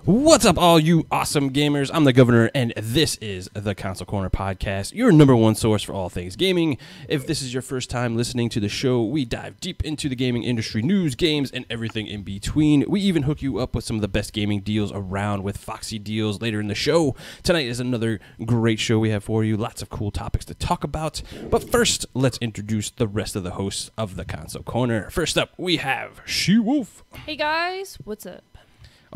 What's up, all you awesome gamers? I'm the Governor, and this is the Console Corner Podcast, your #1 source for all things gaming. If this is your first time listening to the show, we dive deep into the gaming industry news, games, and everything in between. We even hook you up with some of the best gaming deals around with Foxy deals later in the show. Tonight is another great show we have for you. Lots of cool topics to talk about. But first, let's introduce the rest of the hosts of the Console Corner. First up, we have SheWulf. Hey guys, what's up?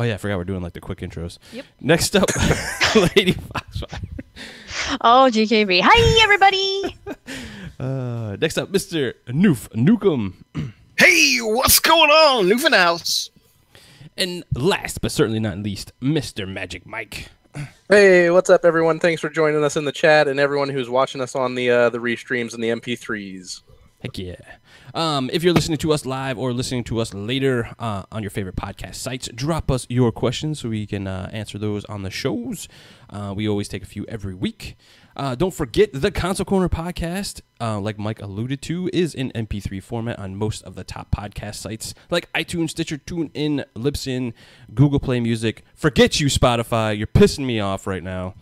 Oh yeah, I forgot we're doing like the quick intros. Yep. Next up, Lady Fox Firex. Oh, GKB. Hi, everybody. Next up, Mr. Nukem. Hey, what's going on? Newf in the house. And last but certainly not least, Mr. Magic Mike. Hey, what's up, everyone? Thanks for joining us in the chat, and everyone who's watching us on the restreams and the MP3s. Heck yeah. If you're listening to us live or listening to us later on your favorite podcast sites, drop us your questions so we can answer those on the shows. We always take a few every week. Don't forget the Console Corner Podcast, like Mike alluded to, is in MP3 format on most of the top podcast sites like iTunes, Stitcher, TuneIn, Libsyn, Google Play Music. Forget you, Spotify. You're pissing me off right now.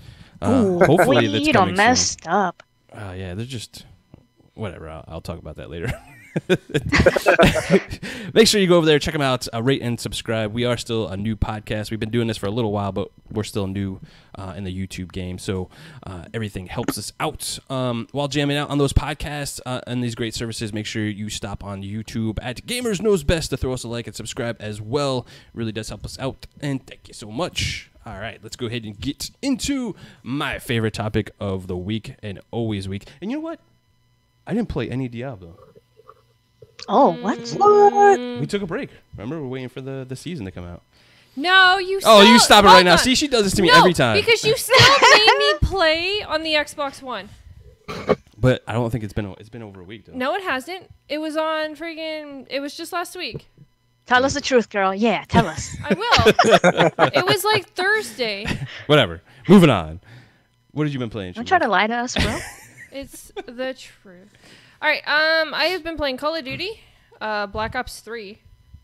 Hopefully that's you coming done messed soon. up. Yeah, they're just... Whatever, I'll talk about that later. Make sure you go over there, check them out, rate and subscribe. We are still a new podcast. We've been doing this for a little while, but we're still new in the YouTube game, so everything helps us out. While jamming out on those podcasts and these great services, make sure you stop on YouTube at Gamers Knows Best to throw us a like and subscribe as well. It really does help us out, and thank you so much. All right, let's go ahead and get into my favorite topic of the week and always week. And you know what? I didn't play any Diablo. Oh, what? We took a break. Remember, we're waiting for the season to come out. No, you. Oh, you stop it right now. See, she does this to me every time. Because you still made me play on the Xbox One. But I don't think it's been over a week though. No, it hasn't. It was on friggin'. It was just last week. Tell us the truth, girl. Yeah, tell us. I will. It was like Thursday. Whatever. Moving on. What have you been playing? Don't try to lie to us, bro. It's the truth. All right. I have been playing Call of Duty, Black Ops 3,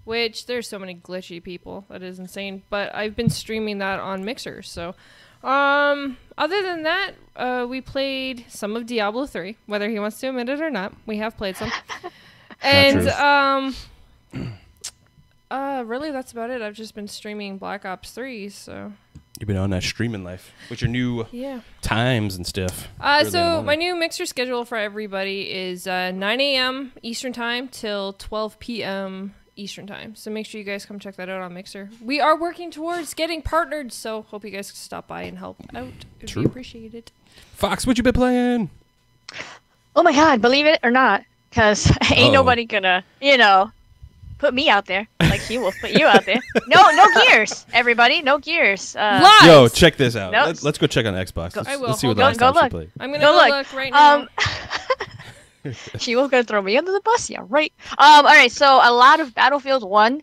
which there's so many glitchy people. That is insane. But I've been streaming that on Mixer. So, other than that, we played some of Diablo 3, whether he wants to admit it or not. We have played some. And, really, that's about it. I've just been streaming Black Ops 3, so... You've been on that streaming life with your new times and stuff. So my new Mixer schedule for everybody is 9 a.m. Eastern Time till 12 p.m. Eastern Time. So make sure you guys come check that out on Mixer. We are working towards getting partnered, so hope you guys can stop by and help out. It would be appreciated. Fox, what you been playing? Oh my God, believe it or not, because ain't nobody gonna, put me out there like SheWulf put you out there. No Gears, everybody. No Gears. Yo, check this out. Nope. Let's go check on Xbox. Let's see what last time she played. I'm gonna go look right now. SheWulf gonna throw me under the bus. Yeah, right. All right. So a lot of Battlefield 1.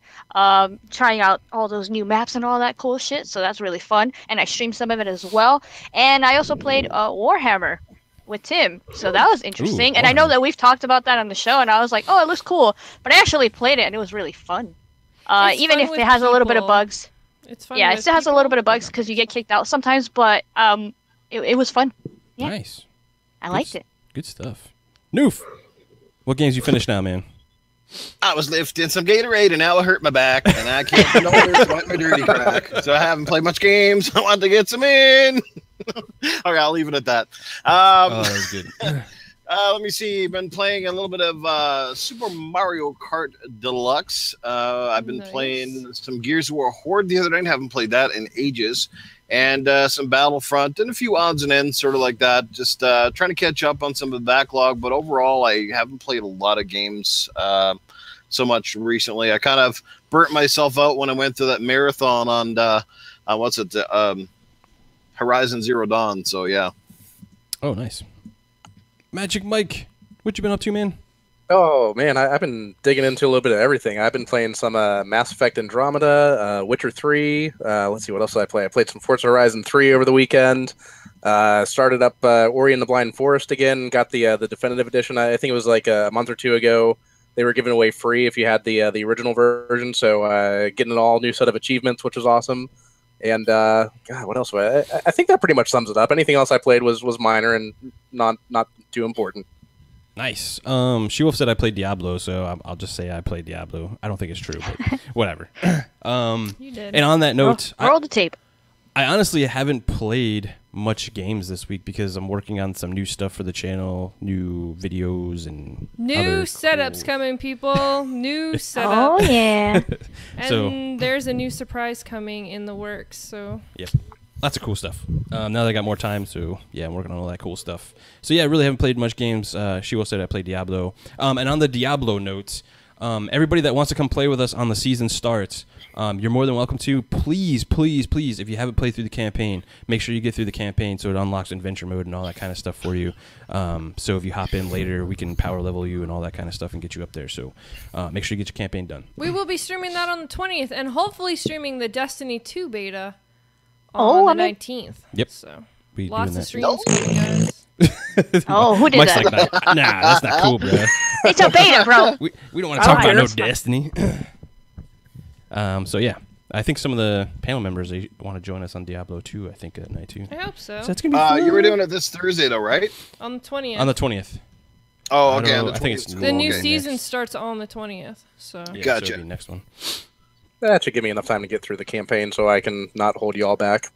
Trying out all those new maps and all that cool shit. So that's really fun. And I streamed some of it as well. And I also played Warhammer with Tim, so that was interesting. And I know that we've talked about that on the show, and I was like, oh, it looks cool, but I actually played it and it was really fun. Even if it has a little bit of bugs. It's fun. Yeah, it still has a little bit of bugs because you get kicked out sometimes, but it was fun. Yeah. Nice. I liked it. Good stuff. Newf, what games you finished now, man? I was lifting some Gatorade and now it hurt my back and I can't no longer swipe my dirty crack. So I haven't played much games. I want to get some in. All right, I'll leave it at that. That was good. Let me see. Been playing a little bit of Super Mario Kart Deluxe. I've been playing some Gears of War Horde the other night. Haven't played that in ages. And some Battlefront and a few odds and ends, sort of like that. Just trying to catch up on some of the backlog. But overall, I haven't played a lot of games so much recently. I kind of burnt myself out when I went through that marathon on Horizon Zero Dawn. So yeah. Oh, nice. Magic Mike, what you been up to, man? Oh, man, I've been digging into a little bit of everything. I've been playing some Mass Effect Andromeda, Witcher 3. Let's see, what else did I play? I played some Forza Horizon 3 over the weekend. Started up Ori and the Blind Forest again. Got the definitive edition. I think it was like a month or two ago. They were giving away free if you had the original version. So getting an all new set of achievements, which was awesome. And God, what else? I think that pretty much sums it up. Anything else I played was minor and not too important. Nice. SheWulf said I played Diablo, so I'll just say I played Diablo. I don't think it's true, but whatever. You did. And on that note, roll the tape. I honestly haven't played much games this week because I'm working on some new stuff for the channel, new videos and new setups coming, people. New setup. Oh yeah. And there's a new surprise coming in the works. So. Yep. Lots of cool stuff. Now that I got more time, so yeah, I'm working on all that cool stuff. So yeah, I really haven't played much games. SheWulf said I played Diablo. And on the Diablo notes, everybody that wants to come play with us on the season starts, you're more than welcome to. Please, please, please, if you haven't played through the campaign, make sure you get through the campaign so it unlocks adventure mode and all that kind of stuff for you. So if you hop in later, we can power level you and all that kind of stuff and get you up there. So make sure you get your campaign done. We will be streaming that on the 20th and hopefully streaming the Destiny 2 beta on the 19th. Yep. So We lots doing of that. streams coming, guys. Oh, who did Mike's that? like, nah, that's not cool, bro. It's a beta, bro. We don't want to talk about no that's fine. Destiny. So yeah, I think some of the panel members, they want to join us on Diablo 2, I think, that night too. I hope so. So that's gonna be fun. You were doing it this Thursday, though, right? On the 20th. On the 20th. Oh, okay. I think it's the new okay, season next. starts on the 20th. So. Yeah, Gotcha. So it'll be next one. That should give me enough time to get through the campaign so I can not hold you all back.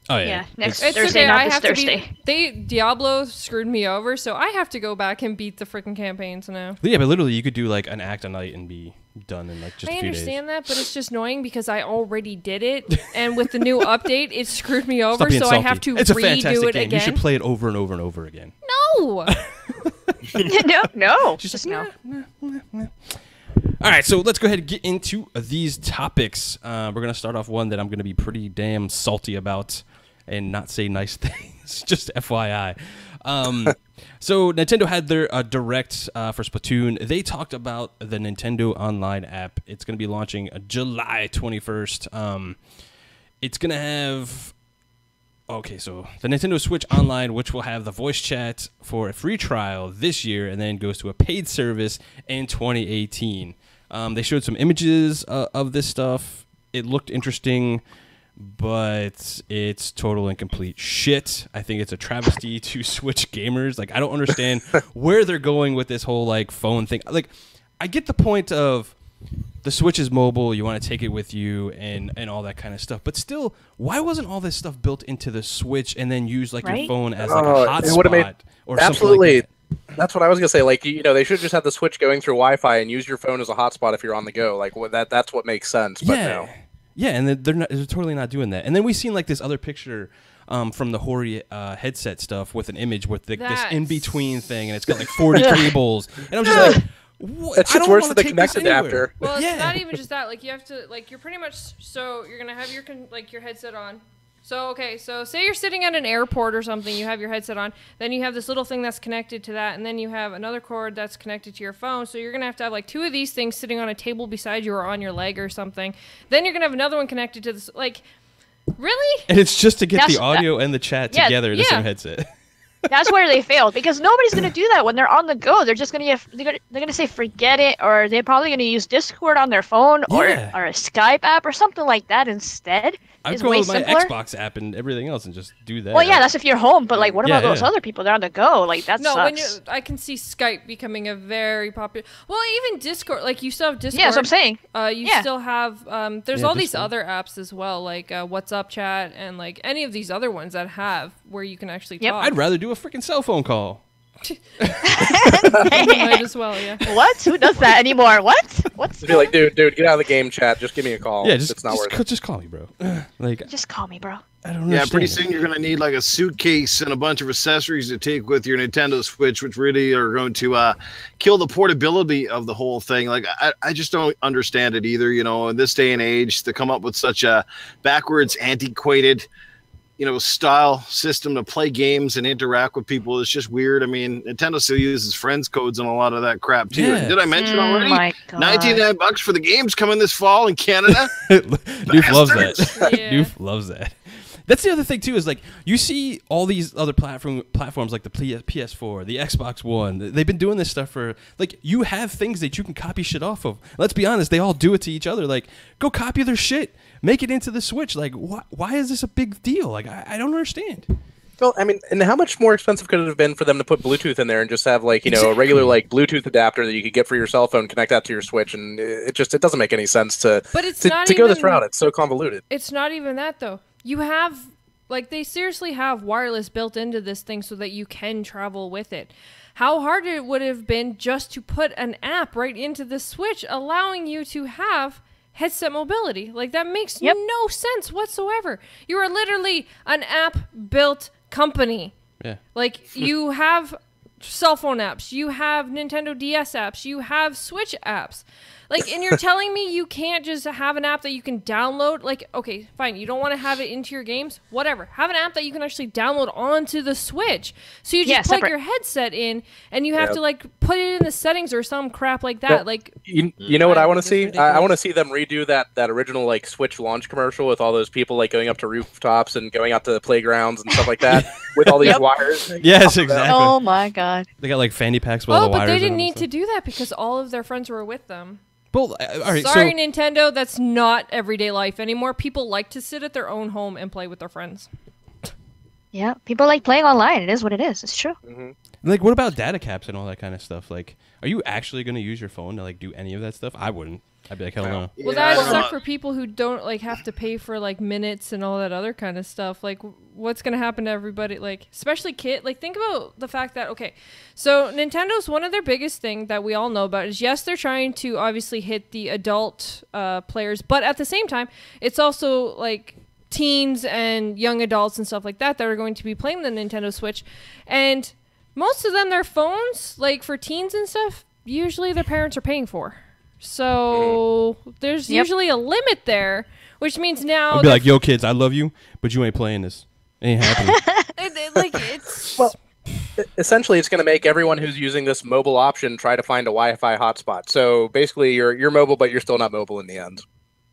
Oh Yeah, next It's Thursday, okay. not I this have Thursday. Diablo screwed me over, so I have to go back and beat the freaking campaigns now. Yeah, but literally, you could do like an act a night and be done in like just I a few days. understand that, but it's just annoying because I already did it, and with the new update, it screwed me Stop over, being so salty. I have to It's a redo fantastic it game. again. You should play it over and over and over again. No! no. Just no. All right, so let's go ahead and get into these topics. We're going to start off one that I'm going to be pretty damn salty about and not say nice things, just FYI. So Nintendo had their direct for Splatoon. They talked about the Nintendo Online app. It's going to be launching July 21st. It's going to have... Okay, so the Nintendo Switch Online, which will have the voice chat for a free trial this year and then goes to a paid service in 2018. They showed some images of this stuff. It looked interesting, but it's total and complete shit. I think it's a travesty to Switch gamers. Like, I don't understand where they're going with this whole, like, phone thing. Like, I get the point of the Switch is mobile, you want to take it with you and all that kind of stuff. But still, why wasn't all this stuff built into the Switch and then use, like, your phone as, like, a hotspot or absolutely. something like that? That's what I was gonna say. Like, you know, they should just have the Switch going through Wi-Fi and use your phone as a hotspot if you're on the go. Like, that's what makes sense. But no. Yeah, and they're totally not doing that. And then we seen like this other picture from the Hori headset stuff with an image with this in between thing, and it's got like 40 cables, and I'm just like, what? That shit's worse than the Kinect adapter. Well, it's not even just that. Like, you have to, like, you're pretty much, so you're gonna have your headset on. So, okay, so say you're sitting at an airport or something, you have your headset on, then you have this little thing that's connected to that, and then you have another cord that's connected to your phone, so you're going to have like two of these things sitting on a table beside you or on your leg or something. Then you're going to have another one connected to this, like, really? And it's just to get the audio and the chat together in the same yeah. headset. That's where they failed, because nobody's gonna do that when they're on the go. They're just they're gonna say forget it, or they're probably gonna use Discord on their phone or a Skype app or something like that instead. I'd go with my Xbox app and everything else and just do that. Well, yeah, that's if you're home, but like, what about those other people? They're on the go. Like, that sucks. I can see Skype becoming a very popular. Well, even Discord. Like, you still have Discord. Yeah, that's what I'm saying. You still have. There's all these other apps as well, like WhatsApp chat and like any of these other ones that have where you can actually talk. I'd rather do a freaking cell phone call. Might as well, yeah. What? Who does that anymore? What? What's Be like, dude, get out of the game chat. Just give me a call. Yeah, it's not worth it. just call me, bro. Like, Just call me, bro. I don't Yeah, understand pretty it. soon you're going to need like a suitcase and a bunch of accessories to take with your Nintendo Switch, which really are going to kill the portability of the whole thing. Like, I just don't understand it either. You know, in this day and age, to come up with such a backwards, antiquated, style system to play games and interact with people is just weird. I mean, Nintendo still uses friends codes and a lot of that crap too. Yeah. Did I mention already? My God. $99 for the games coming this fall in Canada. Newf loves that. Yeah. Newf loves that. That's the other thing too, is like you see all these other platforms like the PS4, the Xbox One. They've been doing this stuff for, like, you have things that you can copy shit off of. Let's be honest, they all do it to each other. Like, go copy their shit, make it into the Switch. Like, why is this a big deal? Like, I don't understand. Well, I mean, and how much more expensive could it have been for them to put Bluetooth in there and just have, like, a regular, like, Bluetooth adapter that you could get for your cell phone, connect that to your Switch, and it doesn't make any sense to go this route. It's so convoluted. It's not even that, though. You have, like, they seriously have wireless built into this thing so that you can travel with it. How hard it would have been just to put an app right into the Switch, allowing you to have headset mobility. Like, that makes no sense whatsoever. You are literally an app-built company. Yeah. Like, you have cell phone apps, you have Nintendo DS apps, you have Switch apps. Like, and you're telling me you can't just have an app that you can download? Like, okay, fine, you don't want to have it into your games? Whatever. Have an app that you can actually download onto the Switch. So you just plug your headset in, and you have to, like, put it in the settings or some crap like that. Well, like, you know what I want to see? ridiculous. I want to see them redo that original, like, Switch launch commercial with all those people, like, going up to rooftops and going out to the playgrounds and stuff like that with all these wires. Yes, exactly. Oh my God. They got like fanny packs with all the wires. but they in didn't them need and to stuff. do that because all of their friends were with them. Well, all right. Sorry, So Nintendo, that's not everyday life anymore. People like to sit at their own home and play with their friends. Yeah, people like playing online. It is what it is. It's true. like, what about data caps and all that kind of stuff? Like, are you actually going to use your phone to like do any of that stuff? I wouldn't. I'd be like, hell no. Well, that would suck for people who don't like have to pay for like minutes and all that other kind of stuff. Like, what's gonna happen to everybody? Like, especially kid. Like, think about the fact that so Nintendo's one of their biggest thing that we all know about is yes, they're trying to obviously hit the adult players, but at the same time, it's also like teens and young adults and stuff like that that are going to be playing the Nintendo Switch, and most of them, their phones, like for teens and stuff, usually their parents are paying for. So there's usually a limit there, which means now I'd be like, yo, kids, I love you, but you ain't playing this. Ain't happening. it's Well, essentially, it's going to make everyone who's using this mobile option try to find a Wi-Fi hotspot. So basically, you're mobile, but you're still not mobile in the end.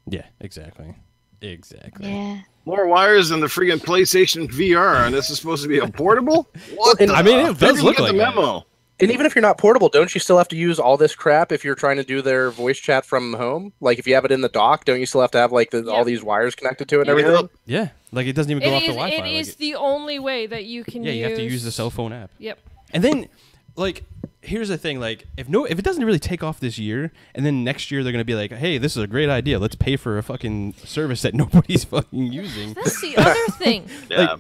Yeah, exactly. Exactly. Yeah. More wires than the freaking PlayStation VR, and this is supposed to be a portable? What? And I mean, it does look get like the that. memo. And even if you're not portable, don't you still have to use all this crap if you're trying to do their voice chat from home? Like, if you have it in the dock, don't you still have to have like all these wires connected to it and everything? Yeah, like it doesn't even go off the Wi-Fi. It is the only way that you can use. You have to use the cell phone app. Yep. And then, like, here's the thing: like, if it doesn't really take off this year, and then next year they're gonna be like, hey, this is a great idea. Let's pay for a fucking service that nobody's fucking using. That's the other thing. Yeah.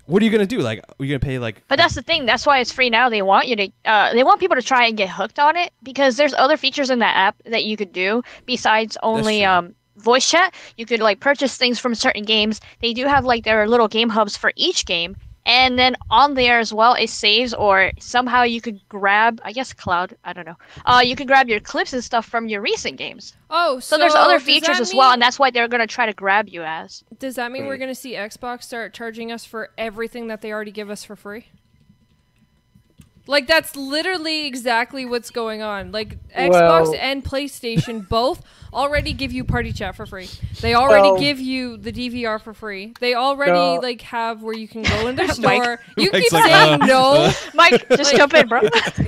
What are you gonna do? Like, are you gonna pay like? But that's the thing. That's why it's free now. They want you to. They want people to try and get hooked on it because there's other features in that app that you could do besides only voice chat. You could like purchase things from certain games. They do have like their little game hubs for each game. And then on there as well, it saves or somehow you could grab, I guess, cloud. I don't know. You could grab your clips and stuff from your recent games. Oh, So there's other does features that as well, mean- and that's why they're going to try to grab you as. Does that mean we're going to see Xbox start charging us for everything that they already give us for free? Like, that's literally exactly what's going on. Like, Xbox and PlayStation both already give you party chat for free. They already give you the DVR for free. They already, like, have where you can go in their store. You Mike's keep like, saying no. Mike, just jump in, bro.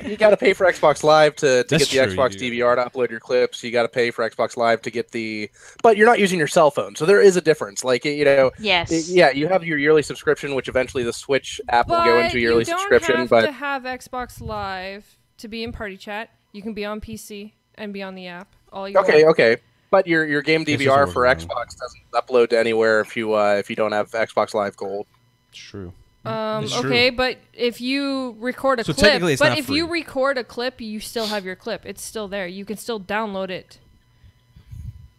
You got to pay for Xbox Live to get the true, Xbox you do. DVR to upload your clips. You got to pay for Xbox Live to get the... But you're not using your cell phone, so there is a difference. Like, Yes. yeah, you have your yearly subscription, which eventually the Switch app will go into yearly subscription. You don't have to have Xbox Live to be in party chat. You can be on PC and be on the app. All you want. Okay. But your game It's just DVR over for now. Xbox doesn't upload to anywhere if you don't have Xbox Live Gold. True. It's Okay, true. but if you record a So clip, technically it's but not if you free. record a clip, you still have your clip. It's still there. You can still download it.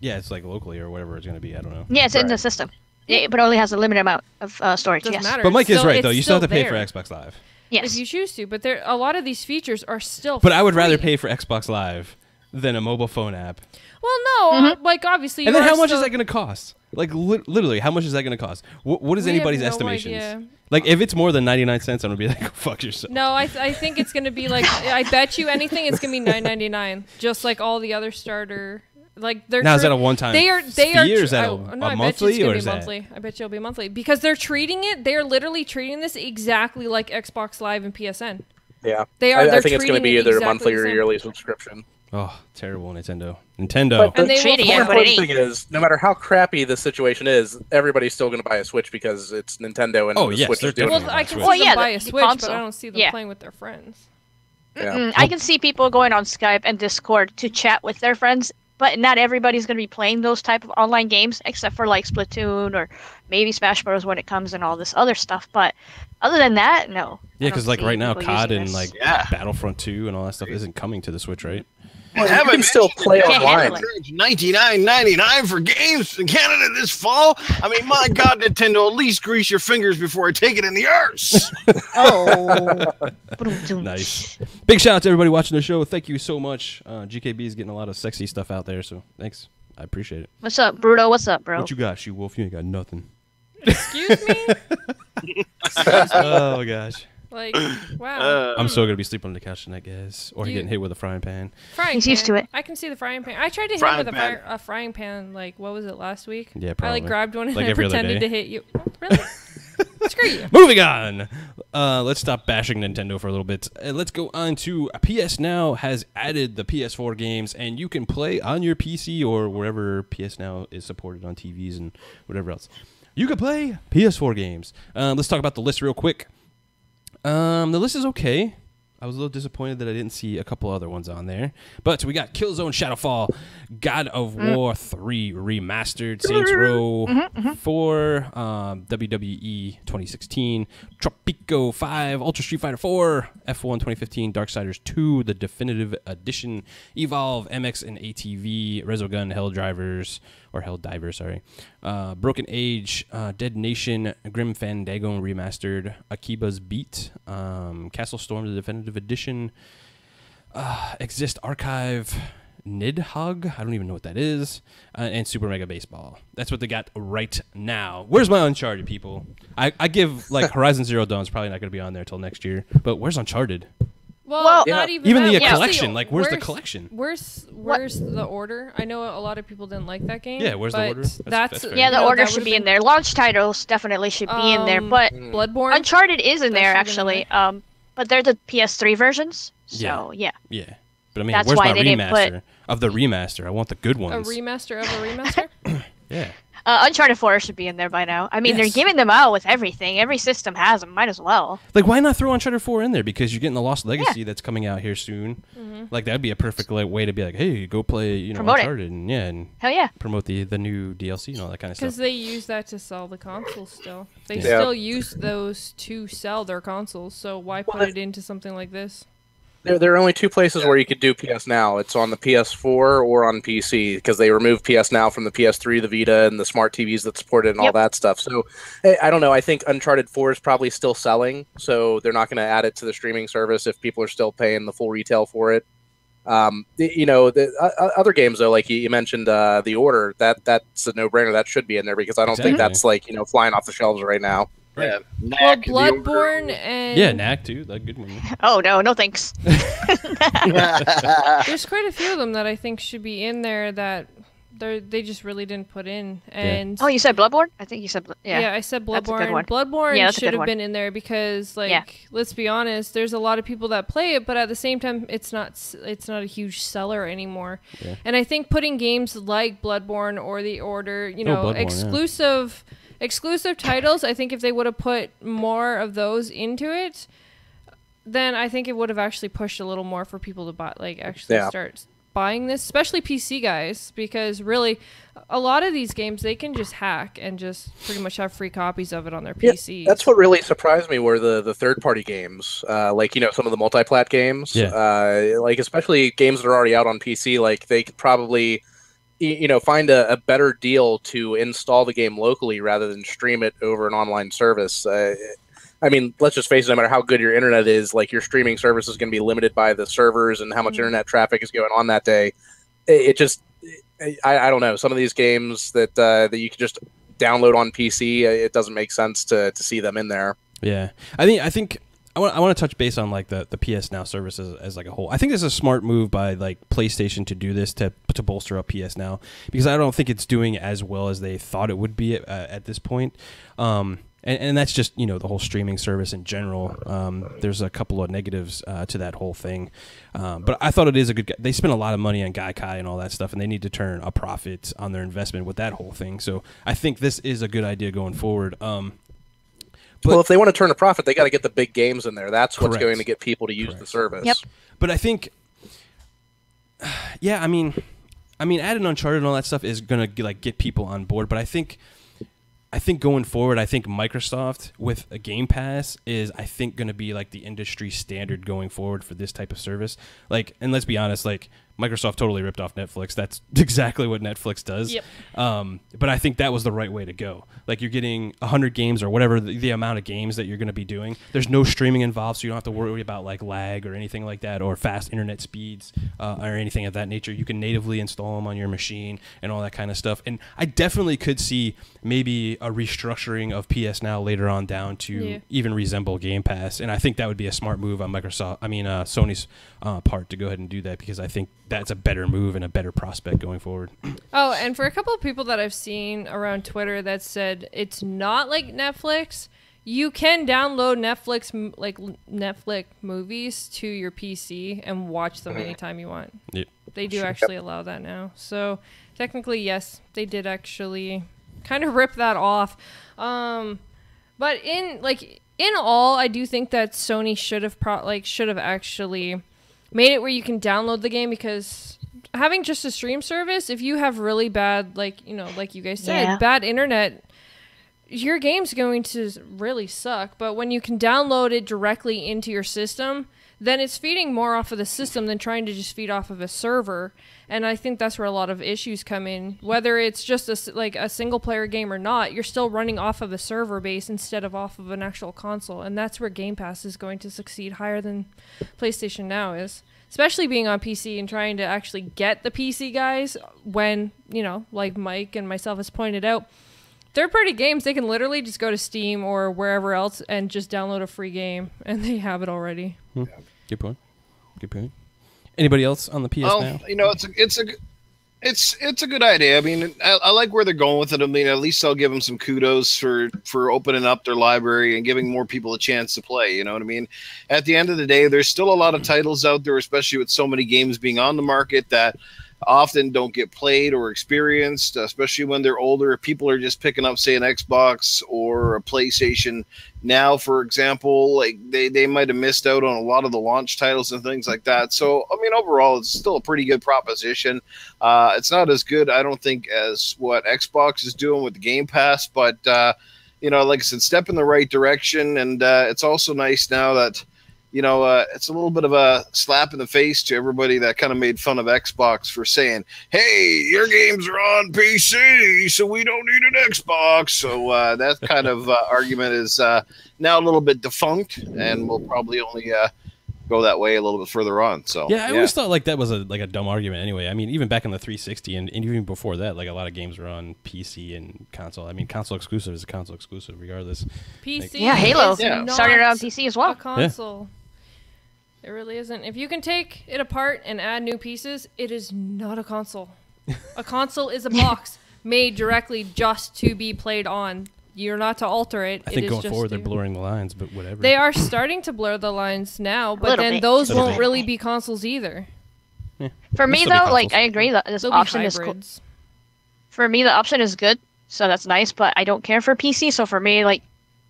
Yeah, it's like locally or whatever it's going to be. I don't know. Yeah, it's in Right. the system. Yeah, but only has a limited amount of storage. Doesn't Yes. matter. But Mike is Still- right, it's though. You still have to pay there. for Xbox Live. Yes. If you choose to, but there a lot of these features are still. But I would rather free. pay for Xbox Live than a mobile phone app. Well, no, like obviously. And you then are how much is still- that going to cost? Like literally, how much is that going to cost? What is We have anybody's no estimations? idea. Like if it's more than 99 cents, I'm going to be like, fuck yourself. No, I think it's gonna be like I bet you anything it's gonna be $9.99, just like all the other starter. Like they're Now is that a one-time They are fee, or is that no, a I bet you monthly, it's gonna or be is that- monthly. I bet you it'll be monthly because they're treating it. They are literally treating this exactly like Xbox Live and PSN. Yeah. They are. I they're think it's going to treating be it either exactly monthly the or same. yearly subscription. Oh, terrible Nintendo. Nintendo. But And the they will treating more it, but it important ain't. thing is, no matter how crappy the situation is, everybody's still going to buy a Switch because it's Nintendo and Oh, the yes, Switch they're is doing Well, definitely it. I can Switch. see them yeah, buy the a Switch, but console. I don't see them Yeah. playing with their friends. Yeah. I can see people going on Skype and Discord to chat with their friends, but not everybody's going to be playing those type of online games, except for like Splatoon or maybe Smash Bros. When it comes and all this other stuff. But other than that, no. Yeah, I because don't like see right now, people COD using and this. like Yeah. Battlefront 2 and all that stuff isn't coming to the Switch, right? You can still play Can't online. handle it. $99.99 for games in Canada this fall. I mean, my God, Nintendo, at least grease your fingers before I take it in the arse. Oh. Nice. Big shout out to everybody watching the show. Thank you so much. GKB is getting a lot of sexy stuff out there, so thanks. I appreciate it. What's up, Bruto? What's up, bro? What you got, SheWulf? You ain't got nothing. Excuse me. Oh gosh. Like wow. I'm so gonna be sleeping on the couch tonight, guys, or You- getting hit with a frying pan. Frying He's pan. used to it. I can see the frying pan. I tried to hit Frying him with pan. a frying pan. Like what was it last week? Yeah, I probably. like grabbed one and Like I every other pretended day? to hit you. Really? Screw you. Moving on. Let's stop bashing Nintendo for a little bit. Let's go on to PS Now has added the PS4 games, and you can play on your PC or wherever PS Now is supported on TVs and whatever else. You can play PS4 games. Let's talk about the list real quick. The list is okay. I was a little disappointed that I didn't see a couple other ones on there. But we got Killzone Shadowfall, God of War 3 Remastered, Saints Row 4, WWE 2016, Tropico 5, Ultra Street Fighter 4, F1 2015, Darksiders 2, the Definitive Edition, Evolve, MX and ATV, Resogun, Helldivers, Broken Age, Dead Nation, Grim Fandango Remastered, Akiba's Beat, Castle Storm, the Definitive Edition, Exist Archive, Nidhogg, I don't even know what that is, and Super Mega Baseball. That's what they got right now. Where's my Uncharted, people? I give, like, Horizon Zero Dawn's probably not going to be on there till next year, but where's Uncharted? Well, Yeah. not even Even that. the Where's collection, like, where's the collection? Where's the order? I know a lot of people didn't like that game. Yeah, where's the but order? That's fair. Yeah, the No, order that should would've be in been- there. Launch titles definitely should be in there, but Bloodborne. Uncharted is in That there should've been in actually. But they're the PS3 versions, so yeah. Yeah. But I mean, That's where's why my they didn't remaster of the remaster? I want the good a ones. remaster of a remaster. Yeah. Uncharted 4 should be in there by now. I mean, Yes. they're giving them out with everything. Every system has them. Might as well. Like, why not throw Uncharted 4 in there? Because you're getting the Lost Legacy that's coming out here soon. Like, that'd be a perfect way to be like, hey, go play, Promote it. Uncharted, and Hell yeah. promote the new DLC and all that kind of Because stuff. they use that to sell the consoles still. They Yeah. still use those to sell their consoles, so why put it into something like this? There are only two places where you could do PS Now. It's on the PS4 or on PC because they removed PS Now from the PS3, the Vita, and the smart TVs that support it and all Yep. that stuff. So I don't know. I think Uncharted 4 is probably still selling, so they're not going to add it to the streaming service if people are still paying the full retail for it. The other games though, like you mentioned, The Order, that's a no-brainer. That should be in there because I don't think Exactly. that's like flying off the shelves right now. Yeah. Well, Knack, the Bloodborne and Yeah, Knack, too. That good one. Oh no thanks. there's quite a few of them that I think should be in there that they just really didn't put in. And Oh, you said Bloodborne? I think you said yeah, I said That's a good Bloodborne. one. Bloodborne Yeah, that's a should good have one. been in there because, like, Yeah. let's be honest, there's a lot of people that play it, but at the same time, it's not a huge seller anymore. Yeah. And I think putting games like Bloodborne or The Order, Bloodborne, yeah. exclusive titles, I think if they would have put more of those into it, then I think it would have actually pushed a little more for people to buy, like, actually Yeah. start buying this, especially PC guys, because really a lot of these games they can just hack and just pretty much have free copies of it on their PC. Yeah, that's what really surprised me were the third-party games, like some of the multi-plat games, like especially games that are already out on PC. Like they could probably find a better deal to install the game locally rather than stream it over an online service. I mean, let's just face it, no matter how good your internet is, like your streaming service is going to be limited by the servers and how much internet traffic is going on that day. It just, I don't know. Some of these games that you can just download on PC, it doesn't make sense to see them in there. Yeah, I think I want to touch base on like the PS Now service as like a whole. I think this is a smart move by like PlayStation to do this to bolster up PS Now, because I don't think it's doing as well as they thought it would be at this point. And that's just, the whole streaming service in general. There's a couple of negatives to that whole thing. But I thought it is a good... They spent a lot of money on Gaikai and all that stuff, and they need to turn a profit on their investment with that whole thing. So I think this is a good idea going forward. Well, if they want to turn a profit, they got to get the big games in there. That's what's going to get people to use the service. Yep. But I think... Yeah, I mean, adding Uncharted and all that stuff is going to get people on board, but I think going forward, I think Microsoft with a Game Pass is, I think, going to be like the industry standard going forward for this type of service. Like, and let's be honest, like Microsoft totally ripped off Netflix. That's exactly what Netflix does. Yep. But I think that was the right way to go. Like, you're getting 100 games or whatever the amount of games that you're going to be doing. There's no streaming involved, so you don't have to worry about like lag or anything like that, or fast internet speeds or anything of that nature. You can natively install them on your machine and all that kind of stuff. And I definitely could see maybe a restructuring of PS Now later on down to even resemble Game Pass. And I think that would be a smart move on Sony's part to go ahead and do that, because I think that's a better move and a better prospect going forward. Oh, and for a couple of people that I've seen around Twitter that said it's not like Netflix, you can download Netflix movies to your PC and watch them anytime you want. Yep. They do actually allow that now. So technically, yes, they did actually kind of rip that off. But in all, I do think that Sony should have actually made it where you can download the game, because having just a stream service, if you have really bad, like you guys said, bad internet, your game's going to really suck. But when you can download it directly into your system, then it's feeding more off of the system than trying to just feed off of a server. And I think that's where a lot of issues come in. Whether it's just a single-player game or not, you're still running off of a server base instead of off of an actual console. And that's where Game Pass is going to succeed higher than PlayStation Now is. Especially being on PC and trying to actually get the PC guys when, like Mike and myself has pointed out, third-party games, they can literally just go to Steam or wherever else and just download a free game, and they have it already. Good point. Anybody else on the PS Now? It's a good idea. I mean, I like where they're going with it. I mean, at least I'll give them some kudos for opening up their library and giving more people a chance to play. You know what I mean? At the end of the day, there's still a lot of titles out there, especially with so many games being on the market, that often don't get played or experienced, especially when they're older. People are just picking up, say, an Xbox or a PlayStation Now, for example. Like they might have missed out on a lot of the launch titles and things like that. So, I mean, overall, it's still a pretty good proposition. It's not as good, I don't think, as what Xbox is doing with the Game Pass, but like I said, step in the right direction. And it's also nice now that it's a little bit of a slap in the face to everybody that kind of made fun of Xbox for saying, hey, your games are on PC, so we don't need an Xbox. So that kind of argument is now a little bit defunct, and we'll probably only go that way a little bit further on. So I always thought like that was a dumb argument anyway. I mean, even back in the 360 and even before that, like a lot of games were on PC and console. I mean, console exclusive is a console exclusive regardless. PC, Halo started on PC as well. A console. It really isn't. If you can take it apart and add new pieces, it is not a console. A console is a box made directly just to be played on. You're not to alter it. I think going forward, they're blurring the lines, but whatever. They are starting to blur the lines now, but then those won't really be consoles either. Yeah. For me, though, like, I agree that this option is cool. For me, the option is good, so that's nice, but I don't care for PC, so for me, like,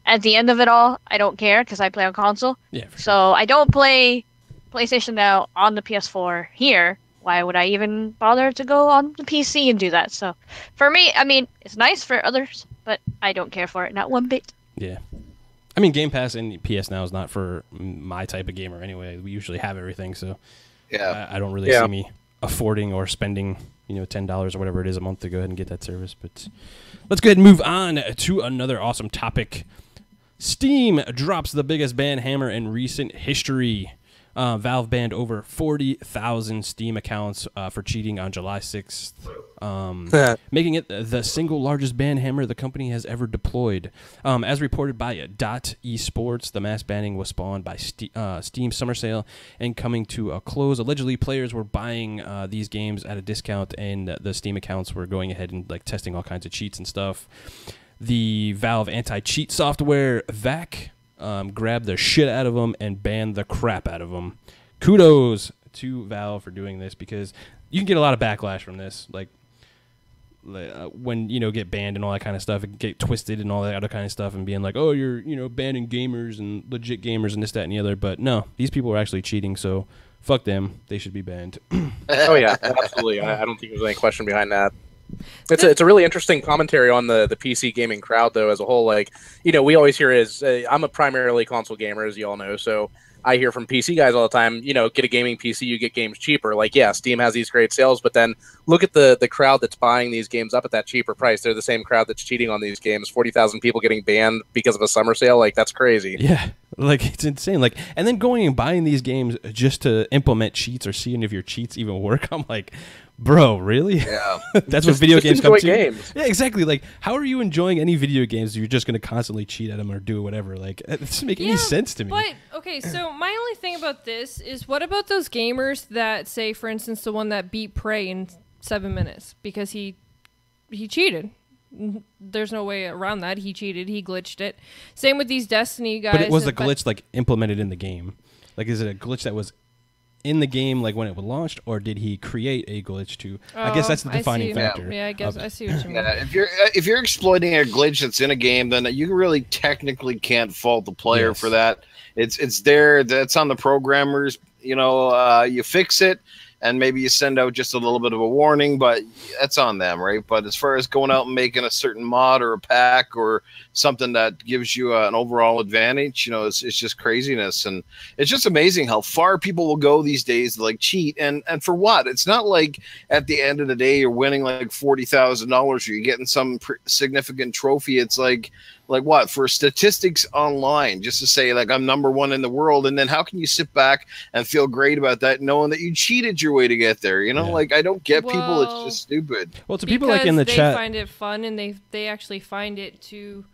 at the end of it all, I don't care because I play on console. Yeah, for sure. So I don't play PlayStation Now on the PS4 here why would I even bother to go on the PC and do that? So, for me, I mean, it's nice for others, but I don't care for it, not one bit. Yeah. I mean, Game Pass and PS Now is not for my type of gamer anyway. We usually have everything, so Yeah. I don't really see me affording or spending, $10 or whatever it is a month to go ahead and get that service. But let's go ahead and move on to another awesome topic. Steam drops the biggest ban hammer in recent history. Valve banned over 40,000 Steam accounts for cheating on July 6th, making it the single largest ban hammer the company has ever deployed. As reported by Dot Esports, the mass banning was spawned by Steam Summer Sale and coming to a close. Allegedly, players were buying these games at a discount, and the Steam accounts were going ahead and testing all kinds of cheats and stuff. The Valve anti-cheat software, VAC, grabbed the shit out of them and banned the crap out of them. Kudos to Valve for doing this, because you can get a lot of backlash from this. When get banned and all that kind of stuff, it can get twisted and all that other kind of stuff, and being like, oh, you're banning gamers and legit gamers and this, that, and the other. But no, these people are actually cheating, so fuck them. They should be banned. Oh yeah, absolutely. I don't think there's any question behind that. It's a really interesting commentary on the PC gaming crowd, though, as a whole. We always hear I'm a primarily console gamer, as you all know, so I hear from PC guys all the time, get a gaming PC, you get games cheaper. Steam has these great sales, but then look at the crowd that's buying these games up at that cheaper price. They're the same crowd that's cheating on these games. 40,000 people getting banned because of a summer sale, that's crazy. Yeah, it's insane. And then going and buying these games just to implement cheats or seeing if your cheats even work. I'm like, bro, really? Yeah. That's what video games come to. Games. Yeah, exactly. How are you enjoying any video games if you're just going to constantly cheat at them or do whatever? It doesn't make any sense to me. But, okay, so my only thing about this is, what about those gamers that say, for instance, the one that beat Prey in 7 minutes because he cheated? There's no way around that. He cheated. He glitched it. Same with these Destiny guys. But it was the glitch implemented in the game. Is it a glitch that was in the game when it was launched, or did he create a glitch to? I guess that's the defining factor. Yeah, I guess I see what you mean. Yeah, if you're exploiting a glitch that's in a game, then you really technically can't fault the player for that. It's there. That's on the programmers. You fix it, and maybe you send out just a little bit of a warning, but that's on them, right? But as far as going out and making a certain mod or a pack or something that gives you an overall advantage, it's just craziness. And it's just amazing how far people will go these days to cheat. And for what? It's not like at the end of the day you're winning $40,000 or you're getting some significant trophy. It's like what, for statistics online, just to say I'm number one in the world, and then how can you sit back and feel great about that knowing that you cheated your way to get there? I don't get people. It's just stupid. Well, to people in the chat, they find it fun, and they actually find it to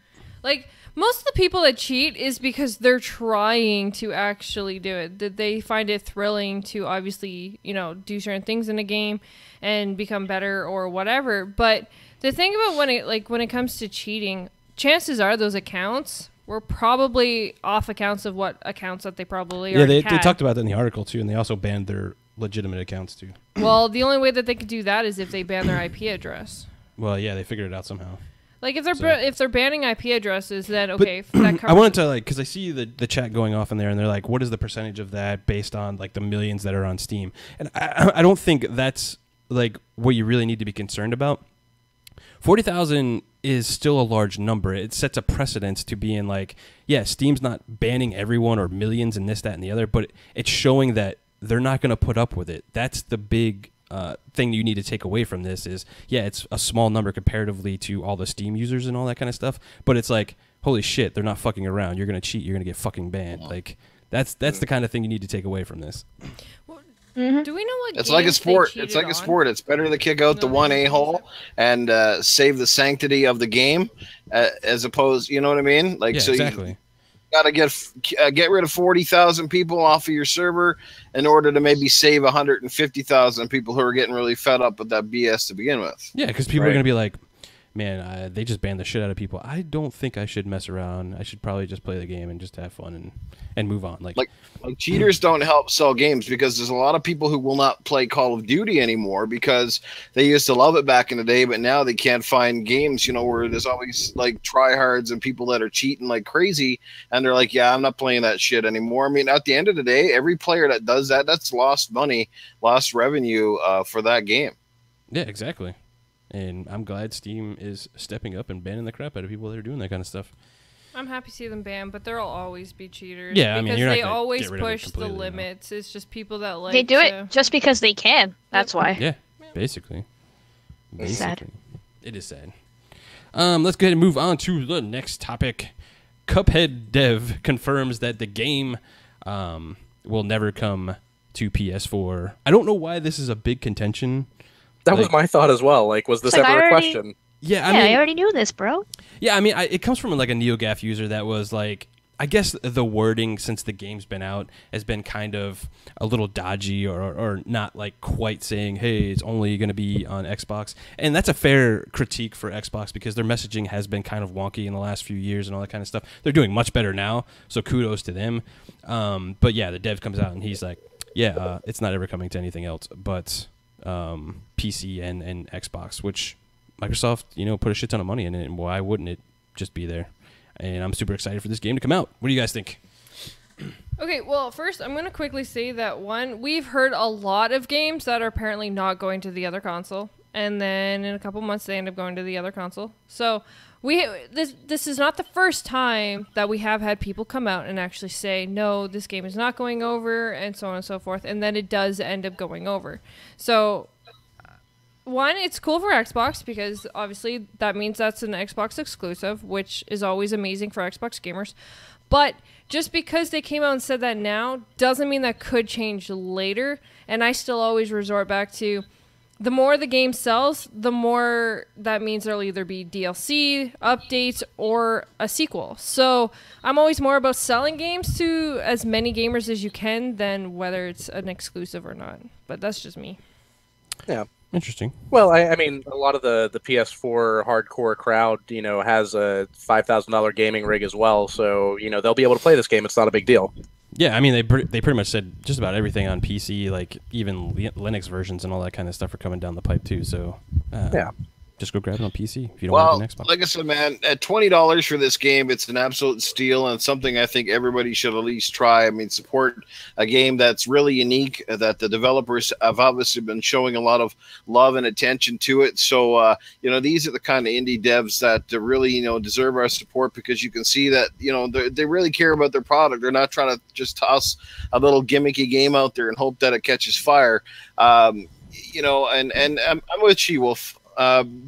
most of the people that cheat is because they're trying to actually do it. That they find it thrilling to obviously do certain things in a game and become better or whatever. But the thing about when it comes to cheating, chances are those accounts were probably off accounts of what accounts that they probably they talked about that in the article too, and they also banned their legitimate accounts too. Well, the only way that they could do that is if they ban their IP address. Well, yeah, they figured it out somehow. If they're banning IP addresses, then okay, that covers. I wanted to because I see the chat going off in there, and they're like, "What is the percentage of that based on the millions that are on Steam?" And I don't think that's what you really need to be concerned about. 40,000 is still a large number. It sets a precedence to being Steam's not banning everyone or millions and this, that, and the other, but it's showing that they're not going to put up with it. That's the big thing you need to take away from this is, it's a small number comparatively to all the Steam users and all that kind of stuff, but it's holy shit, they're not fucking around. You're going to cheat. You're going to get fucking banned. That's the kind of thing you need to take away from this. Mm-hmm. Do we know what? It's like a sport. It's like a sport. It's better to kick out the one a-hole and save the sanctity of the game, as opposed. You know what I mean? So exactly. You got to get rid of 40,000 people off of your server in order to maybe save 150,000 people who are getting really fed up with that BS to begin with. Yeah, because people are going to be man, they just ban the shit out of people. I don't think I should mess around. I should probably just play the game and just have fun and move on. Like cheaters don't help sell games, because there's a lot of people who will not play Call of Duty anymore because they used to love it back in the day, but now they can't find games, where there's always like tryhards and people that are cheating like crazy, and they're like, yeah, I'm not playing that shit anymore. I mean, at the end of the day, every player that does that, that's lost money, lost revenue for that game. Yeah, exactly. And I'm glad Steam is stepping up and banning the crap out of people that are doing that kind of stuff. I'm happy to see them banned, but there'll always be cheaters. Yeah, because you're not they gonna always get rid of it push the completely, limits. It's just people that like They do it just because they can. That's why. Yeah, basically. It's sad. It is sad. Let's go ahead and move on to the next topic. Cuphead dev confirms that the game will never come to PS4. I don't know why this is a big contention. That was my thought as well. Like, was this ever a question? Yeah, I already knew this, bro. Yeah, I mean, it comes from like a NeoGAF user that was like, I guess the wording since the game's been out has been kind of a little dodgy or not like quite saying, hey, it's only going to be on Xbox. And that's a fair critique for Xbox because their messaging has been kind of wonky in the last few years and all that kind of stuff. They're doing much better now, so kudos to them. But yeah, the dev comes out and he's like, yeah, it's not ever coming to anything else but PC and Xbox, which Microsoft, put a shit ton of money in it, and why wouldn't it just be there? And I'm super excited for this game to come out. What do you guys think? Okay, well, first, I'm going to quickly say that, we've heard a lot of games that are apparently not going to the other console, and then in a couple months they end up going to the other console. So this is not the first time that we have had people come out and actually say, no, this game is not going over, and so on and so forth, and then it does end up going over. So one, it's cool for Xbox because obviously that means that's an Xbox exclusive, which is always amazing for Xbox gamers. But just because they came out and said that now doesn't mean that could change later. And I still always resort back to the more the game sells, the more that means there'll either be DLC, updates, or a sequel. So I'm always more about selling games to as many gamers as you can than whether it's an exclusive or not. But that's just me. Yeah. Interesting. Well, I mean, a lot of the PS4 hardcore crowd, has a $5,000 gaming rig as well, so they'll be able to play this game. It's not a big deal. Yeah, I mean, they pretty much said just about everything on PC, like even Linux versions and all that kind of stuff are coming down the pipe too. So yeah. Just go grab it on PC if you don't want an Xbox. Like I said, man, at $20 for this game, it's an absolute steal and something I think everybody should at least try. I mean, support a game that's really unique, that the developers have obviously been showing a lot of love and attention to it. So, these are the kind of indie devs that really, deserve our support because you can see that, they really care about their product. They're not trying to just toss a little gimmicky game out there and hope that it catches fire. And I'm with SheWulf.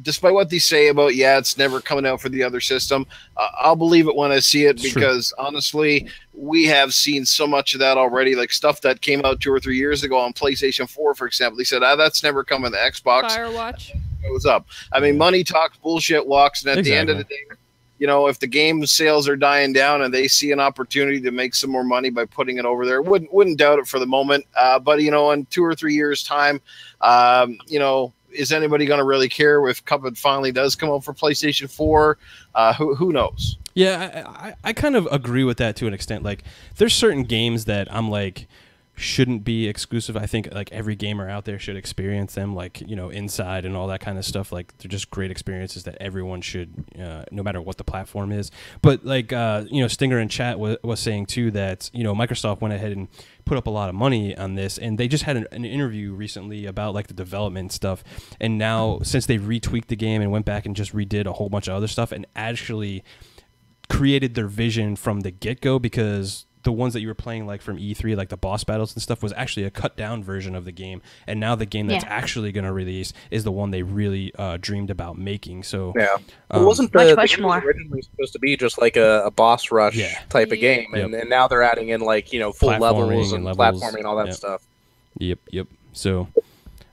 Despite what they say about, it's never coming out for the other system, I'll believe it when I see it because honestly, we have seen so much of that already, like stuff that came out 2 or 3 years ago on PlayStation 4, for example. They said, that's never coming to Xbox. Firewatch. Goes up. I mean, money talks, bullshit walks, and at the end of the day, if the game sales are dying down and they see an opportunity to make some more money by putting it over there, wouldn't doubt it for the moment. But in 2 or 3 years' time, is anybody going to really care if Cuphead finally does come out for PlayStation 4? Who knows? Yeah, I kind of agree with that to an extent. Like, there's certain games that I'm like shouldn't be exclusive. I think like every gamer out there should experience them, like Inside and all that kind of stuff. Like, they're just great experiences that everyone should, no matter what the platform is. But like Stinger in chat was saying too that Microsoft went ahead and put up a lot of money on this, and they just had an interview recently about like the development stuff, and now since they retweaked the game and went back and just redid a whole bunch of other stuff and actually created their vision from the get-go, because the ones that you were playing like from E3, like the boss battles and stuff, was actually a cut down version of the game, and now the game that's actually going to release is the one they really dreamed about making. So wasn't much the game more originally supposed to be just like a boss rush type of game, and now they're adding in like full levels and platforming and all that stuff. Yep. So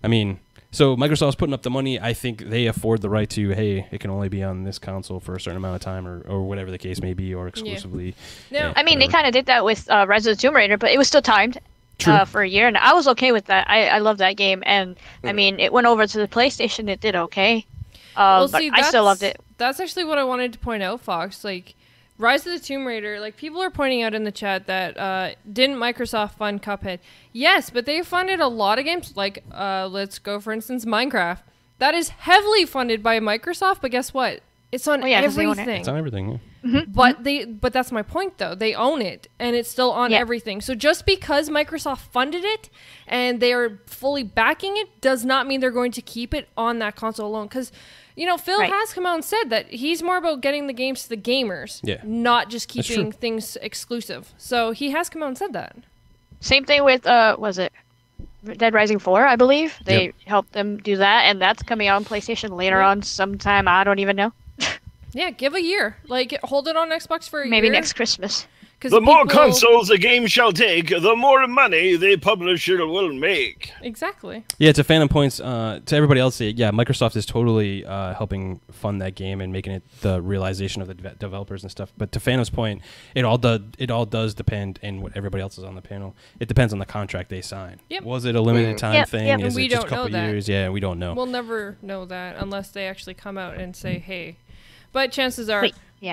I mean, so Microsoft's putting up the money. I think they afford the right to, hey, it can only be on this console for a certain amount of time, or whatever the case may be, or exclusively. No, I mean, they kind of did that with Rise of the Tomb Raider, but it was still timed for a year, and I was okay with that. I love that game, and I mean, it went over to the PlayStation. It did okay. But I still loved it. That's actually what I wanted to point out, Fox. Like, Rise of the Tomb Raider, like, people are pointing out in the chat that didn't Microsoft fund Cuphead? Yes, but they funded a lot of games, like, let's go, for instance, Minecraft. That is heavily funded by Microsoft, but guess what? It's on everything. It's on everything, yeah. But that's my point, though. They own it, and it's still on everything. So just because Microsoft funded it and they are fully backing it does not mean they're going to keep it on that console alone. Because, you know, Phil has come out and said that he's more about getting the games to the gamers, not just keeping things exclusive. So he has come out and said that. Same thing with, was it Dead Rising 4, I believe? They helped them do that, and that's coming out on PlayStation later on sometime. I don't even know. Yeah, give a year. Like, hold it on Xbox for a year. Maybe next Christmas. The more consoles a game shall take, the more money the publisher will make. Exactly. Yeah, to Phantom Points, to everybody else, Microsoft is totally helping fund that game and making it the realization of the developers and stuff. But to Phantom's point, it all does depend, and what everybody else is on the panel, it depends on the contract they sign. Yep. Was it a limited time thing? Is we it just don't a couple know years? Yeah, we don't know. We'll never know that unless they actually come out and say, hey. But chances are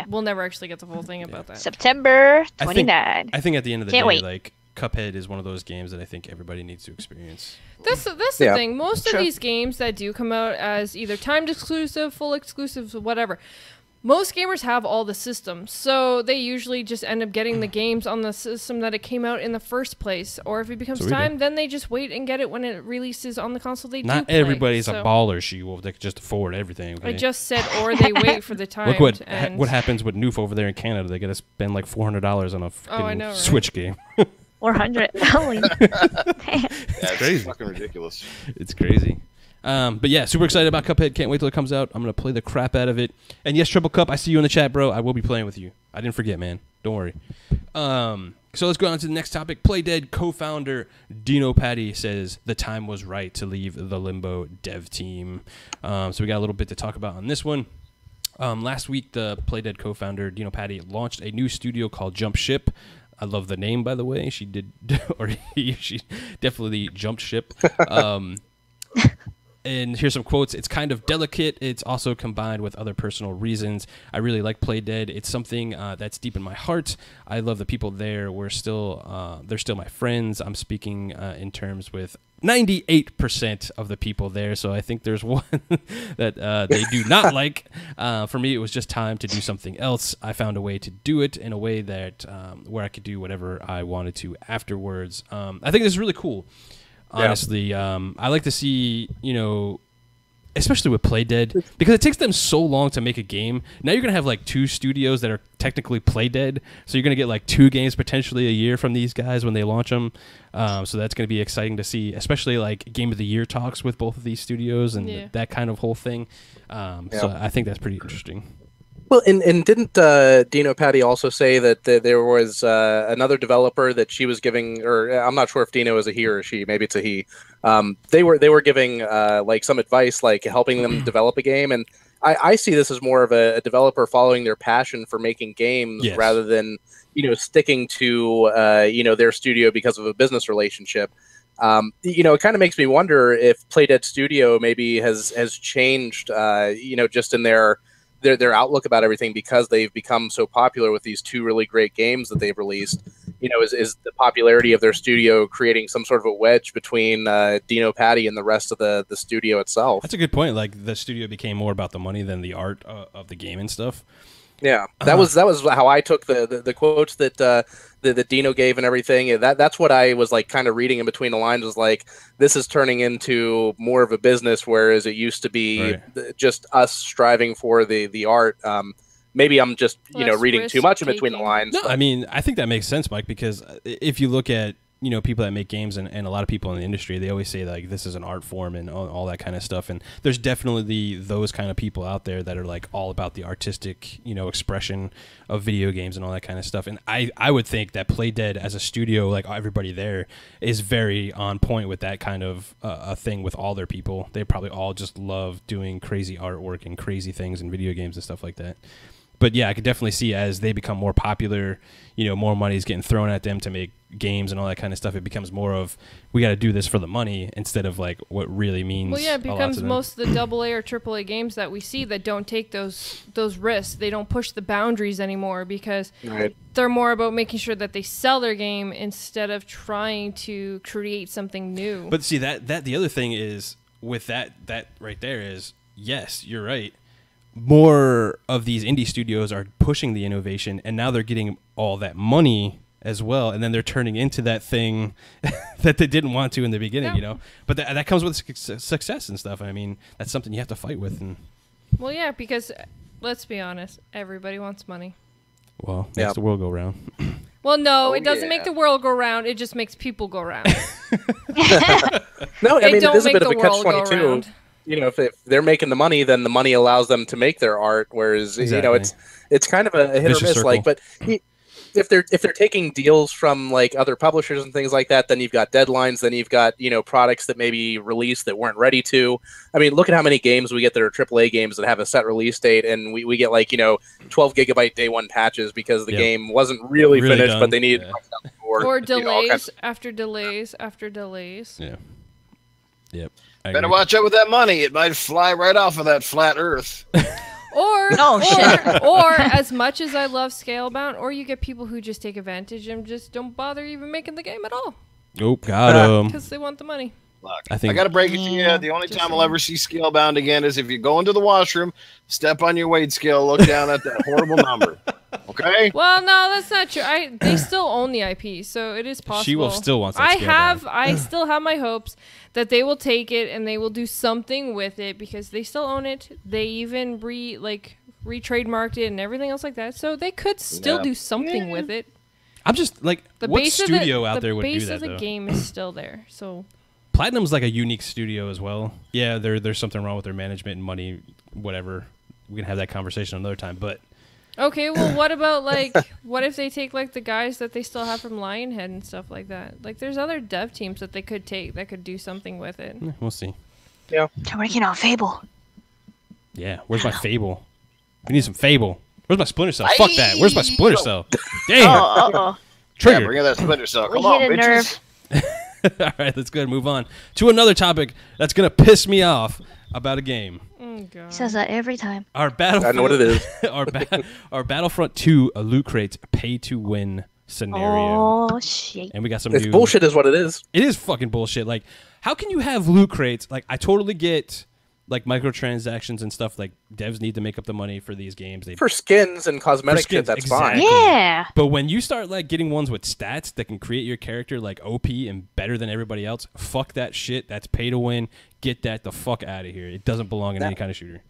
we'll never actually get the full thing about that. September 29. I think at the end of the day, like, Cuphead is one of those games that I think everybody needs to experience. That's the thing. Most of these games that do come out as either timed exclusive, full exclusive, whatever, most gamers have all the systems, so they usually just end up getting the games on the system that it came out in the first place. Or if it becomes time, then they just wait and get it when it releases on the console they do play. Not everybody's a baller, SheWulf. They can just afford everything. Okay? I just said, or they wait for the time. Look what happens with Newf over there in Canada. They got to spend like $400 on a Switch game. 400. Holy. That's crazy. Fucking ridiculous. It's crazy. But yeah, super excited about Cuphead. Can't wait till it comes out. I'm going to play the crap out of it. And yes, Triple Cup, I see you in the chat, bro. I will be playing with you. I didn't forget, man. Don't worry. So let's go on to the next topic. Playdead co-founder Dino Patty says the time was right to leave the Limbo dev team. So we got a little bit to talk about on this one. Last week, the Playdead co-founder Dino Patty launched a new studio called Jump Ship. I love the name, by the way. She definitely jumped ship. And here's some quotes. It's kind of delicate. It's also combined with other personal reasons. I really like Playdead. It's something that's deep in my heart. I love the people there. They're still my friends. I'm speaking in terms with 98% of the people there. So I think there's one that they do not like. For me, it was just time to do something else. I found a way to do it in a way that where I could do whatever I wanted to afterwards. I think this is really cool. Honestly, I like to see, especially with Playdead, because it takes them so long to make a game. Now you're going to have like two studios that are technically Playdead, so you're going to get like 2 games potentially a year from these guys when they launch them. So that's going to be exciting to see, especially like Game of the Year talks with both of these studios and that kind of whole thing. So I think that's pretty interesting. Well, and didn't Dino Patty also say that there was another developer that she was giving, or I'm not sure if Dino is a he or a she, maybe it's a he. They were giving like some advice, like helping them develop a game, and I see this as more of a developer following their passion for making games rather than sticking to their studio because of a business relationship. It kind of makes me wonder if Playdead Studio maybe has changed, just in their outlook about everything because they've become so popular with these 2 really great games that they've released. Is the popularity of their studio creating some sort of a wedge between Dino Patty and the rest of the studio itself? That's a good point. Like, the studio became more about the money than the art of the game and stuff. Yeah, that was how I took the quotes that Dino gave and everything. That's what I was like kind of reading in between the lines, was like, this is turning into more of a business, whereas it used to be just us striving for the art. Maybe I'm just reading too much in between the lines. No, I mean, I think that makes sense, Mike, because if you look at people that make games and a lot of people in the industry, they always say like this is an art form and all that kind of stuff. And there's definitely those kind of people out there that are like all about the artistic, expression of video games and all that kind of stuff. And I would think that Playdead as a studio, like everybody there, is very on point with that kind of a thing with all their people. They probably all just love doing crazy artwork and crazy things in video games and stuff like that. But yeah, I could definitely see as they become more popular, more money is getting thrown at them to make games and all that kind of stuff, it becomes more of we got to do this for the money instead of like what really means. Well, yeah, it becomes most of the AA or AAA games that we see that don't take those risks. They don't push the boundaries anymore because they're more about making sure that they sell their game instead of trying to create something new. But see that the other thing is with that right there is, yes, you're right. More of these indie studios are pushing the innovation, and now they're getting all that money as well, and then they're turning into that thing that they didn't want to in the beginning, you know. But that comes with success and stuff. I mean, that's something you have to fight with. And well, yeah, because let's be honest, everybody wants money. Well, makes the world go round. Well, no, it doesn't make the world go round. It just makes people go round. No, I mean, it is a bit of a catch-22. You know, if they're making the money, then the money allows them to make their art. Whereas, you know, it's kind of a hit or miss. Circle. Like, but if they're taking deals from like other publishers and things like that, then you've got deadlines. Then you've got, you know, products that maybe released that weren't ready to. I mean, look at how many games we get that are AAA games that have a set release date, and we get like, you know, 12 gigabyte day one patches because the game wasn't really finished, done. But they needed or delays after delays after delays. Yeah. Yep. Better watch out with that money. It might fly right off of that flat Earth. Or as much as I love Scalebound, or you get people who just take advantage and just don't bother even making the game at all. Nope, got him. Because they want the money. Look, I got to break it to you. The only time I'll ever see Scalebound again is if you go into the washroom, step on your weight scale, look down at that horrible number. Okay? Well, no, that's not true. They still own the IP, so it is possible. SheWulf still wants that I still have my hopes that they will take it and they will do something with it because they still own it. They even re-trademarked it and everything else like that, so they could still do something with it. I'm just like, what studio out there would do that, The base of the game is still there, so... Platinum's like a unique studio as well. Yeah, there's something wrong with their management and money, whatever. We can have that conversation another time, but... Okay, well, what about, like, what if they take, like, the guys that they still have from Lionhead and stuff like that? Like, there's other dev teams that they could take that could do something with it. Yeah, we'll see. Yeah. They're working on Fable. Yeah, where's my Fable? We need some Fable. Where's my Splinter Cell? Fuck that. Where's my Splinter Cell? Damn. Trigger. Yeah, bring out that Splinter Cell. Come on, bitches. All right, let's go ahead and move on to another topic that's going to piss me off about a game. Oh, God. He says that every time. Our Battlefront, I know what it is. our Battlefront 2 Loot Crates pay-to-win scenario. Oh, shit. And we got some It's new... bullshit is what it is. It is fucking bullshit. Like, how can you have Loot Crates? Like, I totally get... like microtransactions and stuff, like devs need to make up the money for these games. For skins and cosmetic shit, that's exactly. fine. Yeah. But when you start like getting ones with stats that can create your character like OP and better than everybody else, fuck that shit. That's pay to win. Get that the fuck out of here. It doesn't belong in any kind of shooter.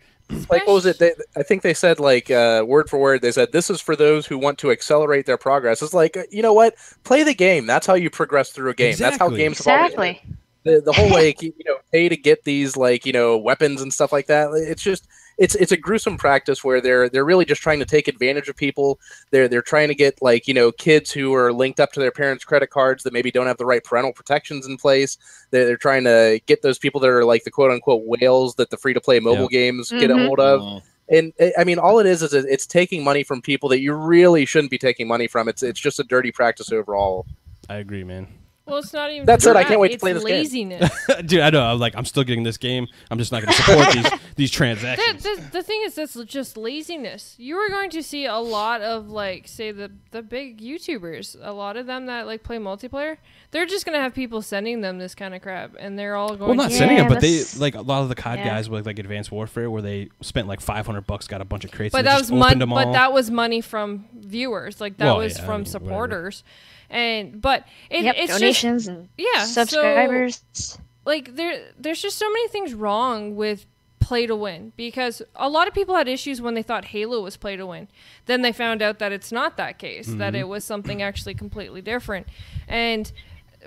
Like, what was it? I think they said, like, word for word, they said, this is for those who want to accelerate their progress. It's like, you know what? Play the game. That's how you progress through a game. Exactly. That's how games have always been. The whole like, you know, pay to get these like, you know, weapons and stuff like that. It's just it's a gruesome practice where they're really just trying to take advantage of people. They're trying to get like, you know, kids who are linked up to their parents' credit cards that maybe don't have the right parental protections in place. They're trying to get those people that are like the quote unquote whales that the free to play mobile games get a hold of. And I mean, all it is it's taking money from people that you really shouldn't be taking money from. It's just a dirty practice overall. I agree, man. Well, it's not even. That's it. I can't wait to play this laziness. Game. Dude, I know. I'm still getting this game. I'm just not going to support these transactions. The thing is, that's just laziness. You are going to see a lot of like, say the big YouTubers. A lot of them that like play multiplayer. They're just going to have people sending them this kind of crap, and they're all going. Well, not sending them, but they like a lot of the COD guys with like Advanced Warfare, where they spent like $500, got a bunch of crates. But and that was money. But that was money from viewers. Like that was from supporters. Whatever. But it's donations just, and subscribers. So, like there's just so many things wrong with play to win, because a lot of people had issues when they thought Halo was play to win. Then they found out that it's not that case, that it was something actually completely different. And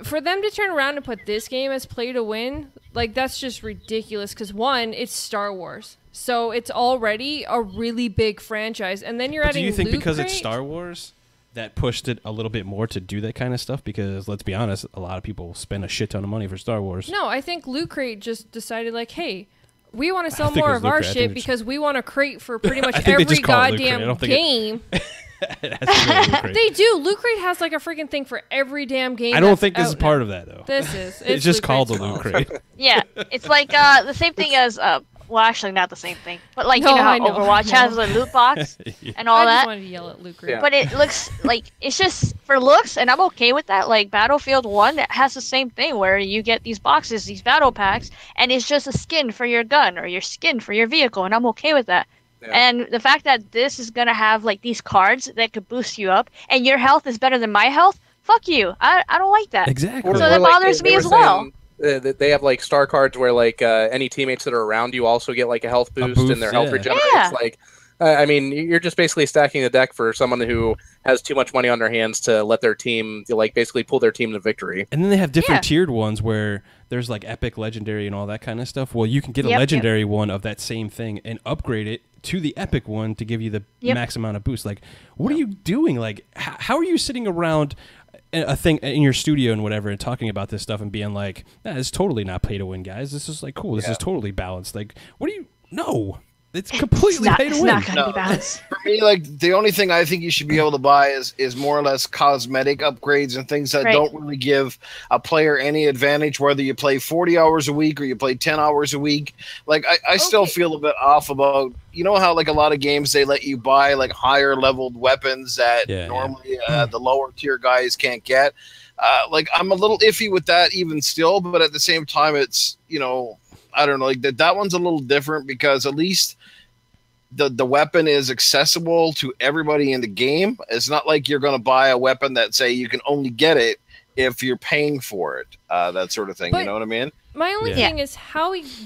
for them to turn around and put this game as play to win, like that's just ridiculous, because one, it's Star Wars. So it's already a really big franchise, and then you're adding. Do you think Loot because Crate? it's Star Wars that pushed it a little bit more to do that kind of stuff? Because let's be honest, a lot of people spend a shit ton of money for Star Wars. No, I think Loot Crate just decided like, hey, we want to sell more of our shit because we want to crate for pretty much every goddamn game. It has to go to Loot Crate. They do. Loot Crate has like a freaking thing for every damn game. I don't think this out is part now. of that though. This is. It's just Loot called the Crate's Loot fault. Crate. Yeah, it's like the same thing as well, actually not the same thing, but like No, you know how I know, Overwatch I has know. a loot box Yeah. and all I just that. wanted to yell at Loot Crate. Yeah. But it looks like it's just for looks, and I'm okay with that. Like Battlefield 1 that has the same thing where you get these boxes, these battle packs, and it's just a skin for your gun or your skin for your vehicle, and I'm okay with that. Yeah. And the fact that this is gonna have like these cards that could boost you up, and your health is better than my health, fuck you. I don't like that. Exactly. So that bothers me as well. They have like star cards where like any teammates that are around you also get like a health boost, boost, and their health yeah. regenerates. Yeah. Like, I mean, you're just basically stacking the deck for someone who has too much money on their hands to let their team like basically pull their team to victory. And then they have different Yeah. tiered ones where there's like epic, legendary, and all that kind of stuff. Well, you can get a Yep, legendary one of that same thing and upgrade it to the epic one to give you the Yep. max amount of boost. Like, what are you doing? Like, how are you sitting around a thing in your studio and whatever and talking about this stuff and being like, nah, it's totally not pay to win, guys. This is like cool. This is totally balanced. Like, what do you? No, it's completely pay to It's win. not gonna No. be balanced. For me, like the only thing I think you should be able to buy is more or less cosmetic upgrades and things that Right. don't really give a player any advantage, whether you play 40 hours a week or you play 10 hours a week. Like I still Okay. feel a bit off about, you know how like a lot of games they let you buy like higher leveled weapons that Yeah, normally the lower tier guys can't get. Like I'm a little iffy with that even still, but at the same time it's, you know, I don't know, like that one's a little different because at least the weapon is accessible to everybody in the game. It's not like you're going to buy a weapon that say you can only get it if you're paying for it, that sort of thing. But- you know what I mean? My only Yeah. thing is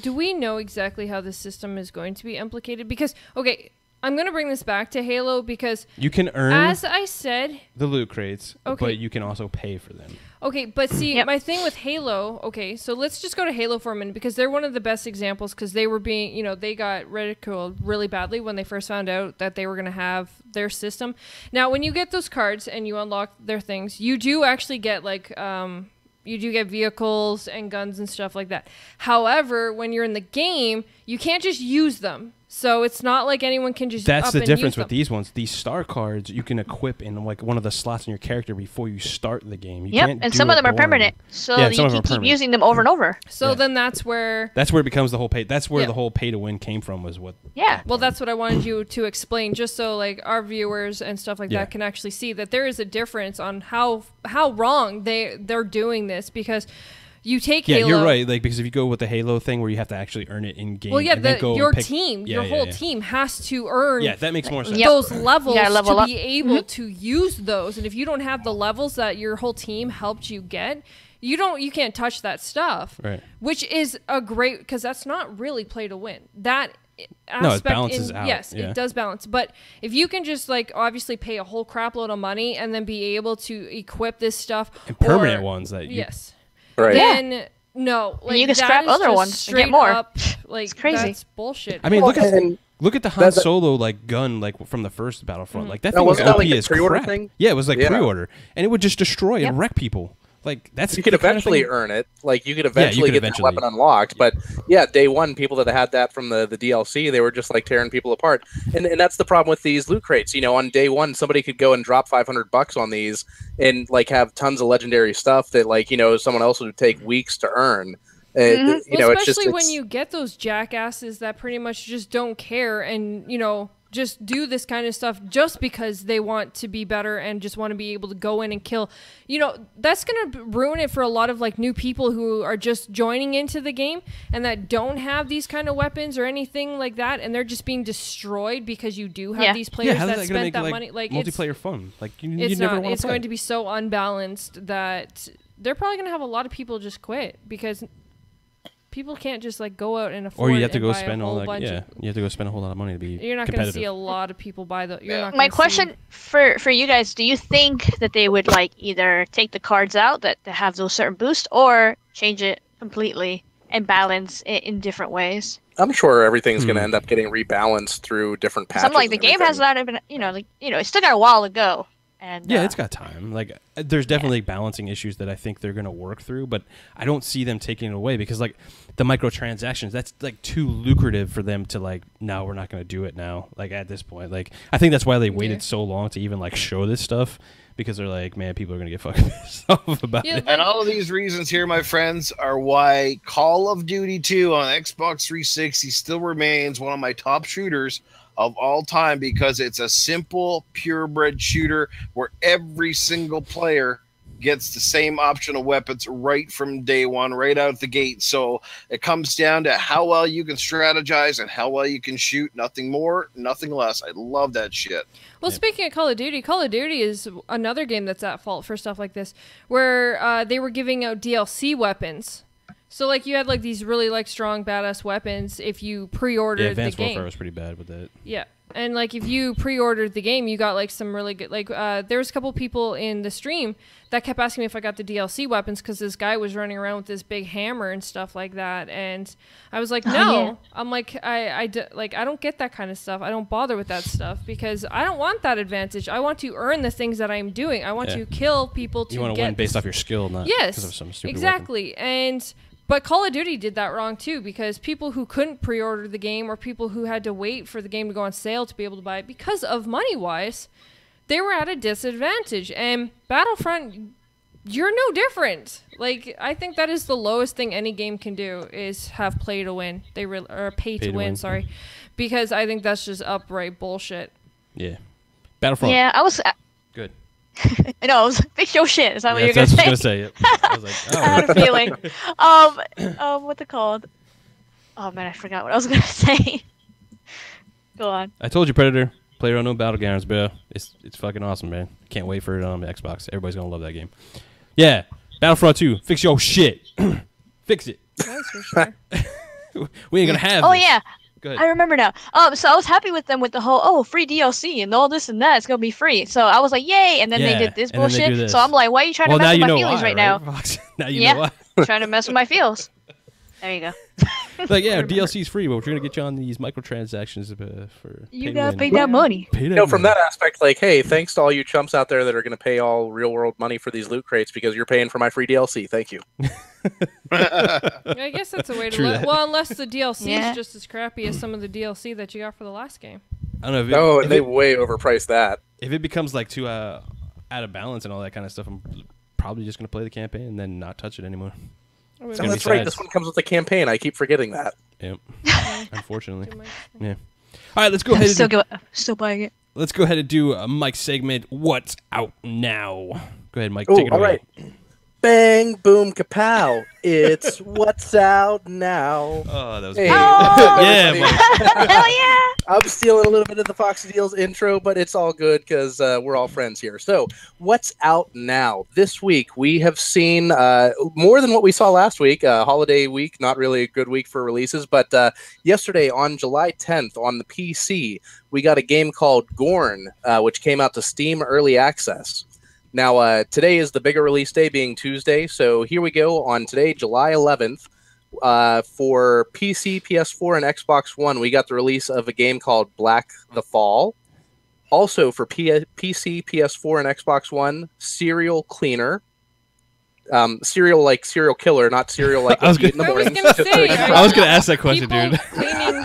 do we know exactly how this system is going to be implicated? Because, okay, I'm going to bring this back to Halo because, You can earn as I said, the loot crates, Okay. but you can also pay for them. okay, but see, Yep. my thing with Halo, okay, so let's just go to Halo for a minute because they're one of the best examples because they were being, they got ridiculed really badly when they first found out that they were going to have their system. Now, when you get those cards and you unlock their things, you do actually get like, you do get vehicles and guns and stuff like that. However, when you're in the game, you can't just use them. So it's not like anyone can just That's up the and difference use with them. these ones. These star cards you can equip in like one of the slots in your character before you start the game. You Yep, can't and do some of it them are boring. permanent, so Yeah, you some of them can are keep permanent. using them over and over. So Yeah. then that's where That's where it becomes the whole pay. That's where Yeah. the whole pay to win came from. Was what? Yeah. well, that's what I wanted you to explain, just so like our viewers and stuff like Yeah. that can actually see that there is a difference on how wrong they're doing this because you take Yeah, Halo. you're right. Like because if you go with the Halo thing where you have to actually earn it in game. Well, yeah, and then go your and pick, team, Yeah, your yeah, whole yeah. team has to earn Yeah, that makes more sense. Yep. those levels gotta level to up. be able to use those. And if you don't have the levels that your whole team helped you get, you can't touch that stuff. Right. Which is a great because that's not really play to win. That aspect No, it balances out, Yes, yeah. it does balance. But if you can just like obviously pay a whole crap load of money and then be able to equip this stuff And permanent or- ones that you. yes, Right. then no, like you can that scrap is other just ones and get straight more. Up, like It's crazy. That's bullshit. I mean, Well, look at and the Han that- Solo like gun like from the first Battlefront. Like that Oh, thing was wasn't that OP like a as pre-order crap. thing? Yeah, it was like Yeah. pre-order, and it would just destroy Yep. and wreck people. Like that's you could the kind of eventually thing- earn it. Like you could you eventually could get eventually. that weapon unlocked. But yeah, day one, people that had that from the DLC, they were just like tearing people apart. And that's the problem with these loot crates. You know, on day one, somebody could go and drop $500 on these and like have tons of legendary stuff that like someone else would take weeks to earn. Mhm. Well, It's just especially when you get those jackasses that pretty much just don't care and just do this kind of stuff just because they want to be better and just want to be able to go in and kill. That's gonna ruin it for a lot of like new people who are just joining into the game and that don't have these kind of weapons or anything like that, and they're just being destroyed because you do have Yeah. these Yeah, players how's that that gonna spent make that like money. Like multiplayer fun? Like you it's never not. want It's to going to be so unbalanced that they're probably going to have a lot of people just quit because people can't just like go out and afford. Or you have to and go buy a spend all whole like bunch you of- have to go spend a whole lot of money to be You're not going to competitive. see a lot of people buy the. You're Yeah. not My gonna question for you guys: do you think that they would like either take the cards out that have those certain boosts, or change it completely and balance it in different ways? I'm sure everything's going to Hmm. end up getting rebalanced through different patches. Something like the and game has everything. not even, it's still got a while to go. And yeah, it's got time. Like, there's definitely balancing issues that I think they're gonna work through, but I don't see them taking it away because like the microtransactions, that's like too lucrative for them to like. No, we're not gonna do it now. Like at this point, like I think that's why they waited so long to even like show this stuff because they're like, man, people are gonna get fucking pissed off about it. And all of these reasons here, my friends, are why Call of Duty 2 on Xbox 360 still remains one of my top shooters of all time because it's a simple, purebred shooter where every single player gets the same optional weapons right from day one, right out the gate. So it comes down to how well you can strategize and how well you can shoot. Nothing more, nothing less. I love that shit. Well, speaking of Call of Duty is another game that's at fault for stuff like this, where they were giving out DLC weapons. So, like, you had, like, these really, like, strong, badass weapons if you pre-ordered the game. Advanced Warfare was pretty bad with that. Yeah. And, like, if you pre-ordered the game, you got, like, some really good... Like, there was a couple people in the stream that kept asking me if I got the DLC weapons because this guy was running around with this big hammer and stuff like that. And I was like, no. Yeah. I'm like, I don't get that kind of stuff. I don't bother with that stuff because I don't want that advantage. I want to earn the things that I'm doing. I want to kill people to get... You want to win based off your skill, not because of some stupid exactly. weapon. And... But Call of Duty did that wrong too because people who couldn't pre-order the game or people who had to wait for the game to go on sale to be able to buy it because of money-wise, they were at a disadvantage. And Battlefront, you're no different. Like, I think that is the lowest thing any game can do is have play to win. Or pay to win, sorry. Because I think that's just upright bullshit. Yeah. Battlefront. Yeah, I was... Good. I know, it was fix your shit. Is that what you're that's gonna what say? I was going to say. Yep. I was like, oh. I had a feeling. What's it called? Oh man, I forgot what I was gonna say. Go on. I told you, Predator. PlayerUnknown Battlegrounds, bro. It's fucking awesome, man. Can't wait for it on Xbox. Everybody's gonna love that game. Yeah, Battlefront 2. Fix your shit. Fix it. That's for sure. We ain't gonna have. Oh this. yeah. Go ahead. I remember now. So I was happy with them with the whole free DLC and all this and that. It's gonna be free. So I was like, yay! And then they did this and then they bullshit. do this. So I'm like, why are you trying to mess with my feelings why, right now? Now you know why. Trying to mess with my feels. There you go. Like, yeah, DLC's free, but we're gonna get you on these microtransactions for. You gotta pay that money. From that aspect, like, hey, thanks to all you chumps out there that are going to pay all real world money for these loot crates because you're paying for my free DLC. Thank you. I guess that's a way to look. Well, unless the DLC Yeah. is just as crappy as some of the DLC that you got for the last game. I don't know. They way overpriced that. If it becomes like too out of balance and all that kind of stuff, I'm probably just gonna play the campaign and then not touch it anymore. Oh, gonna that's be right. sad. This one comes with a campaign. I keep forgetting that. Yep. Unfortunately. Yeah. All right, let's go ahead. Still buying it. Let's go ahead and do Mike's segment. What's out now? Go ahead, Mike. Oh, Take it all away. right. Bang, boom, kapow. It's what's out now. Oh, that was Hey. good. Oh! Yeah, Mike. Hell yeah! I'm stealing a little bit of the Foxy Deals intro, but it's all good because we're all friends here. So, what's out now? This week, we have seen more than what we saw last week. Holiday week, not really a good week for releases, but yesterday on July 10th on the PC, we got a game called Gorn, which came out to Steam Early Access. Now, today is the bigger release day, being Tuesday, so here we go on today, July 11th. For PC, PS4, and Xbox One, we got the release of a game called Black the Fall. Also, for PC, PS4, and Xbox One, Serial Cleaner. Serial like serial killer, not cereal like I was in the I was morning. gonna say, I was gonna ask that question, people dude. cleaning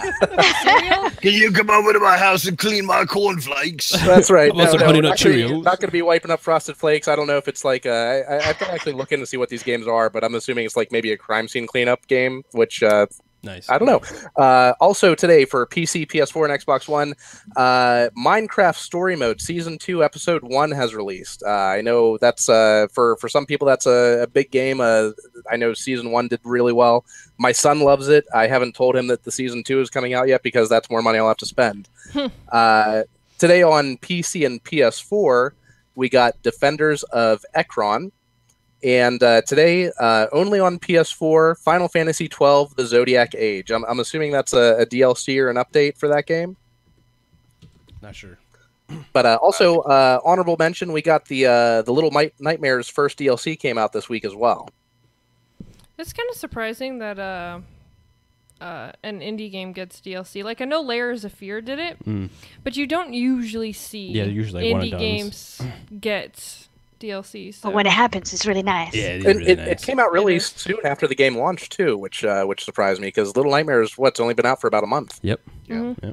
cereal? Can you come over to my house and clean my cornflakes? That's right. How about some Honey Nut Cheerios? Not going to be wiping up Frosted Flakes. I don't know if it's like I have to actually look in to see what these games are, but I'm assuming it's like maybe a crime scene cleanup game, which Nice. I don't know. Also today for PC, PS4, and Xbox One, Minecraft Story Mode Season 2 Episode 1 has released. I know that's for some people that's a big game. I know Season 1 did really well. My son loves it. I haven't told him that the Season 2 is coming out yet because that's more money I'll have to spend. Today on PC and PS4, we got Defenders of Ekron. And today, only on PS4, Final Fantasy XII: The Zodiac Age. I'm assuming that's a DLC or an update for that game. Not sure. But also, honorable mention, we got the Little Nightmares first DLC came out this week as well. It's kind of surprising that an indie game gets DLC. Like I know Layers of Fear did it, but you don't usually see usually indie games get DLC. So. But when it happens, it's really nice. Yeah, it is really nice. It came out really soon after the game launched too, which surprised me because Little Nightmares it's only been out for about a month. Yep. Mm-hmm.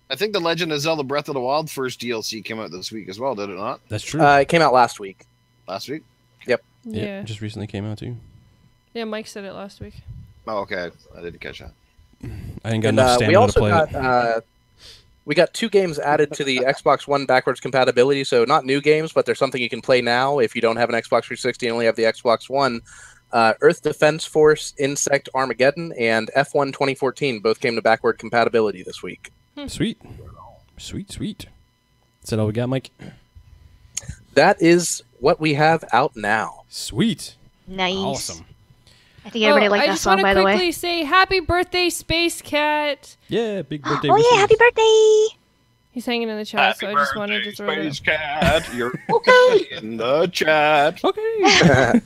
I think the Legend of Zelda Breath of the Wild first DLC came out this week as well, did it not? That's true. It came out last week. Last week? Yep. Yeah. It just recently came out too. Yeah, Mike said it last week. Oh, okay. I didn't catch that. I didn't got enough stamina to play it. We got 2 games added to the Xbox One backwards compatibility, so not new games, but there's something you can play now if you don't have an Xbox 360 and only have the Xbox One. Earth Defense Force Insect Armageddon and F1 2014 both came to backward compatibility this week. Sweet. Is that all we got, Mike? That is what we have out now. Sweet. Nice. Awesome. I think everybody liked that song, by the way. I just want to quickly say happy birthday, Space Cat. Yeah, big birthday. Oh, yeah, happy birthday. He's hanging in the chat, so I just wanted to throw it up. Space Cat, you're okay in the chat. Okay.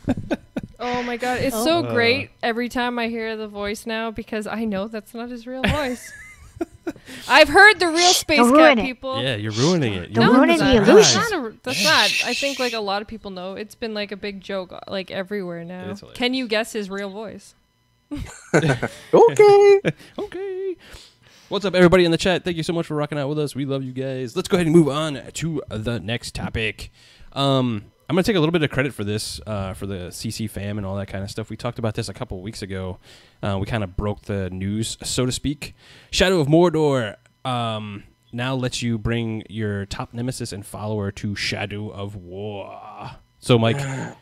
Oh my god, it's so great every time I hear the voice now because I know that's not his real voice. I've heard the real Space Cat people. Yeah, you're ruining it. Don't ruin the illusion. That's not. I think like a lot of people know. It's been like a big joke like everywhere now. Can you guess his real voice? Okay. Okay. What's up, everybody in the chat? Thank you so much for rocking out with us. We love you guys. Let's go ahead and move on to the next topic. I'm going to take a little bit of credit for this, for the CC fam and all that kind of stuff. We talked about this a couple weeks ago. We kind of broke the news, so to speak. Shadow of Mordor now lets you bring your top nemesis and follower to Shadow of War. So, Mike,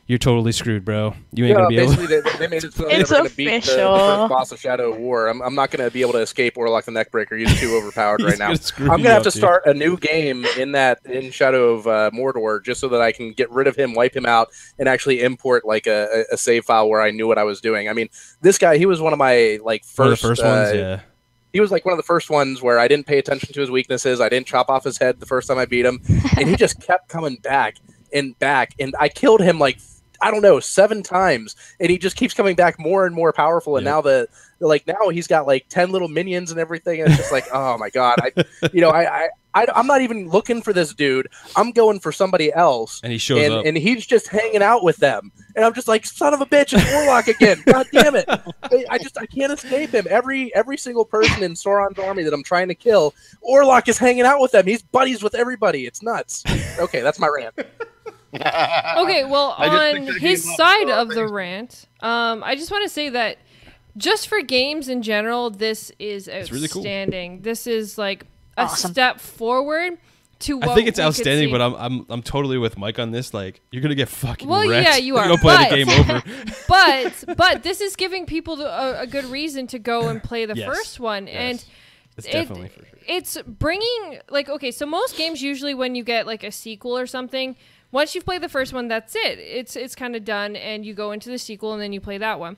you're totally screwed, bro. You ain't going to be able to... They made it so it's never going to beat the first boss of Shadow of War. I'm not going to be able to escape Orlok the Neckbreaker. He's too overpowered right now. I'm going to have to start a new game in Shadow of Mordor just so that I can get rid of him, wipe him out, and actually import like a save file where I knew what I was doing. I mean, this guy, he was one of my first... One of the first ones, yeah. He was like one of the first ones where I didn't pay attention to his weaknesses. I didn't chop off his head the first time I beat him. And he just kept coming back. And I killed him 7 times, and he just keeps coming back more and more powerful. And now now he's got 10 little minions and everything. And it's just like, oh my god, I'm not even looking for this dude. I'm going for somebody else. And he shows up, and he's just hanging out with them. And I'm just like, son of a bitch, it's Orlok again. God damn it! I can't escape him. Every single person in Sauron's army that I'm trying to kill, Orlok is hanging out with them. He's buddies with everybody. It's nuts. Okay, that's my rant. Okay, well, on his side of the rant, I just want to say that just for games in general, this is outstanding. Really cool. This is like a step forward to what I think it's we outstanding, could see. but I'm totally with Mike on this. Like, you're gonna get fucking well, wrecked. Yeah, you are. You're gonna play the game over. But this is giving people a good reason to go and play the first one, and it's definitely for sure. It's bringing so most games usually when you get a sequel or something. Once you've played the first one, that's it. It's kind of done, and you go into the sequel, and then you play that one.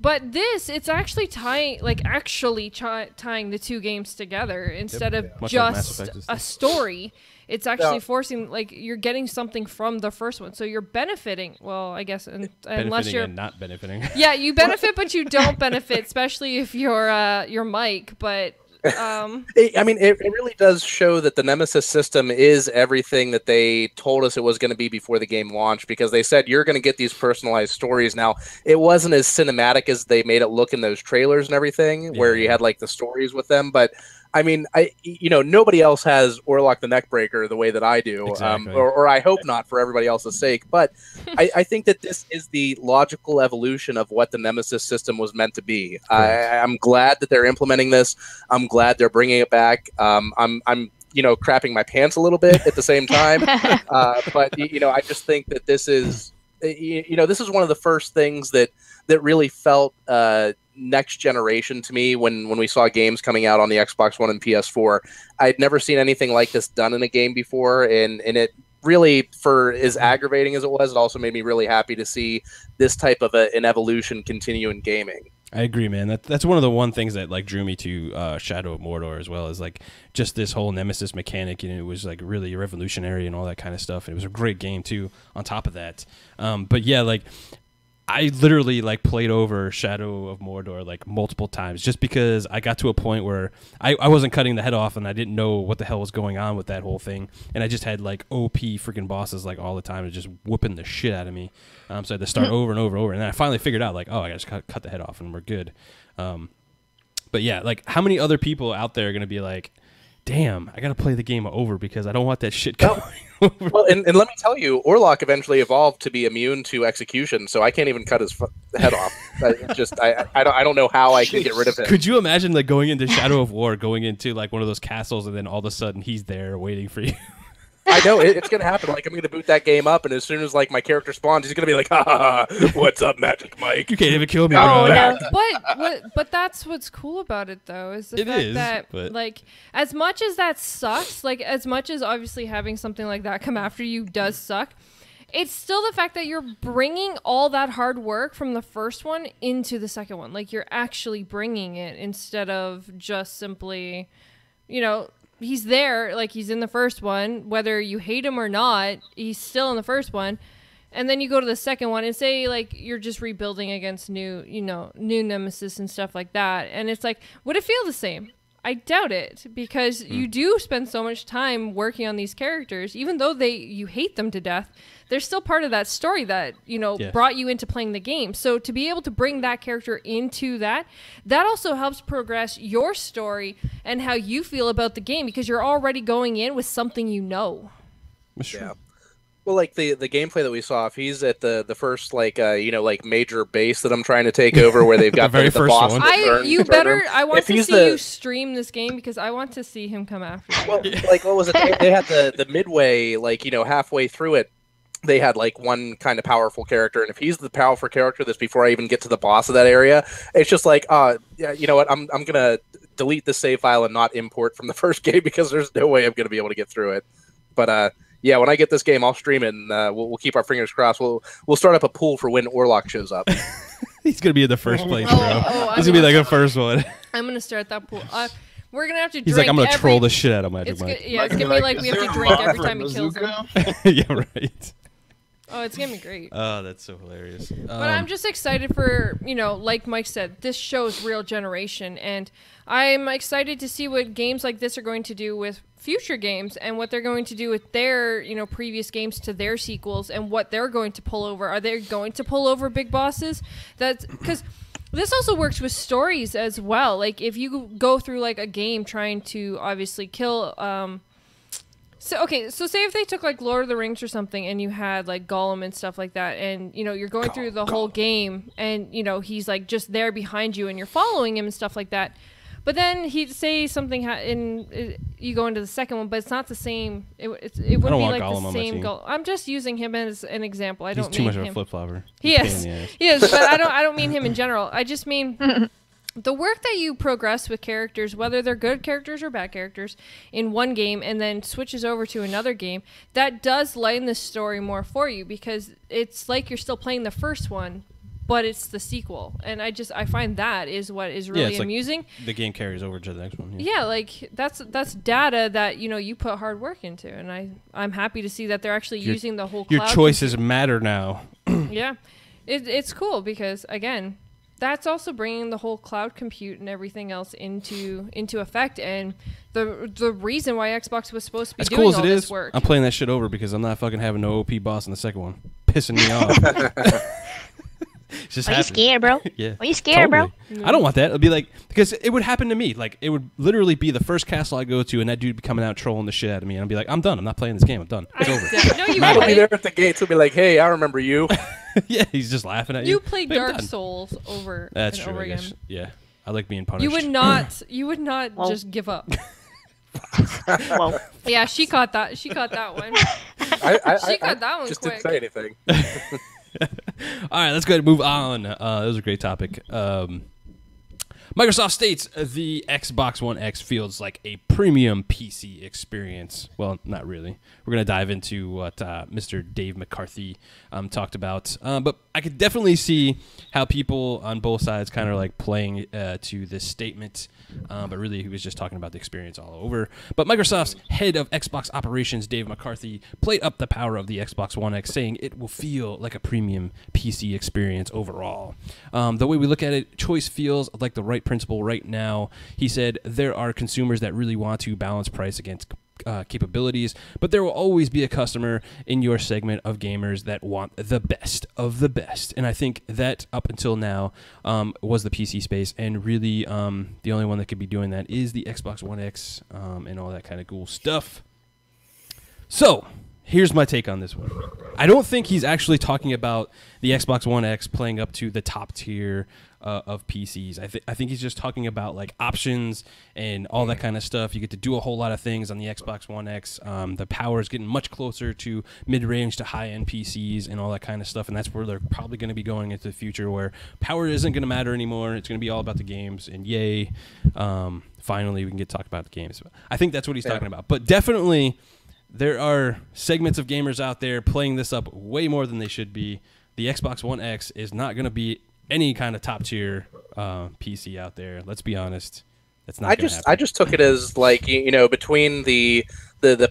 But this, it's actually tying the two games together instead of just a story. It's actually forcing, you're getting something from the first one, so you're benefiting. Well, I guess unless you're not benefiting. Yeah, you benefit, but you don't benefit, especially if you're Mike. But it really does show that the Nemesis system is everything that they told us it was going to be before the game launched, because they said you're going to get these personalized stories. Now, it wasn't as cinematic as they made it look in those trailers and everything, where you had the stories with them, but I mean, nobody else has Orlok the Neckbreaker the way that I do, exactly. or I hope not for everybody else's sake. But I think that this is the logical evolution of what the Nemesis system was meant to be. I'm glad that they're implementing this. I'm glad they're bringing it back. I'm crapping my pants a little bit at the same time. But I just think that this is, this is one of the first things that really felt next generation to me when we saw games coming out on the Xbox One and PS4. I'd never seen anything like this done in a game before, and it really, for as aggravating as it was, it also made me really happy to see this type of an evolution continue in gaming. I agree, man. That's one of the things that drew me to Shadow of Mordor, as well as just this whole Nemesis mechanic. It was really revolutionary and all that kind of stuff. And it was a great game too. On top of that, but yeah, I literally like played over Shadow of Mordor like multiple times just because I got to a point where I wasn't cutting the head off and I didn't know what the hell was going on with that whole thing, and I just had like OP freaking bosses like all the time and just whooping the shit out of me. So I had to start over and over, and then I finally figured out like, oh, I just cut the head off and we're good. But yeah, like how many other people out there are gonna be like, damn, I gotta play the game over because I don't want that shit going over. Well, and let me tell you, Orlok eventually evolved to be immune to execution, so I can't even cut his head off. I don't know how I can get rid of it. Could you imagine like going into Shadow of War, going into like one of those castles, and then all of a sudden he's there waiting for you? I know it's gonna happen. Like I'm gonna boot that game up, and as soon as like my character spawns, he's gonna be like, "Ha ha ha! What's up, Magic Mike? You can't even kill me, Oh, bro." no. But that's what's cool about it though, is the It fact is, that but- like as much as that sucks, like as much as obviously having something like that come after you does suck, it's still the fact that you're bringing all that hard work from the first one into the second one. Like you're actually bringing it instead of just simply, he's there, like he's in the first one, whether you hate him or not, he's still in the first one. And then you go to the second one and say like you're just rebuilding against new nemesis and stuff like that. And it's like, would it feel the same? I doubt it, because you do spend so much time working on these characters, even though you hate them to death. They're still part of that story that, Yes. brought you into playing the game. So to be able to bring that character into that also helps progress your story and how you feel about the game, because you're already going in with something you know. That's true. Yeah. Well, like the gameplay that we saw, if he's at the first like major base that I'm trying to take over, where they've got The very the first boss. one. I want If to he's see you stream this game, because I want to see him come after you. Well, like what was it? They had the midway, like halfway through it. They had like one kind of powerful character, and if he's the powerful character that's before I even get to the boss of that area, it's just like, yeah, you know what? I'm gonna delete this save file and not import from the first game, because there's no way I'm gonna be able to get through it. But yeah, when I get this game, I'll stream it, and we'll keep our fingers crossed. We'll start up a pool for when Orlok shows up. He's gonna be in the first place, bro. I'm He's gonna be like the first one. I'm gonna start that pool. We're gonna have to. He's drink like, I'm gonna every- troll the shit out of Magic It's Mike. it's gonna be like we have to drink every time he kills him. Yeah, right. Oh, it's gonna be great. Oh, that's so hilarious. But I'm just excited for, like Mike said, this shows real generation, and I'm excited to see what games like this are going to do with future games, and what they're going to do with their, previous games to their sequels, and what they're going to pull over. Are they going to pull over big bosses? That's because this also works with stories as well. Like if you go through like a game trying to obviously kill, so say if they took like Lord of the Rings or something, and you had like Gollum and stuff like that, and you're going through the whole game, and he's like just there behind you, and you're following him and stuff like that. But then he'd say something, you go into the second one, but it's not the same. It wouldn't be like the same goal. I'm just using him as an example. He's too much of a flip flopper. He is, but I don't mean him in general. I just mean the work that you progress with characters, whether they're good characters or bad characters, in one game and then switches over to another game, that does lighten the story more for you, because it's like you're still playing the first one, but it's the sequel. And I find that is what is really amusing. Like the game carries over to the next one. Yeah, like that's data that you put hard work into, and I'm happy to see that they're actually using the whole cloud. Your choices matter now. Yeah, it's cool, because again, that's also bringing the whole cloud compute and everything else into effect, and the reason why Xbox was supposed to be doing all this work. I'm playing that shit over because I'm not fucking having no OP boss in the second one, pissing me off. Are you scared, bro? Yeah. Are you scared, totally. bro? I don't want that. It'd be like, because it would happen to me. Like it would literally be the first castle I go to, and that dude be coming out trolling the shit out of me, and I'd be like, I'm done. I'm not playing this game. I'm done. It's over. No, you He'll be wouldn't. there at the gates. He'll be like, "Hey, I remember you." Yeah, he's just laughing at you. You play But I'm Dark done. Souls over That's and true. over I again. guess. Yeah, I like being punished. You would not Well. just give up. Well, Yeah, she caught that. She caught that one. She got that one just quick. didn't say anything. All right, let's go ahead and move on. That was a great topic. Microsoft states the Xbox One X feels like a premium PC experience. Well, not really. We're going to dive into what Mr. Dave McCarthy talked about. But I could definitely see how people on both sides kind of like playing to this statement. But really, he was just talking about the experience all over. But Microsoft's head of Xbox operations, Dave McCarthy, played up the power of the Xbox One X, saying it will feel like a premium PC experience overall. The way we look at it, choice feels like the right principle right now. He said there are consumers that really want to balance price against capabilities, but there will always be a customer in your segment of gamers that want the best of the best. And I think that up until now was the PC space, and really the only one that could be doing that is the Xbox One X and all that kind of cool stuff. So here's my take on this one. I don't think he's actually talking about the Xbox One X playing up to the top tier of PCs. I think he's just talking about like options and all that kind of stuff. You get to do a whole lot of things on the Xbox One X. The power is getting much closer to mid-range to high-end PCs and all that kind of stuff, and that's where they're probably going to be going into the future, where power isn't going to matter anymore. It's going to be all about the games, and yay, finally we can get to talk about the games. I think that's what he's talking about. But definitely there are segments of gamers out there playing this up way more than they should be. The Xbox One X is not going to be any kind of top tier PC out there. Let's be honest. That's not. I just took it as like, you know, between the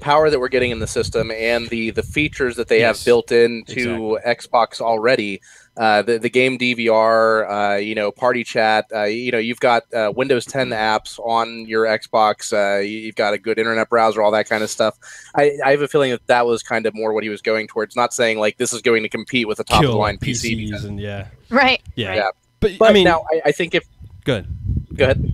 power that we're getting in the system and the features that they have built into Xbox already. The game DVR, you know, party chat, you know, you've got Windows 10 apps on your Xbox, you've got a good internet browser, all that kind of stuff. I have a feeling that was kind of more what he was going towards, not saying like this is going to compete with a top of the line PC. Because, and Right. Yeah. But I mean, now I think if go ahead.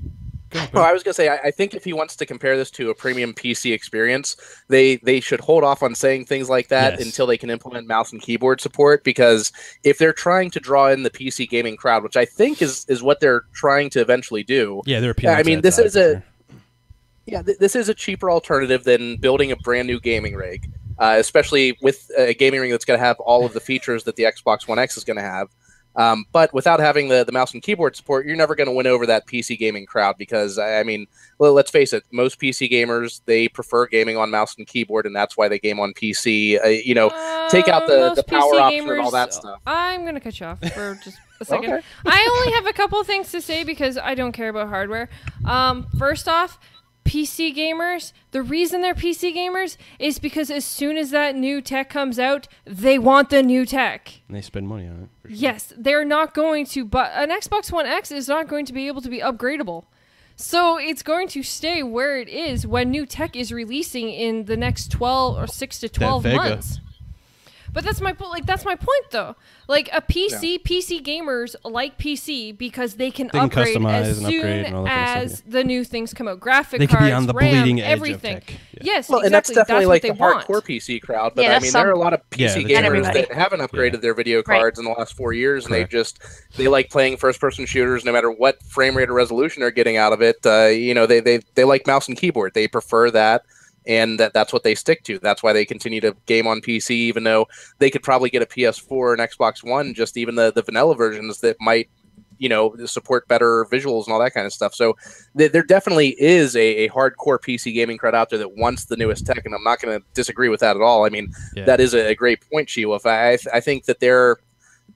Oh, I was going to say, I think if he wants to compare this to a premium PC experience, they should hold off on saying things like that until they can implement mouse and keyboard support, because if they're trying to draw in the PC gaming crowd, which I think is what they're trying to eventually do. Yeah, they're appealing. I mean, this is this is a cheaper alternative than building a brand new gaming rig, especially with a gaming rig that's going to have all of the features that the Xbox One X is going to have. But without having the mouse and keyboard support, you're never going to win over that PC gaming crowd, because, I mean, well, let's face it, most PC gamers, they prefer gaming on mouse and keyboard, and that's why they game on PC. You know, take out the power option and all that stuff. I'm going to cut you off for just a second. Okay. I only have a couple things to say because I don't care about hardware. First off, PC gamers, the reason they're PC gamers is because as soon as that new tech comes out, they want the new tech. And they spend money on it. For sure. Yes, they're not going to, but an Xbox One X is not going to be able to be upgradable. So it's going to stay where it is when new tech is releasing in the next 6 to 12 months. But that's my point. Like, that's my point, though. Like, a PC, PC gamers like PC because they can upgrade as soon as the new things come out. Graphic cards, be on the RAM, bleeding edge everything. Of tech. Yes, well, exactly. And that's definitely like the hardcore PC crowd. But I mean, there are a lot of PC gamers that haven't upgraded their video cards in the last 4 years, and they like playing first-person shooters no matter what frame rate or resolution they're getting out of it. You know, they like mouse and keyboard. They prefer that. And that's what they stick to. That's why they continue to game on PC, even though they could probably get a PS4 and Xbox One, just even the vanilla versions that might, you know, support better visuals and all that kind of stuff. So there definitely is a hardcore PC gaming crowd out there that wants the newest tech, and I'm not going to disagree with that at all. I mean, that is a great point, SheWulf. I think that they're,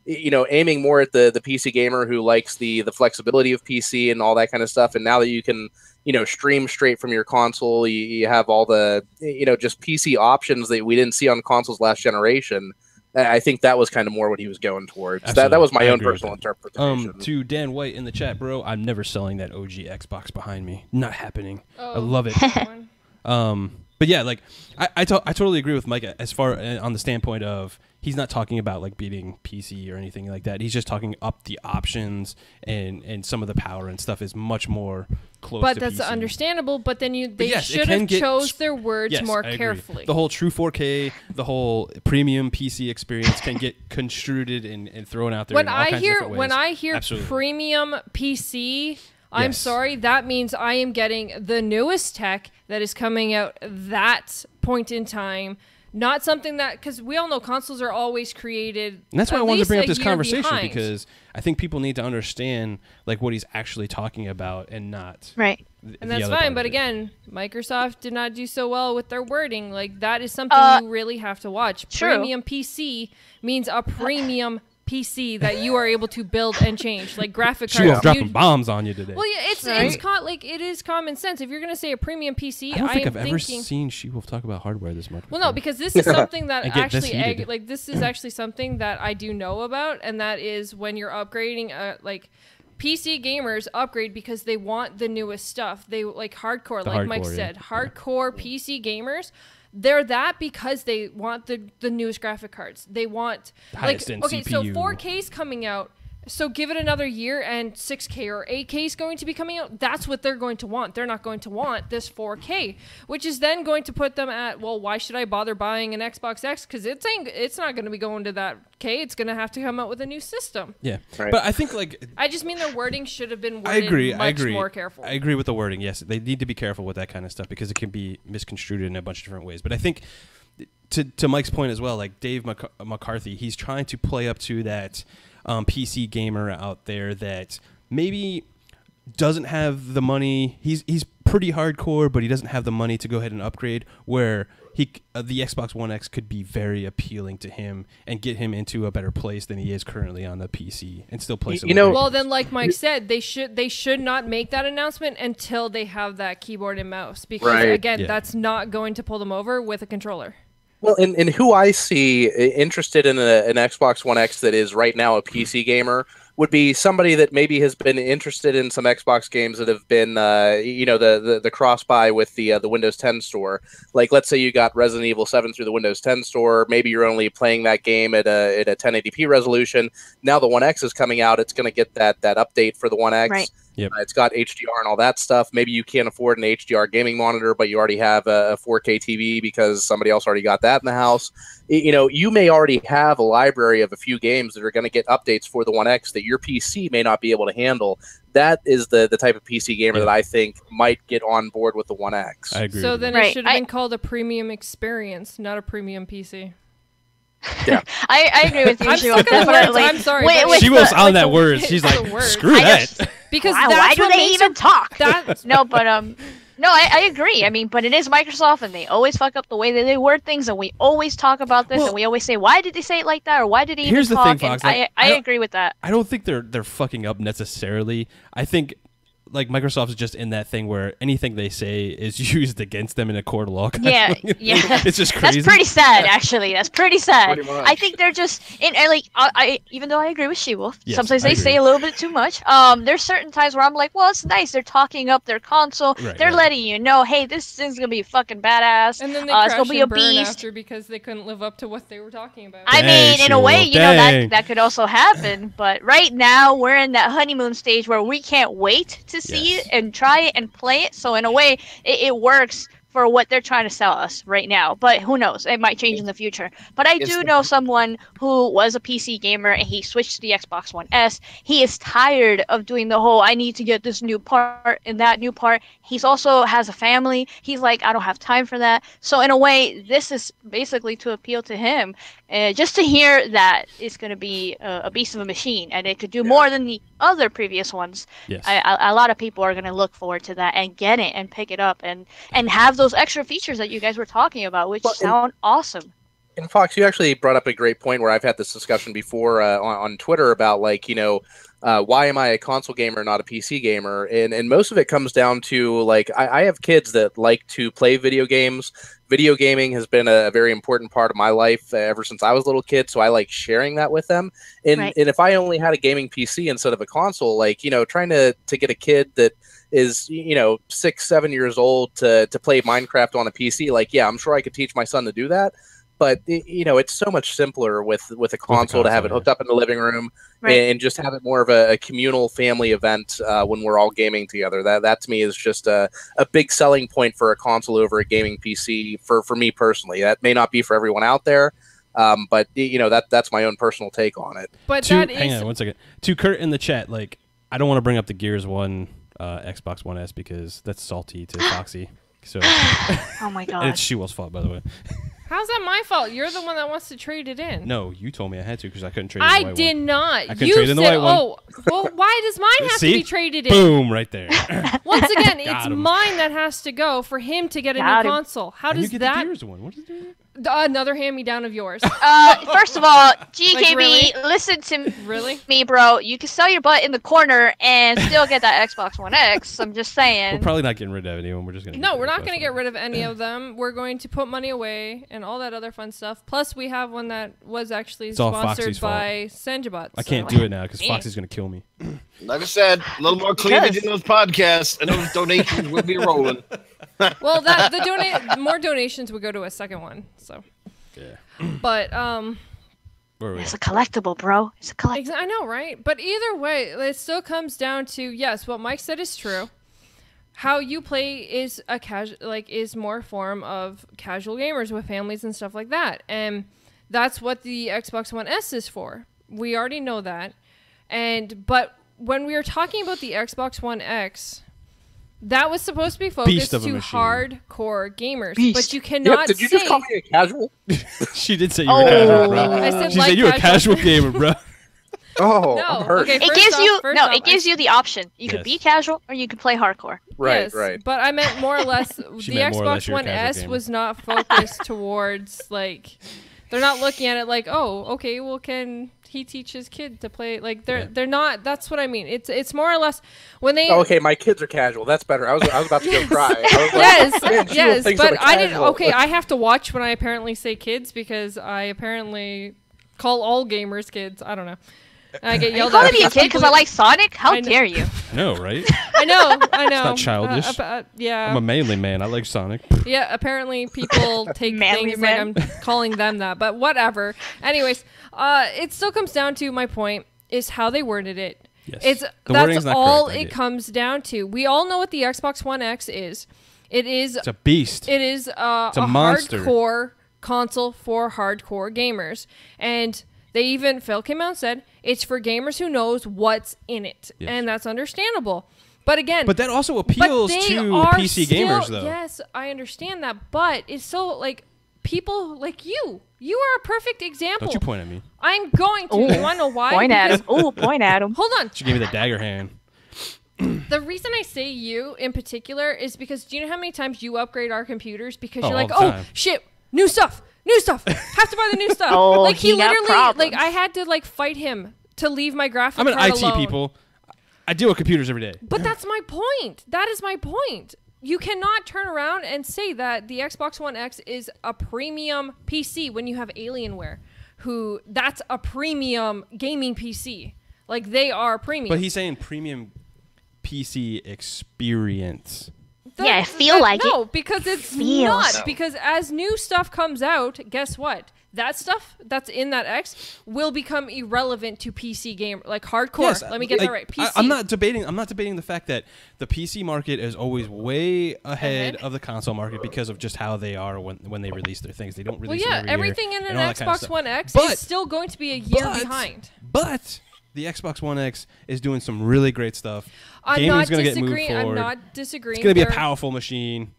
you know, aiming more at the PC gamer who likes the flexibility of PC and all that kind of stuff. And now that you can, you know, stream straight from your console, you have all the, you know, just PC options that we didn't see on consoles last generation. I think that was kind of more what he was going towards. That was my own personal interpretation. To Dan White in the chat, bro, I'm never selling that OG Xbox behind me. Not happening. I love it. But yeah, like I totally agree with Mike as far on the standpoint of he's not talking about like beating PC or anything like that. He's just talking up the options and some of the power and stuff is much more close to PC. But that's understandable, but then they should have chose their words more carefully. The whole true 4K, the whole premium PC experience can get construed and thrown out there in all kinds of different ways. When I hear premium PC, I'm sorry, that means I am getting the newest tech that is coming out that point in time not something that, because we all know consoles are always created. And that's why I wanted to bring up this conversation behind. because I think people need to understand like what he's actually talking about and not Right. And that's fine, but again, Microsoft did not do so well with their wording. Like, that is something you really have to watch. True. Premium PC means a premium PC that you are able to build and change, like graphic cards. SheWulf dropping bombs on you today. Well, yeah, it is common sense. If you're gonna say a premium PC, I don't think I've ever seen SheWulf talk about hardware this much. Well, no, because this is something that actually this is actually something that I do know about, and that is when you're upgrading, like. PC gamers upgrade because they want the newest stuff. They like hardcore, like Mike said. Hardcore PC gamers, they're that because they want the newest graphic cards. They want highest end okay, CPU. so 4K is coming out. So give it another year and 6K or 8K is going to be coming out. That's what they're going to want. They're not going to want this 4K, which is then going to put them at, well, why should I bother buying an Xbox X? Because it's not going to be going to that K. It's going to have to come out with a new system. Yeah, right. But I think like I just mean their wording should have been worded much more careful. I agree with the wording. Yes, they need to be careful with that kind of stuff because it can be misconstrued in a bunch of different ways. But I think to Mike's point as well, like Dave McCarthy, he's trying to play up to that PC gamer out there that maybe doesn't have the money. He's pretty hardcore, but he doesn't have the money to go ahead and upgrade. Where the Xbox One X could be very appealing to him and get him into a better place than he is currently on the PC, and still play some. Well, then, like Mike said, they should not make that announcement until they have that keyboard and mouse, because again, that's not going to pull them over with a controller. Well, and who I see interested in an Xbox One X that is right now a PC gamer would be somebody that maybe has been interested in some Xbox games that have been, the cross-buy with the Windows 10 store. Like, let's say you got Resident Evil 7 through the Windows 10 store. Maybe you're only playing that game at a 1080p resolution. Now the One X is coming out. It's going to get that update for the One X. Right. Yep. It's got HDR and all that stuff. Maybe you can't afford an HDR gaming monitor, but you already have a 4K TV because somebody else already got that in the house. You may already have a library of a few games that are going to get updates for the One X that your PC may not be able to handle. That is the type of PC gamer that I think might get on board with the One X. I agree. So then it should have been called a premium experience, not a premium PC. Yeah, I agree with you. I'm sorry. She was on that word. She's like, screw that. Because why do they even talk? No, but no, I agree. I mean, but it is Microsoft, and they always fuck up the way that they word things, and we always talk about this, and we always say, why did they say it like that, or why did he even talk? Here's the thing, Fox. I agree with that. I don't think they're fucking up necessarily. I think like Microsoft is just in that thing where anything they say is used against them in a court of law. Yeah. It's just crazy. That's pretty sad, actually. That's pretty sad. Pretty much. I think they're just I even though I agree with SheWulf, Yes, sometimes they say a little bit too much. There's certain times where I'm like, well, it's nice. They're talking up their console. They're letting you know, hey, this thing's gonna be fucking badass. And then they it's crash gonna be a and burn beast after because they couldn't live up to what they were talking about. I mean, in a way, SheWulf, that could also happen. But right now, we're in that honeymoon stage where we can't wait to see it and try it and play it. So in a way, it works for what they're trying to sell us right now. But who knows? It might change in the future. But I do know someone who was a PC gamer and he switched to the Xbox One S. He is tired of doing the whole, I need to get this new part and that new part. He's also has a family. He's like, I don't have time for that. So in a way, this is basically to appeal to him. Just to hear that it's going to be a beast of a machine and it could do more than the other previous ones. Yes. A lot of people are going to look forward to that and get it and pick it up and have those extra features that you guys were talking about, which sound awesome. And Fox, you actually brought up a great point where I've had this discussion before on Twitter about why am I a console gamer, not a PC gamer? And most of it comes down to I have kids that like to play video games. Video gaming has been a very important part of my life ever since I was a little kid, so I like sharing that with them. And if I only had a gaming PC instead of a console, trying to get a kid that is 6-7 years old to play Minecraft on a PC, I'm sure I could teach my son to do that. But it's so much simpler with a console to have it hooked up in the living room and just have it more of a communal family event when we're all gaming together. That to me is just a big selling point for a console over a gaming PC for me personally. That may not be for everyone out there, but that's my own personal take on it. But hang on 1 second. To Kurt in the chat, I don't want to bring up the Gears 1 Xbox One S because that's salty to Foxy. So oh my god, and it's SheWulf's fault, by the way. How's that my fault? You're the one that wants to trade it in. No, you told me I had to because I couldn't trade in the white one. I did not. I couldn't trade in the white one. Oh, well, why does mine have to be traded in? Boom, right there. Once again, it's mine that has to go for him to get a new console. How does you get that? The Gears one. What is it? Another hand-me-down of yours. First of all, GKB, Like, really? listen to Really? me, bro. You can sell your butt in the corner and still get that Xbox One X. I'm just saying. We're probably not getting rid of anyone. We're just gonna. No, we're not going to get rid of any of them. We're going to put money away and all that other fun stuff. Plus, we have one that was actually sponsored by Sanjabot. I can't do it now because Foxy's going to kill me. Like I said, a little more cleavage in those podcasts, and those donations will be rolling. Well, more donations would go to a second one. So. Yeah. But it's a collectible, bro. It's a collectible. I know, right? But either way, it still comes down to yes, what Mike said is true. How you play is is more form of casual gamers with families and stuff like that, and that's what the Xbox One S is for. We already know that, but when we were talking about the Xbox One X. That was supposed to be focused to hardcore gamers, but you cannot did you just call me a casual? She did say you were casual, bro. I said she said you're a casual gamer, bro. Oh, no. I'm hurt. Okay, it gives you the option. You could be casual or you could play hardcore. Right, right. But I meant more or less the Xbox One S was not focused towards like they're not looking at it like, oh, okay, well, can he teach his kid to play? Like they're not. That's what I mean. It's more or less when they. Oh, okay, my kids are casual. That's better. I was about to go cry. Yes, but I didn't. Okay, I have to watch when I apparently say kids because I apparently call all gamers kids. I don't know. I get yelled at. You calling me a kid because I like Sonic? How dare you? No, right? I know. It's not childish. Yeah. I'm a manly man. I like Sonic. Yeah, apparently people take things like I'm calling them that, but whatever. Anyways, it still comes down to my point is how they worded it. Yes. That's all it comes down to. We all know what the Xbox One X is. It's a beast. It is a monster. Hardcore console for hardcore gamers. And Phil came out and said, it's for gamers who knows what's in it. Yes. And that's understandable. But again... But that also appeals to PC gamers, though. Yes, I understand that. But it's so, like, people like you. You are a perfect example. Don't you point at me. I'm going to. You want to know why? Point at him. Oh, point at him. Hold on. She gave me the dagger hand. The reason I say you in particular is because do you know how many times you upgrade our computers? Because you're like, oh, shit, new stuff. New stuff. Have to buy the new stuff. Oh, like he literally, like I had to like fight him to leave my graphics card alone. I'm an IT people. I deal with computers every day. But that's my point. That is my point. You cannot turn around and say that the Xbox One X is a premium PC when you have Alienware, that's a premium gaming PC. Like they are premium. But he's saying premium PC experience. I feel like it. No, because it's not. Because as new stuff comes out, guess what? That stuff that's in that X will become irrelevant to PC game, like hardcore. Yes, let me get that right. PC. I'm not debating the fact that the PC market is always way ahead of the console market because of just how they are when they release their things. They don't release them every everything year in an Xbox One X is still going to be a year behind. But the Xbox One X is doing some really great stuff. I'm not disagreeing. It's going to be a powerful machine.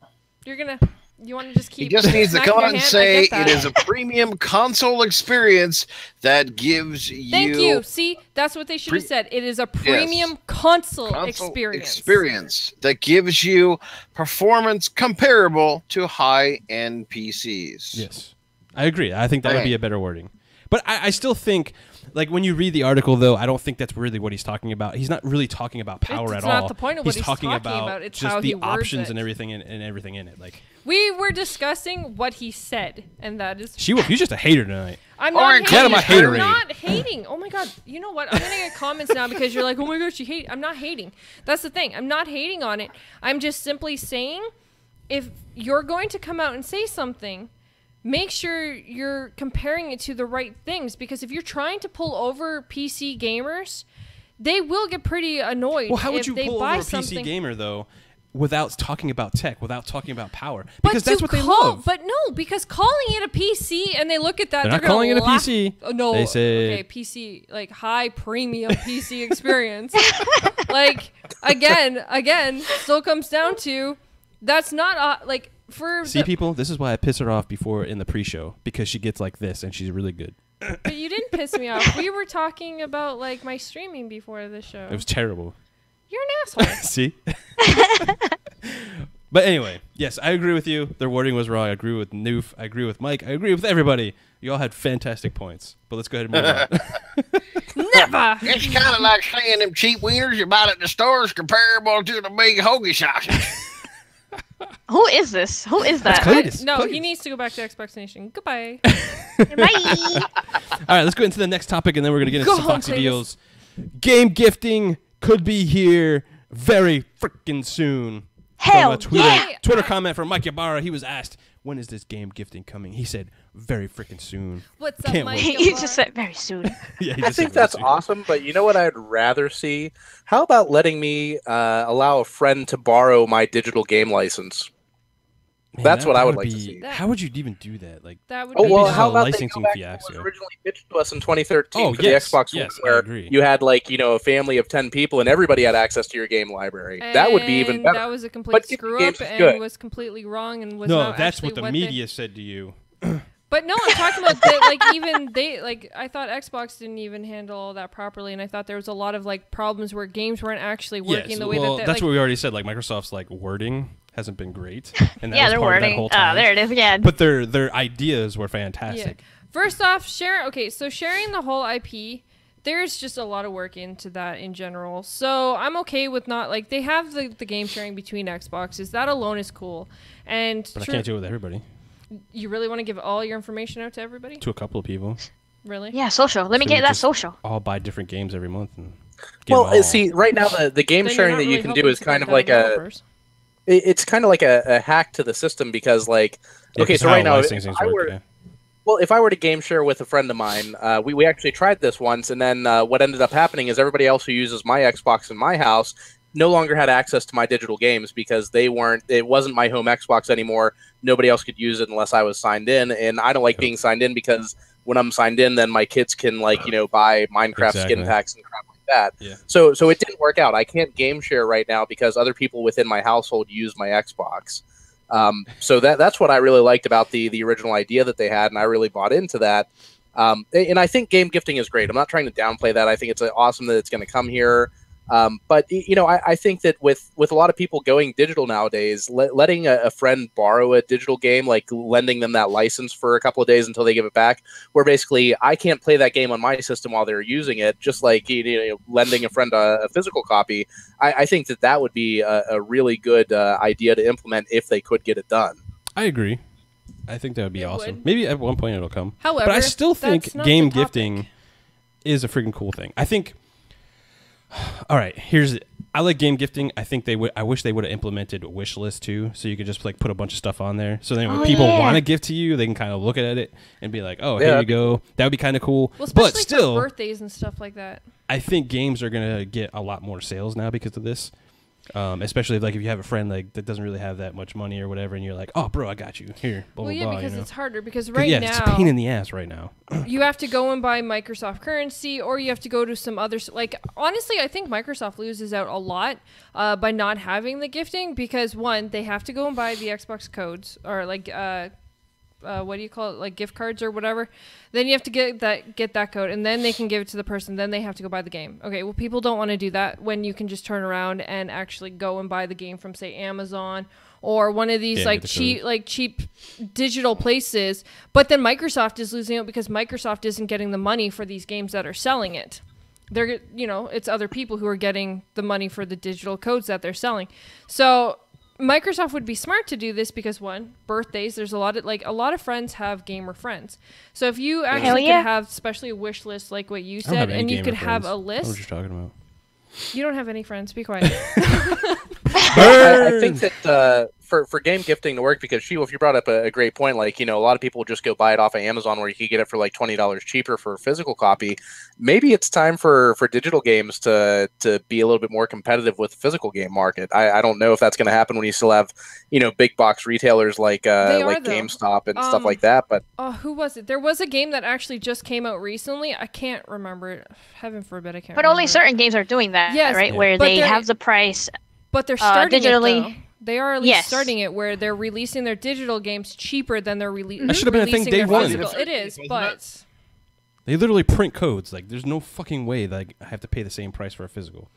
You want to just keep... He just needs to come out and say it is a premium console experience that gives you... Thank you. See, that's what they should have said. It is a premium console experience that gives you performance comparable to high-end PCs. Yes, I agree. I think that would be a better wording. But I still think... Like, when you read the article, though, I don't think that's really what he's talking about. He's not really talking about power at all. It's not the point of what he's talking about. It's just how the he words options it. and everything in it. Like we were discussing what he said, and that is... SheWulf, you're just a hater tonight. I'm not hating. I'm not hating. Oh, my God. You know what? I'm going to get comments now because you're like, oh, my gosh, you hate... I'm not hating. That's the thing. I'm not hating on it. I'm just simply saying if you're going to come out and say something... Make sure you're comparing it to the right things, because if you're trying to pull over PC gamers, they will get pretty annoyed. Well, how would you pull over a PC gamer, though, without talking about tech, without talking about power? Because that's what they love. But no, because calling it a PC, and they look at that, they're not calling it a PC. Oh, no, they say PC, like high premium PC experience. Like again, still comes down to That's not like for. See, people, this is why I piss her off before in the pre-show, because she gets like this and she's really good. But you didn't piss me off. We were talking about like my streaming before the show. It was terrible. You're an asshole. See? But anyway, yes, I agree with you. Their wording was wrong. I agree with Newf. I agree with Mike. I agree with everybody. You all had fantastic points. But let's go ahead and move on. Never. It's kind of like saying them cheap wieners you buy at the stores comparable to the big hoagie sausage. Who is this? Who is that? Cletus. No, Cletus. he needs to go back to Xbox Nation. Goodbye. Bye. All right, let's go into the next topic, and then we're going to get into Go some on, Foxy please. deals. Game gifting could be here very freaking soon. Hell From a Twitter, yeah. Twitter comment from Mike Ybarra. He was asked, when is this game gifting coming? He said, very freaking soon. What's up, Can't Mike? wait. You just said very soon. Yeah, he I just think said very that's soon. awesome, but you know what I'd rather see? How about letting me allow a friend to borrow my digital game license? Man, That's that- what that I would would like to be- see. How would you even do that? Like, That would Oh be well, just how a about they licensing go back to what fiasco. was originally pitched to us in 2013 Oh, for yes, the Xbox yes, One, I where agree. you had like a family of 10 people and everybody had access to your game library. That would be even And better. That was a complete But gifting screw games up is and good. was completely wrong and was no, not that's actually what the they- media said to you. But no, I'm talking about that, like even they like I thought Xbox didn't even handle all that properly, and I thought there was a lot of like problems where games weren't actually working Yes, the way well, that that's like, what we already said. Like, Microsoft's like wording hasn't been great. And that Yeah, was they're part of that wording. whole time. There it is again. But their ideas were fantastic. First off, sharing the whole IP, there's just a lot of work into that in general. So I'm okay with not like they have the game sharing between Xboxes. That alone is cool. And But I can't do it with everybody. you really want to give all your information out to everybody? To a couple of people. Really? Yeah, social. Let me So get we that just social. all buy different games every month. And get them Well, all. see, right now the game Then you're sharing not that you really can helping do is support kind of the like developers. it's kind of like a hack to the system because like Yeah, okay, 'cause so how right now licensing if I work, were yeah. Well, if I were to game share with a friend of mine, we actually tried this once, and then what ended up happening is everybody else who uses my Xbox in my house no longer had access to my digital games because it wasn't my home Xbox anymore. Nobody else could use it unless I was signed in, and I don't like being signed in because when I'm signed in, then my kids can buy Minecraft Exactly. skin packs and crap like that. Yeah. So it didn't work out. I can't game share right now because other people within my household use my Xbox. So that's what I really liked about the original idea that they had, and I really bought into that. And I think game gifting is great. I'm not trying to downplay that. I think it's awesome that it's going to come here. But I think that with a lot of people going digital nowadays, letting a friend borrow a digital game, like lending them that license for a couple of days until they give it back, where basically I can't play that game on my system while they're using it, just like lending a friend a physical copy. I think that would be a really good idea to implement if they could get it done. I agree. I think that would be It awesome. would. Maybe at one point it'll come. However, but I still think that's not game the topic. gifting is a freaking cool thing. I think. All right, I like game gifting. I think I wish they would have implemented a wish list too, so you could just put a bunch of stuff on there. So then when people yeah. want to gift to you, they can kind of look at it and be like, "Oh, Yeah, here you that'd be go." That would be kind of cool. Well, especially but still, for birthdays and stuff like that. I think games are gonna get a lot more sales now because of this. Especially if you have a friend that doesn't really have that much money or whatever, and you're like, "Oh, bro, I got you here." Blah, Well, blah, yeah, blah, because you know? it's harder. Because 'Cause, right yeah, now, it's a pain in the ass right now. you have to go and buy Microsoft currency, or you have to go to some other. Honestly, I think Microsoft loses out a lot by not having the gifting because one, they have to go and buy the Xbox codes or what do you call it, like gift cards or whatever. Then you have to get that code, and then they can give it to the person. Then they have to go buy the game. Okay, well, people don't want to do that when you can just turn around and actually go and buy the game from, say, Amazon or one of these Yeah, get the cheap digital places. But then Microsoft is losing out because Microsoft isn't getting the money for these games that are selling it. They're it's other people who are getting the money for the digital codes that they're selling. So Microsoft would be smart to do this because one, birthdays, there's a lot of friends have gamer friends. So if you actually yeah. could have especially a wish list like what you I don't have said, any and you gamer could have friends. a I don't know what list. you're talking about. You don't have any friends, be quiet. I think that for game gifting to work, because SheWulf, you brought up a great point. A lot of people just go buy it off of Amazon where you can get it for like $20 cheaper for a physical copy. Maybe it's time for digital games to be a little bit more competitive with the physical game market. I don't know if that's going to happen when you still have big box retailers like though. GameStop and stuff like that. But Oh, who was it? There was a game that actually just came out recently. I can't remember it. Heaven forbid, I can't But remember only it. certain games are doing that, Yes, right? yeah. Where But they they're- have the price. But they're starting digitally. it, though. They are at least starting it where they're releasing their digital games cheaper than they're releasing. That should have been a thing day one. It is, but they literally print codes. Like, there's no fucking way that I have to pay the same price for a physical.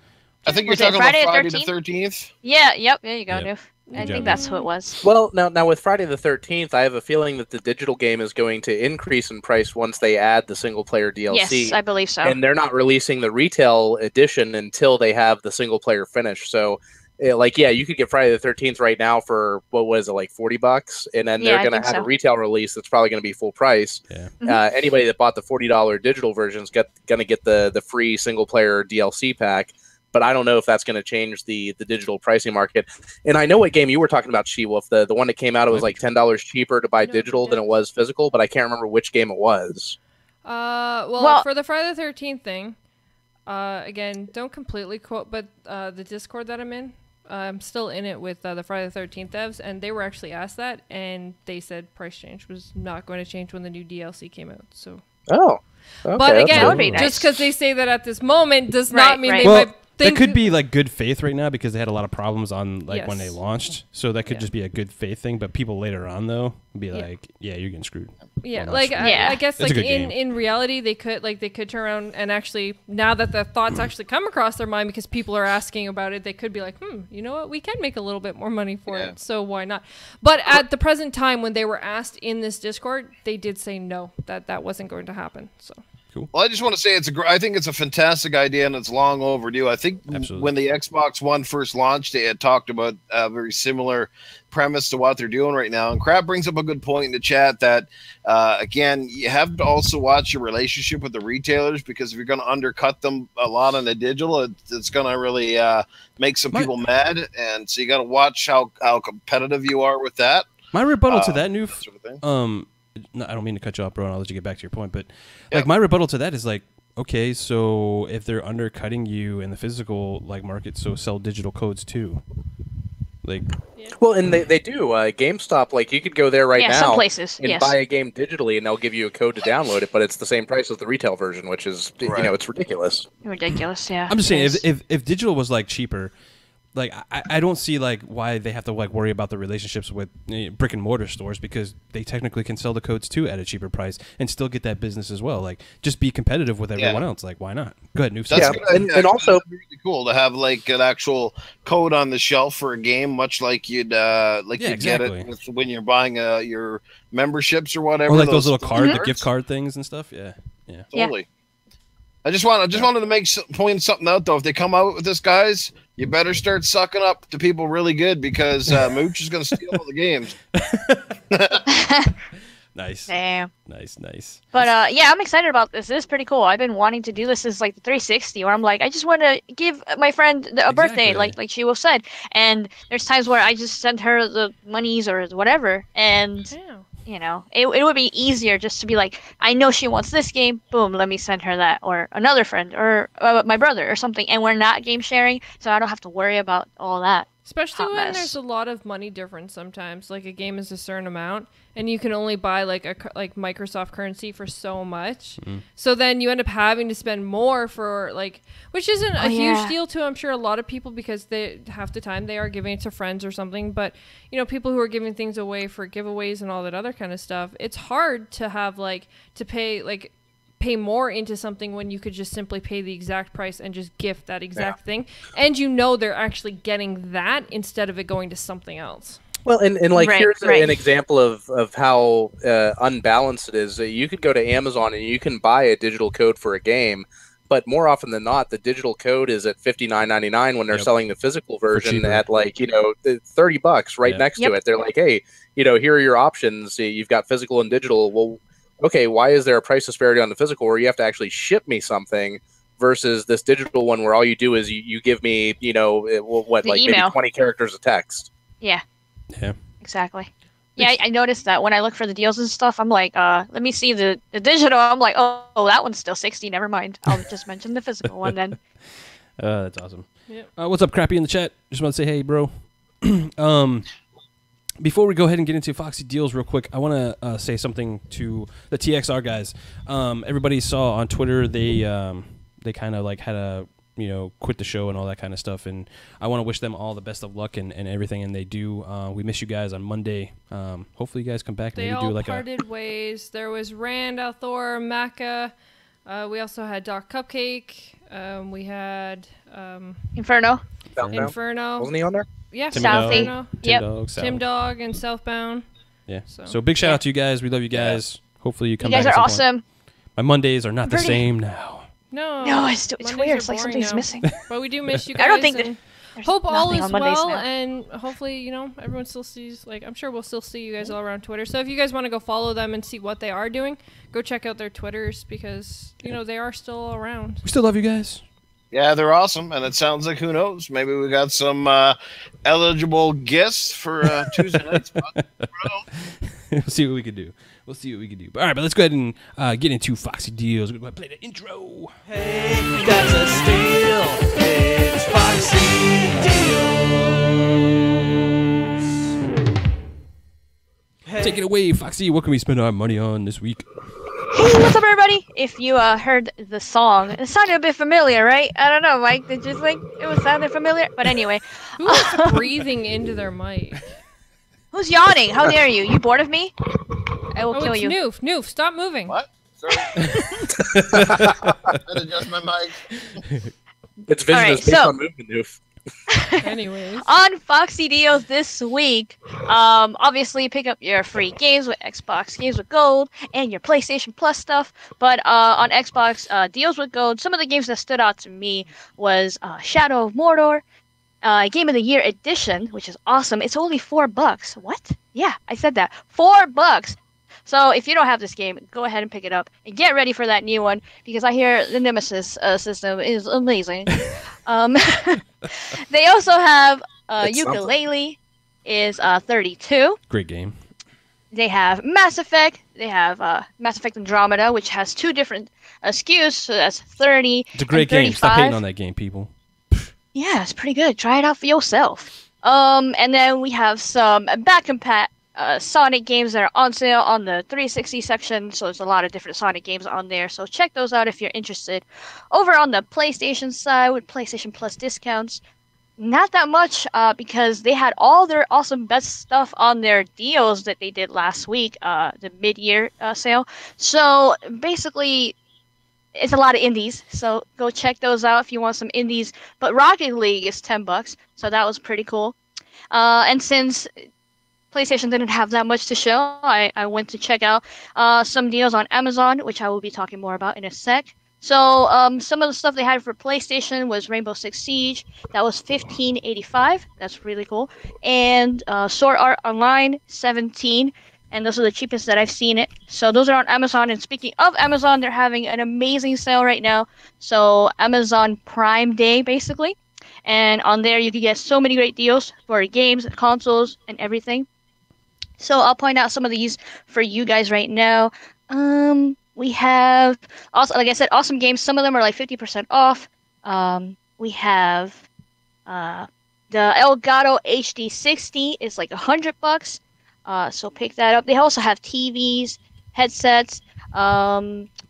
I think you're talking about Friday the 13th. Yeah, yep. There you go, Yep. Newf. I think that's who it was. Well, now with Friday the 13th, I have a feeling that the digital game is going to increase in price once they add the single-player DLC. Yes, I believe so. And they're not releasing the retail edition until they have the single-player finished. So, you could get Friday the 13th right now for, what was it, like $40? And then they're going to have a retail release that's probably going to be full price. Yeah. Anybody that bought the $40 digital version is going to get the free single-player DLC pack. But I don't know if that's going to change the digital pricing market. And I know what game you were talking about, SheWulf. The one that came out, it was like $10 cheaper to buy digital than it was physical, but I can't remember which game it was. Well, for the Friday the 13th thing, again, don't completely quote, but the Discord that I'm in, I'm still in it with the Friday the 13th devs, and they were actually asked that, and they said price change was not going to change when the new DLC came out. So. Oh. Okay, but again, that would be nice. Just because they say that at this moment does not mean they well, might. That could be like good faith right now because they had a lot of problems on when they Yes. launched. So that could just be a good faith thing. But people later on though be like, yeah, you're getting screwed. Yeah, Well, like not I guess It's a like good game. in reality they could turn around and actually, now that the thoughts actually come across their mind because people are asking about it, they could be like, you know what, we can make a little bit more money for it, so why not? But at the present time when they were asked in this Discord, they did say no, that wasn't going to happen. So. Cool. Well, I just want to say I think it's a fantastic idea and it's long overdue. I think when the Xbox One first launched, they had talked about a very similar premise to what they're doing right now. And Crab brings up a good point in the chat that, again, you have to also watch your relationship with the retailers because if you're going to undercut them a lot on the digital, it's going to really make some people mad. And so you got to watch how competitive you are with that. My rebuttal to that, Newf, sort of thing. No, I don't mean to cut you off, bro, and I'll let you get back to your point. But like my rebuttal to that is like, okay, so if they're undercutting you in the physical market, so sell digital codes too. Like, well, and they do. GameStop, you could go there right now some places, and buy a game digitally, and they'll give you a code to download it, but it's the same price as the retail version, which is it's ridiculous. Ridiculous, yeah. I'm just saying, if digital was cheaper. I don't see why they have to worry about the relationships with brick and mortar stores because they technically can sell the codes too at a cheaper price and still get that business as well. Just be competitive with everyone else. Why not? Go ahead, Newf. And also really cool to have an actual code on the shelf for a game, much like you'd get it when you're buying your memberships or whatever. Or those little the gift card things and stuff. Yeah. Totally. I just wanted to point something out though. If they come out with this, guys, you better start sucking up to people really good because Mooch is going to steal all the games. Nice. Damn. Nice. But I'm excited about this. This is pretty cool. I've been wanting to do this since the 360, where I'm I just want to give my friend a birthday, like SheWulf said. And there's times where I just send her the monies or whatever, and. Yeah. It would be easier just to be I know she wants this game, boom, let me send her that, or another friend, or my brother, or something, and we're not game sharing, so I don't have to worry about all that. Especially when there's a lot of money difference sometimes. A game is a certain amount, and you can only buy Microsoft currency for so much. Mm. So then you end up having to spend more for which isn't a huge deal to I'm sure a lot of people because they half the time they are giving it to friends or something. But people who are giving things away for giveaways and all that other kind of stuff, it's hard to have to pay more into something when you could just simply pay the exact price and just gift that exact thing. And they're actually getting that instead of it going to something else. Well, and here's an example of how unbalanced it is. You could go to Amazon and you can buy a digital code for a game, but more often than not, the digital code is at $59.99 when they're selling the physical version at $30 right next to it. They're hey, here are your options. You've got physical and digital. Well, okay, why is there a price disparity on the physical where you have to actually ship me something versus this digital one where all you do is you give me, maybe 20 characters of text? Yeah. Yeah. Exactly. Yeah, I noticed that when I look for the deals and stuff, I'm let me see the digital. I'm oh, that one's still 60. Never mind. I'll just mention the physical one then. That's awesome. Yep. What's up, Crappy in the chat? Just want to say, hey, bro. Before we go ahead and get into Foxy deals real quick, I want to say something to the TXR guys. Everybody saw on Twitter they kind of had a quit the show and all that kind of stuff. And I want to wish them all the best of luck and everything. And they do. We miss you guys on Monday. Hopefully you guys come back and They maybe all do like parted ways. There was Rand, Althor, Maka. We also had Doc Cupcake. We had Inferno. Inferno. Wasn't he on there? Yeah, Southie. Inferno. Yep. Tim Dog and Southbound. Yeah. So, So big shout out to you guys. We love you guys. Hopefully you come You back. guys are at some point. awesome. My Mondays are not the Pretty. same now. No, It's Mondays weird. are It's like boring something's now. missing. But we do miss you guys. I don't think and there's hope all nothing is on Mondays well, now. and hopefully, everyone still sees. I'm sure we'll still see you guys all around Twitter. So if you guys want to go follow them and see what they are doing, go check out their Twitters because they are still around. We still love you guys. Yeah, they're awesome, and it sounds like, who knows, maybe we got some eligible guests for Tuesday night's spot. We'll see what we can do. But all right, but let's go ahead and get into Foxy Deals. We're going to play the intro. Hey, that's a steal. It's Foxy Deals. Take it away, Foxy. What can we spend our money on this week? Hey, what's up, everybody? If you heard the song, it sounded a bit familiar, right? I don't know, Mike. Did you think it was sounding familiar? But anyway, Who's breathing into their mic? who's yawning? How dare you? You bored of me? I will Oh, kill it's you. Newf. Newf, stop moving. What? Sorry. I'd adjust my mic. Its vision Alright, is based so- on movement, Newf. Anyways. On Foxy Deals this week, obviously pick up your free games with Xbox Games with Gold and your PlayStation Plus stuff. But on Xbox Deals with Gold, some of the games that stood out to me was Shadow of Mordor, Game of the Year Edition, which is awesome. It's only $4. What? Yeah, I said that. $4. So if you don't have this game, go ahead and pick it up and get ready for that new one because I hear the Nemesis system is amazing. They also have It's something. Ukulele is 32. Great game. They have Mass Effect. They have Mass Effect Andromeda, which has two different SKUs, so that's 30. It's a great and game. Stop hating 35. on that game, people. Yeah, it's pretty good. Try it out for yourself. And then we have some back-compat Sonic games that are on sale on the 360 section, so there's a lot of different Sonic games on there, so check those out if you're interested. Over on the PlayStation side, with PlayStation Plus discounts, not that much, because they had all their awesome best stuff on their deals that they did last week, the mid-year sale. So basically, it's a lot of indies, so go check those out if you want some indies. But Rocket League is $10, so that was pretty cool. And since PlayStation didn't have that much to show, I went to check out some deals on Amazon, which I will be talking more about in a sec. So some of the stuff they had for PlayStation was Rainbow Six Siege. That was $15.85. That's really cool. And Sword Art Online, $17. And those are the cheapest that I've seen it. So those are on Amazon. And speaking of Amazon, they're having an amazing sale right now. So Amazon Prime Day, basically. And on there, you can get so many great deals for games, consoles, and everything. So I'll point out some of these for you guys right now. We have, also, like I said, awesome games. Some of them are like 50% off. We have the Elgato HD 60 is like $100. So pick that up. They also have TVs, headsets,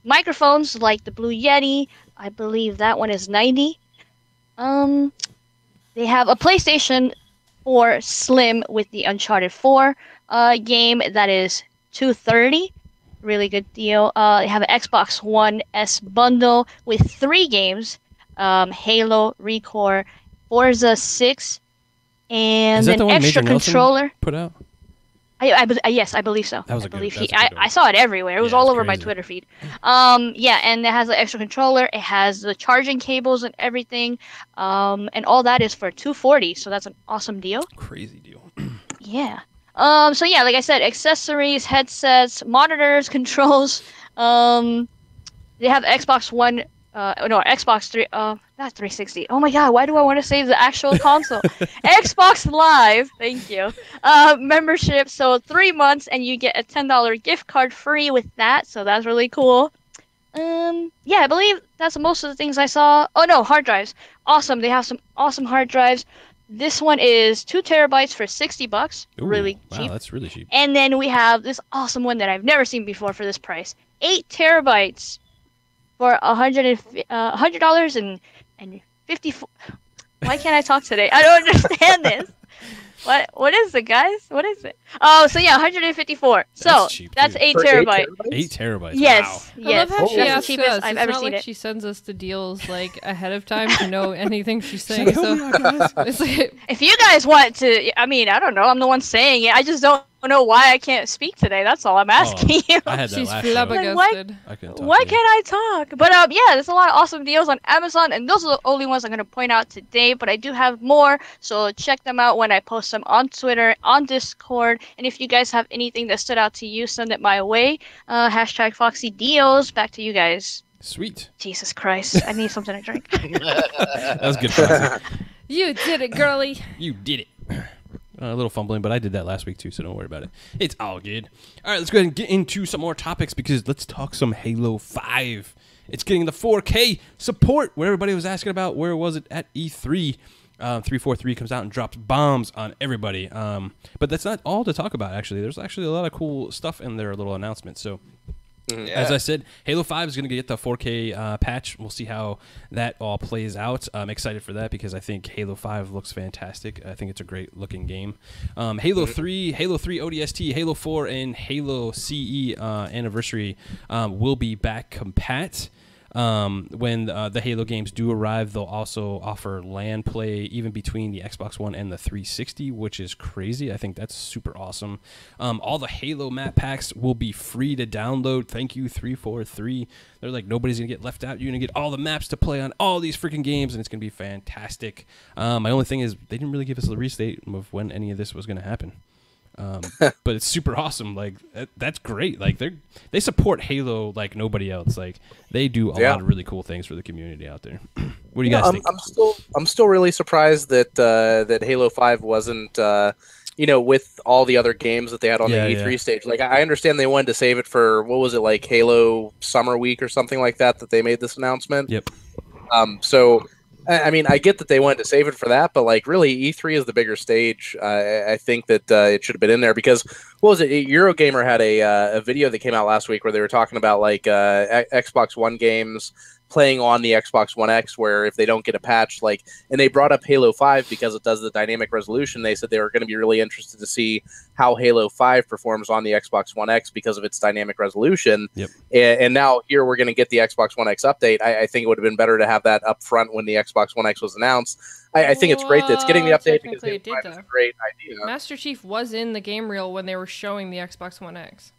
microphones like the Blue Yeti. I believe that one is $90. They have a PlayStation 4 Slim with the Uncharted 4 game that is $230. Really good deal. They have an Xbox One S bundle with 3 games: Halo, Recore, Forza 6, and Is that an the one extra Major Nelson controller. put out? Yes, I believe so. That was I a good- believe that was a I good one. I saw it everywhere. It was Yeah, all it's over my crazy. Twitter feed. Yeah, and it has an extra controller. It has the charging cables and everything. And all that is for $240. So that's an awesome deal. Crazy deal. Yeah. So yeah, like I said, accessories, headsets, monitors, controls. They have Xbox One. Xbox 3. Not 360. Oh my God, why do I want to say the actual console? Xbox Live. Thank you. Membership. So 3 months, and you get a $10 gift card free with that. So that's really cool. Yeah, I believe that's most of the things I saw. Oh no, hard drives. Awesome. They have some awesome hard drives. This one is 2 terabytes for $60. Ooh, Really wow, cheap. that's really cheap. And then we have this awesome one that I've never seen before for this price. 8 terabytes for $100 and 54. Why can't I talk today? I don't understand this. What is it, guys? What is it? Oh, so yeah, 154. So cheap, that's dude. 8 For terabytes. 8 terabytes. Yes, I yes. love how she That's the asks cheapest us. I've It's ever not seen like it. she sends us the deals like ahead of time to know anything she's saying. Help So me out, guys. it's like, If you guys want to, I mean, I don't know. I'm the one saying it. I just don't know why I can't speak today. That's all I'm asking you. I had that she's last show. flabbergasted. I couldn't talk Why to you. can't I talk? But yeah, there's a lot of awesome deals on Amazon, and those are the only ones I'm gonna point out today. But I do have more, so check them out when I post them on Twitter, on Discord, and if you guys have anything that stood out to you, send it my way. Hashtag Foxy Deals. Back to you guys. Sweet. Jesus Christ, I need something to drink. That was good. Foxy. You did it, girly. You did it. A little fumbling, but I did that last week too, so don't worry about it. It's all good. All right, let's go ahead and get into some more topics because let's talk some Halo 5. It's getting the 4K support, what everybody was asking about. Where was it at E3? 343 comes out and drops bombs on everybody. But that's not all to talk about, actually. There's actually a lot of cool stuff in their little announcements. So, as I said, Halo 5 is going to get the 4K patch. We'll see how that all plays out. I'm excited for that because I think Halo 5 looks fantastic. I think it's a great looking game. Halo 3, Halo 3 ODST, Halo 4, and Halo CE anniversary will be back compat. When the Halo games do arrive, they'll also offer LAN play even between the Xbox One and the 360, which is crazy. I think that's super awesome. All the Halo map packs will be free to download. Thank you, 343. They're like, nobody's going to get left out. You're going to get all the maps to play on all these freaking games, and it's going to be fantastic. My only thing is they didn't really give us a release date of when any of this was going to happen. But it's super awesome. Like that's great. Like they support Halo like nobody else. Like they do a lot of really cool things for the community out there. What do you guys think? I'm still really surprised that that Halo 5 wasn't with all the other games that they had on the E3 stage. Like I understand they wanted to save it for what was it, like Halo Summer Week or something like that they made this announcement. Yep. So I mean, I get that they wanted to save it for that, but like really, E3 is the bigger stage. I think that it should have been in there because what was it? Eurogamer had a video that came out last week where they were talking about like Xbox One games playing on the Xbox One X, where if they don't get a patch, like, and they brought up Halo 5 because it does the dynamic resolution. They said they were going to be really interested to see how Halo 5 performs on the Xbox One X because of its dynamic resolution. Yep. And now here we're going to get the Xbox One X update. I think it would have been better to have that up front when the Xbox One X was announced. I think it's great that it's getting the update because Technically it Halo 5 did, is a though. great idea. Master Chief was in the game reel when they were showing the Xbox One X.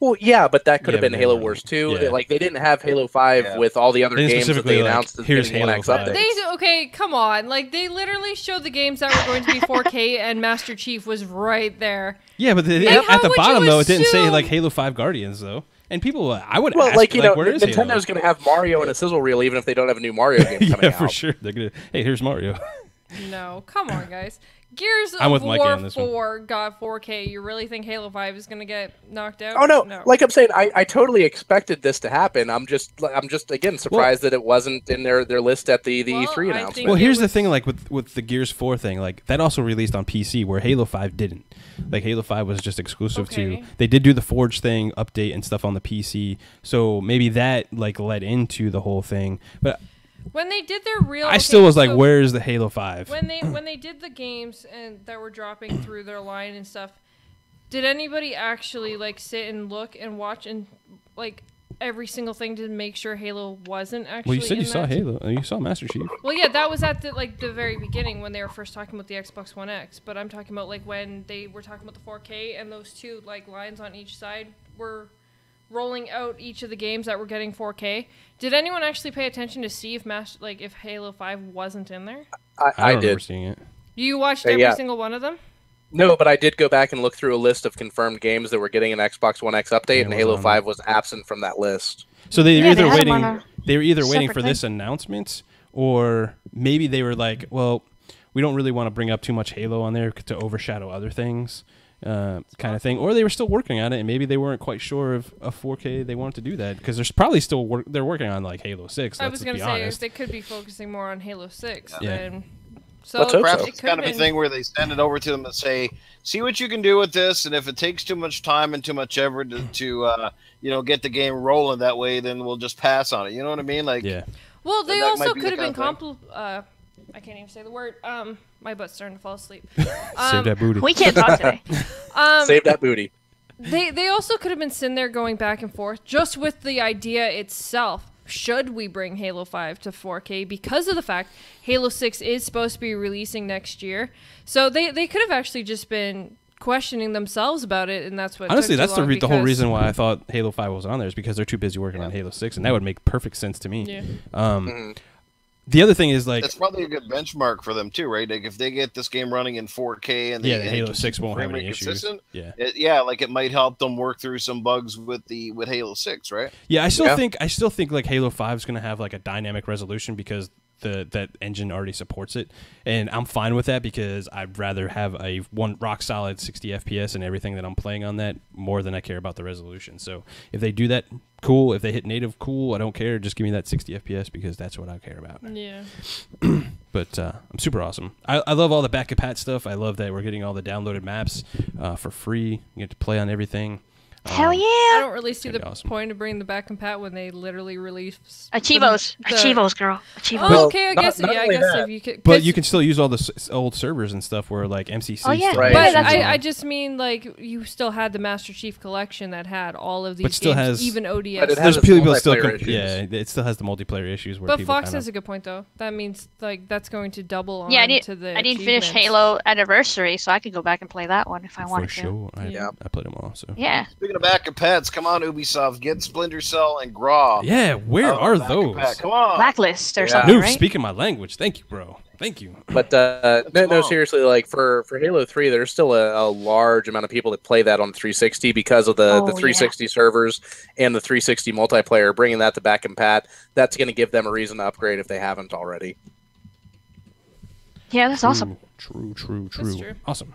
Well, yeah, but that could have Yeah, been but Halo they Wars 2. yeah. Like, they didn't have Halo 5 with all the other They games that specifically, they like, announced as here's getting One Halo X 5. updates. Okay, come on. Like, they literally showed the games that were going to be 4K, and Master Chief was right there. Yeah, but And at how the would bottom you though, it didn't say assume- like Halo 5 Guardians though. And people, I would Well, ask, like, where is Halo? Nintendo's going to have Mario and a sizzle reel even if they don't have a new Mario game coming Yeah, out. for sure. They're gonna. Hey, here's Mario. No, come on, guys. Gears I'm of with Mikey War on this one. 4 got 4K. You really think Halo 5 is going to get knocked out? Oh no! Like I'm saying, I totally expected this to happen. I'm just again surprised that it wasn't in their list at the Well, E3 I announcement. think Well, it here's the was- thing, like with the Gears 4 thing, like that also released on PC where Halo 5 didn't. Like Halo 5 was just exclusive to. Okay. They did do the Forge thing, update and stuff on the PC, so maybe that like led into the whole thing. But When they did their real... I still was like, so where's the Halo 5? when they did the games and that were dropping through their line and stuff, did anybody actually like sit and look and watch and like every single thing to make sure Halo wasn't actually Well, you said in you saw that? Halo. You saw Master Chief. Well, yeah, that was at the very beginning when they were first talking about the Xbox One X. But I'm talking about like when they were talking about the 4K and those two like lines on each side were rolling out each of the games that were getting 4K. Did anyone actually pay attention to see if Halo 5 wasn't in there? I don't remember did. seeing it. You watched every yeah. single one of them? No, but I did go back and look through a list of confirmed games that were getting an Xbox One X update, and was Halo on 5 was absent from that list. So they were Yeah, either they had 'em waiting. on a They were either waiting separate for this announcement, or maybe they were like, "Well, we don't really want to bring up too much Halo on there to overshadow other things," kind of thing. Or they were still working on it, and maybe they weren't quite sure if a 4K they wanted to do that because there's probably still they're working on like Halo 6. I was going to say honest. they could be focusing more on Halo 6. Yeah. And so Let's hope Perhaps so. it's kind of a thing where they send it over to them and say, "See what you can do with this, and if it takes too much time and too much effort to get the game rolling that way, then we'll just pass on it." You know what I mean? Like, Yeah. Well, they that might also be could the have been kind of I can't even say the word. My butt's starting to fall asleep. Save that booty. We can't talk today. Save that booty. They also could have been sitting there going back and forth just with the idea itself. Should we bring Halo 5 to 4K because of the fact Halo 6 is supposed to be releasing next year? So they could have actually just been questioning themselves about it, and that's what Honestly, took that's too long the whole because- reason why I thought Halo 5 was on there is because they're too busy working on Halo 6, and that would make perfect sense to me. Yeah. The other thing is like That's probably a good benchmark for them too, right? Like if they get this game running in 4K and they the Halo 6 won't have frame any rate issues. consistent, Yeah. like it might help them work through some bugs with Halo 6, right? Yeah, I still think like Halo 5 is going to have like a dynamic resolution because that engine already supports it, and I'm fine with that because I'd rather have a one rock solid 60 FPS and everything that I'm playing on that more than I care about the resolution. So if they do that, cool. If they hit native, cool. I don't care. Just give me that 60 FPS because that's what I care about. Yeah. But I'm super awesome. I love all the back compat stuff. I love that we're getting all the downloaded maps for free. You get to play on everything. Hell I yeah! don't really see Gonna the be awesome. point of bringing the back and pat when they literally release Achievos, the- Achievos, girl, Achievos. Oh, okay, I not- guess. not Yeah, I only guess that, if you could. But 'cause- you can still use all the old servers and stuff where like MCC. Oh, yeah. still Right. has But issues on I it. just mean like you still had the Master Chief Collection that had all of these But still games, has- even But ODS. it has There's its people still multiplayer issues. it still has the multiplayer issues where But people Fox kind has of, a good point though. That means like that's going to double on Yeah, to the I didn't finish achievements. Halo Anniversary, so I could go back and play that one if I for wanted to. sure. Yeah. I played them all. So Yeah. Speaking of back compats, come on Ubisoft, get Splinter Cell and Graw. yeah, where are back those? compat. Come on. Blacklist or Yeah. something, Newf, right? speaking my language. Thank you, bro. Thank you. But no, on. seriously, like for Halo 3, there's still a large amount of people that play that on 360 because of the Oh, 360 servers and the 360 multiplayer. Bringing that to back and pat, that's going to give them a reason to upgrade if they haven't already. Yeah, that's awesome. True. That's true. Awesome.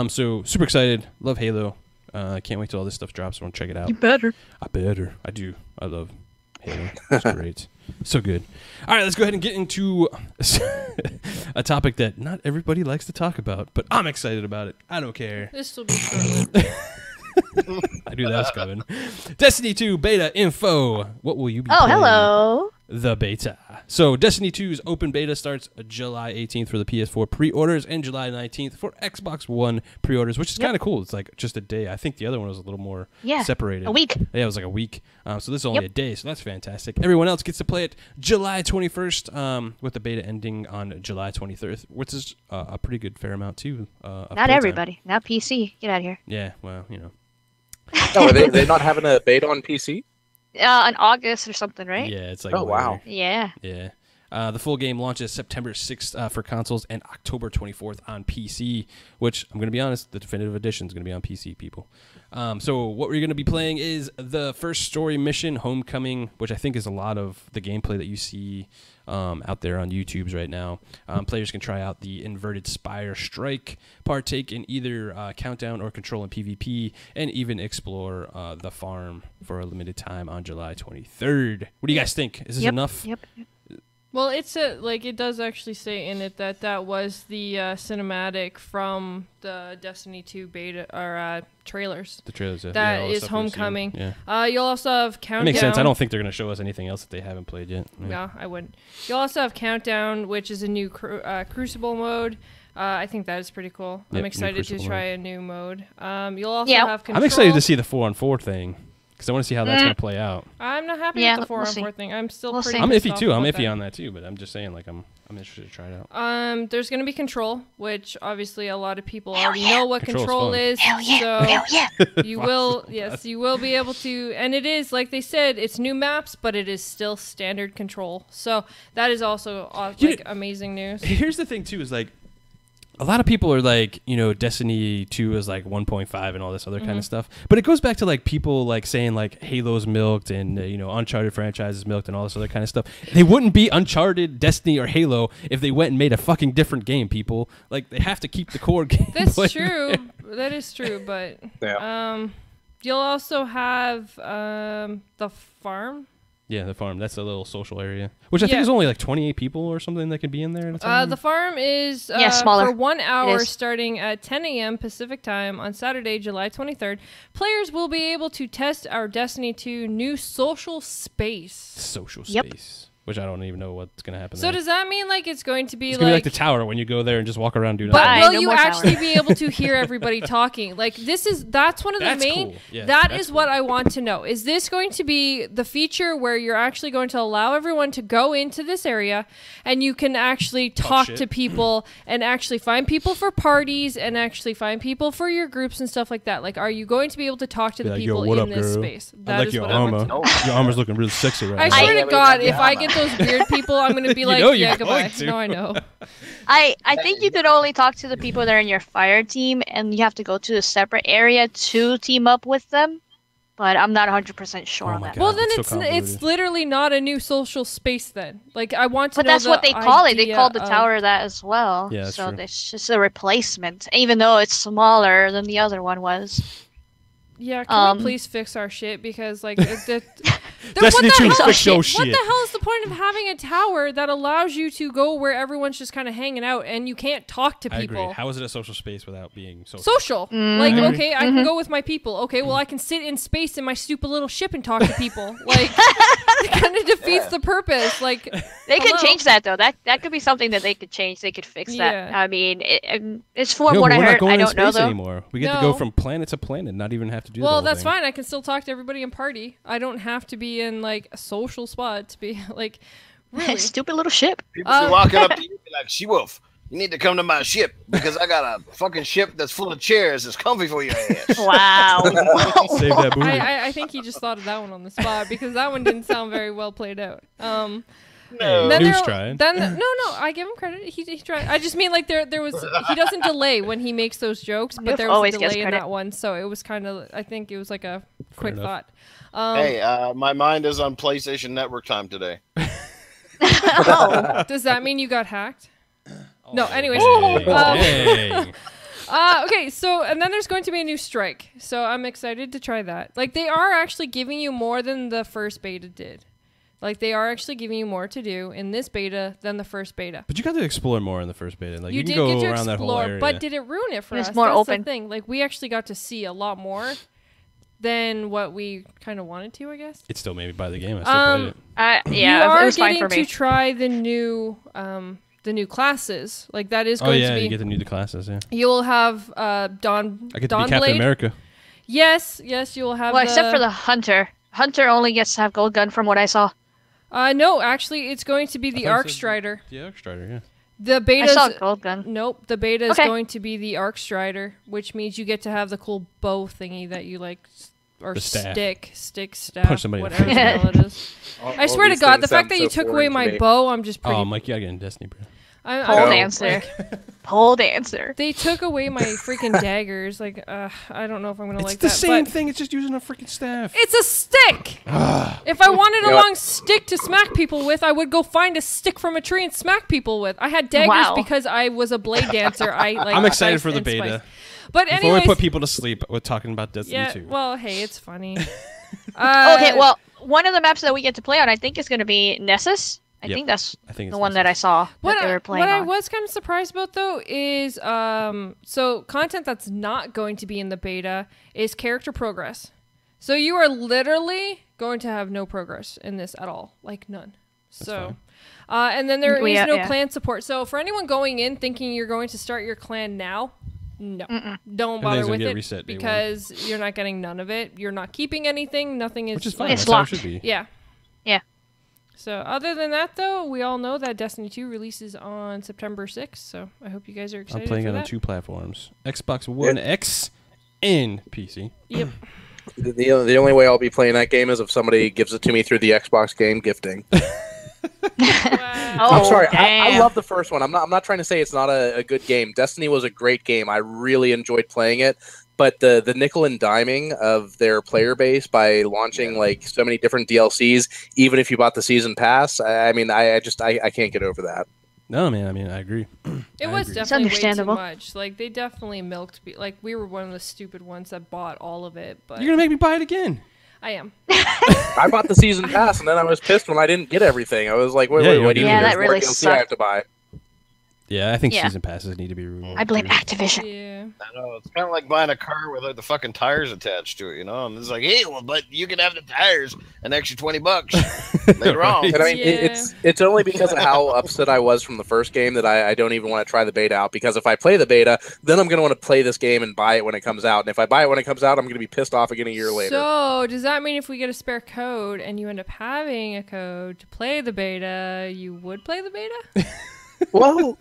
So super excited. Love Halo. Can't wait till all this stuff drops. I want to check it out. better. I better. I do. I love Halo. It's great. So good. All right, let's go ahead and get into a topic that not everybody likes to talk about, but I'm excited about it. I don't care. This will be short. I knew that was coming. Destiny 2 beta info. What will you be Oh, playing? hello. The beta. So Destiny 2's open beta starts July 18th for the PS4 pre-orders and July 19th for Xbox One pre-orders, which is kind of cool. It's like just a day. I think the other one was a little more separated. A week. Yeah, it was like a week. So this is only a day, so that's fantastic. Everyone else gets to play it July 21st with the beta ending on July 23rd, which is a pretty good fair amount too. Of Not playtime. everybody. Not PC. Get out of here. Yeah, well, you know. Oh, are they not having a beta on PC? In August or something, right? Yeah, it's like Oh, wow. Yeah. Yeah. The full game launches September 6th for consoles and October 24th on PC, which I'm going to be honest, the definitive edition is going to be on PC, people. So what we're going to be playing is the first story mission, Homecoming, which I think is a lot of the gameplay that you see out there on YouTube's right now. Players can try out the Inverted Spire Strike, partake in either Countdown or Control in PvP, and even explore the farm for a limited time on July 23rd. What do you guys think? Is this enough? Yep. Well, it's it does actually say in it that was the cinematic from the Destiny 2 beta or trailers. The trailers. That all the is stuff we've seen. Homecoming. Yeah. You'll also have Countdown. That makes sense. I don't think they're going to show us anything else that they haven't played yet. Yeah. No, I wouldn't. You'll also have Countdown, which is a new Crucible mode. I think that is pretty cool. Yep, I'm new excited to Crucible try a new mode. You'll also have Control. I'm excited to see the 4-on-4 thing because I want to see how that's going to play out. I'm not happy Yeah, with the we'll 4-on-4 thing. I'm still We'll pretty see. I'm pissed iffy off too. I'm about iffy that. on that too, but I'm just saying like I'm interested to try it out. There's going to be Control, which obviously a lot of people already know what Control's Control fun. is. Hell yeah. So Hell yeah. you will, yes, you will be able to, and it is, like they said, it's new maps, but it is still standard Control. So that is also amazing news. Here's the thing too is like a lot of people are like, you know, Destiny 2 is like 1.5 and all this other kind of stuff. But it goes back to like people like saying like Halo's milked and, you know, Uncharted franchise is milked and all this other kind of stuff. They wouldn't be Uncharted, Destiny, or Halo if they went and made a fucking different game, people. Like, they have to keep the core game. That's true. That is true, but Yeah. you'll also have the farm. Yeah, the farm. That's a little social area, which I think is only like 28 people or something that can be in there at a time. The farm is smaller. for 1 hour is. starting at 10 a.m. Pacific time on Saturday, July 23rd. Players will be able to test our Destiny 2 new social space. Social Yep. space. which I don't even know what's gonna happen. So there. does that mean like it's going to be It's like? gonna be like the tower when you go there and just walk around and do But nothing. will no you more actually tower. be able to hear everybody talking? Like that's one of the That's main. cool. Yeah, that that's is what cool. I want to know. Is this going to be the feature where you're actually going to allow everyone to go into this area and you can actually talk shit. to people and actually find people for parties and actually find people for your groups and stuff like that? Like, are you going to be able to talk to Be the like, yo, people what in up, this girl? space? I That like is your what I want armor. to know. Oh. Your armor's looking really sexy right I now. swear Yeah, to we God, got the if I armor. get those weird people, I'm going to be like, know you're yeah, going goodbye. to. No, I know. I think you could only talk to the people that are in your fire team, and you have to go to a separate area to team up with them. But I'm not 100% sure Oh on my that. God. Well, then it's so it's convoluted. literally not a new social space then. Like I want to But know that's the what they call it. They idea called the of- tower that as well. Yeah, that's so true. it's just a replacement, even though it's smaller than the other one was. Yeah, can Um, we please fix our shit because like what Destiny the 2, hell- fix your What shit. the hell is the point of having a tower that allows you to go where everyone's just kind of hanging out and you can't talk to I agree. people? How is it a social space without being social? Social. Like, Mm-hmm. I agree. okay, I can go with my people. Okay, well, I can sit in space in my stupid little ship and talk to people. Like, it kind of defeats the purpose. Like, They could hello? change that though. That could be something that they could change. They could fix Yeah. that. I mean, it's from No, what but I we're not heard. going I in don't know space though. anymore. We get to go No. from planet to planet, not even have to do. well, the whole that's thing. fine. I can still talk to everybody and party. I don't have to be in like a social spot to be like, really. Stupid little ship. People be walking up to you and be like, "SheWulf, you need to come to my ship because I got a fucking ship that's full of chairs that's comfy for your ass." Wow. Save that booty. I think he just thought of that one on the spot because that one didn't sound very well played out. No. Then Newf's there- trying. Then no, I give him credit. He tried. I just mean like there was he doesn't delay when he makes those jokes, but Newf there was a always gets delay in credit. that one, so it was kind of I think it was like a quick enough. thought. Hey, my mind is on PlayStation Network time today. Oh. Does that mean you got hacked? No. Anyways. Dang. Okay, so and then there's going to be a new strike, so I'm excited to try that. Like they are actually giving you more than the first beta did. Like they are actually giving you more to do in this beta than the first beta. But you got to explore more in the first beta. Like You can did go get to around that whole explore, area. but did it ruin it for It was us? more That's open. the thing. Like we actually got to see a lot more than what we kind of wanted to, I guess. It still made me buy the game. I still played it. Yeah, you are it was fine getting for me. to try the new classes. Like that is Oh going yeah, to be. you get the new classes. Yeah, You will have Dawn. I get to Dawn be Captain Blade. America. Yes, you will have. Well, except for the hunter. Hunter only gets to have gold gun from what I saw. No, actually, it's going to be the thought it Arc said- Strider. The Arc Strider. Yeah. The I beta. saw gold gun. Nope, the beta is Okay. going to be the Arc Strider, which means you get to have the cool bow thingy that you like, or The staff. stick, staff, Punch somebody in the whatever the face. hell it is. I All swear to these God, the things fact that sound you so took away foreign to my me. bow, I'm just pretty. Oh, Mike, you gotta get in Destiny, bro. Pole I'm- dancer. Pole dancer. They took away my freaking daggers. Like, I don't know if I'm gonna It's like the that. same but thing. It's just using a freaking staff. it's a stick. If I wanted a Yeah. long stick to smack people with, I would go find a stick from a tree and smack people with. I had daggers Wow. because I was a blade dancer. I'm excited for the and beta. spice. But Before anyways, we put people to sleep, we're talking about Destiny yeah. 2. Well, hey, it's funny. Okay, well, one of the maps that we get to play on, I think, is going to be Nessus. I Yep. think that's I think it's the one that I saw that they were playing what I on. was kind of surprised about though is so content that's not going to be in the beta is character progress. So you are literally going to have no progress in this at all, like none. So, and then there is Yeah, no yeah. clan support. So for anyone going in thinking you're going to start your clan now, no, don't bother gonna with get it reset day one. because you're not getting none of it. You're not keeping anything. Nothing is. Which is fine. It's That's how it locked. should be. Yeah. Yeah. So other than that, though, we all know that Destiny 2 releases on September 6th. So I hope you guys are excited I'm playing for it that. on 2 platforms: Xbox One X and PC. Yep. The only way I'll be playing that game is if somebody gives it to me through the Xbox game gifting. Oh, I'm sorry. I damn. love the first one. I'm not trying to say it's not a good game. Destiny was a great game. I really enjoyed playing it. But the nickel and diming of their player base by launching like so many different DLCs, even if you bought the season pass, I mean, I can't get over that. No, man. I mean, I agree. It I was agree. definitely way too understandable. much. Like they definitely milked. Like we were one of the stupid ones that bought all of it. But You're gonna make me buy it again. I am. I bought the season pass, and then I was pissed when I didn't get everything. I was like, wait, Yeah, what do you yeah, mean? that There's more really DLC I have sucked. to buy. Yeah, I think Yeah. season passes need to be removed. I blame Activision. Yeah. I know it's kind of like buying a car with like, the fucking tires attached to it, you know. And it's like, hey, well, but you can have the tires an extra $20 later on. And I mean, Yeah. it's only because of how upset I was from the first game that I don't even want to try the beta out. Because if I play the beta, then I'm going to want to play this game and buy it when it comes out. And if I buy it when it comes out, I'm going to be pissed off again a year later. So, does that mean if we get a spare code and you end up having a code to play the beta, you would play the beta? Well,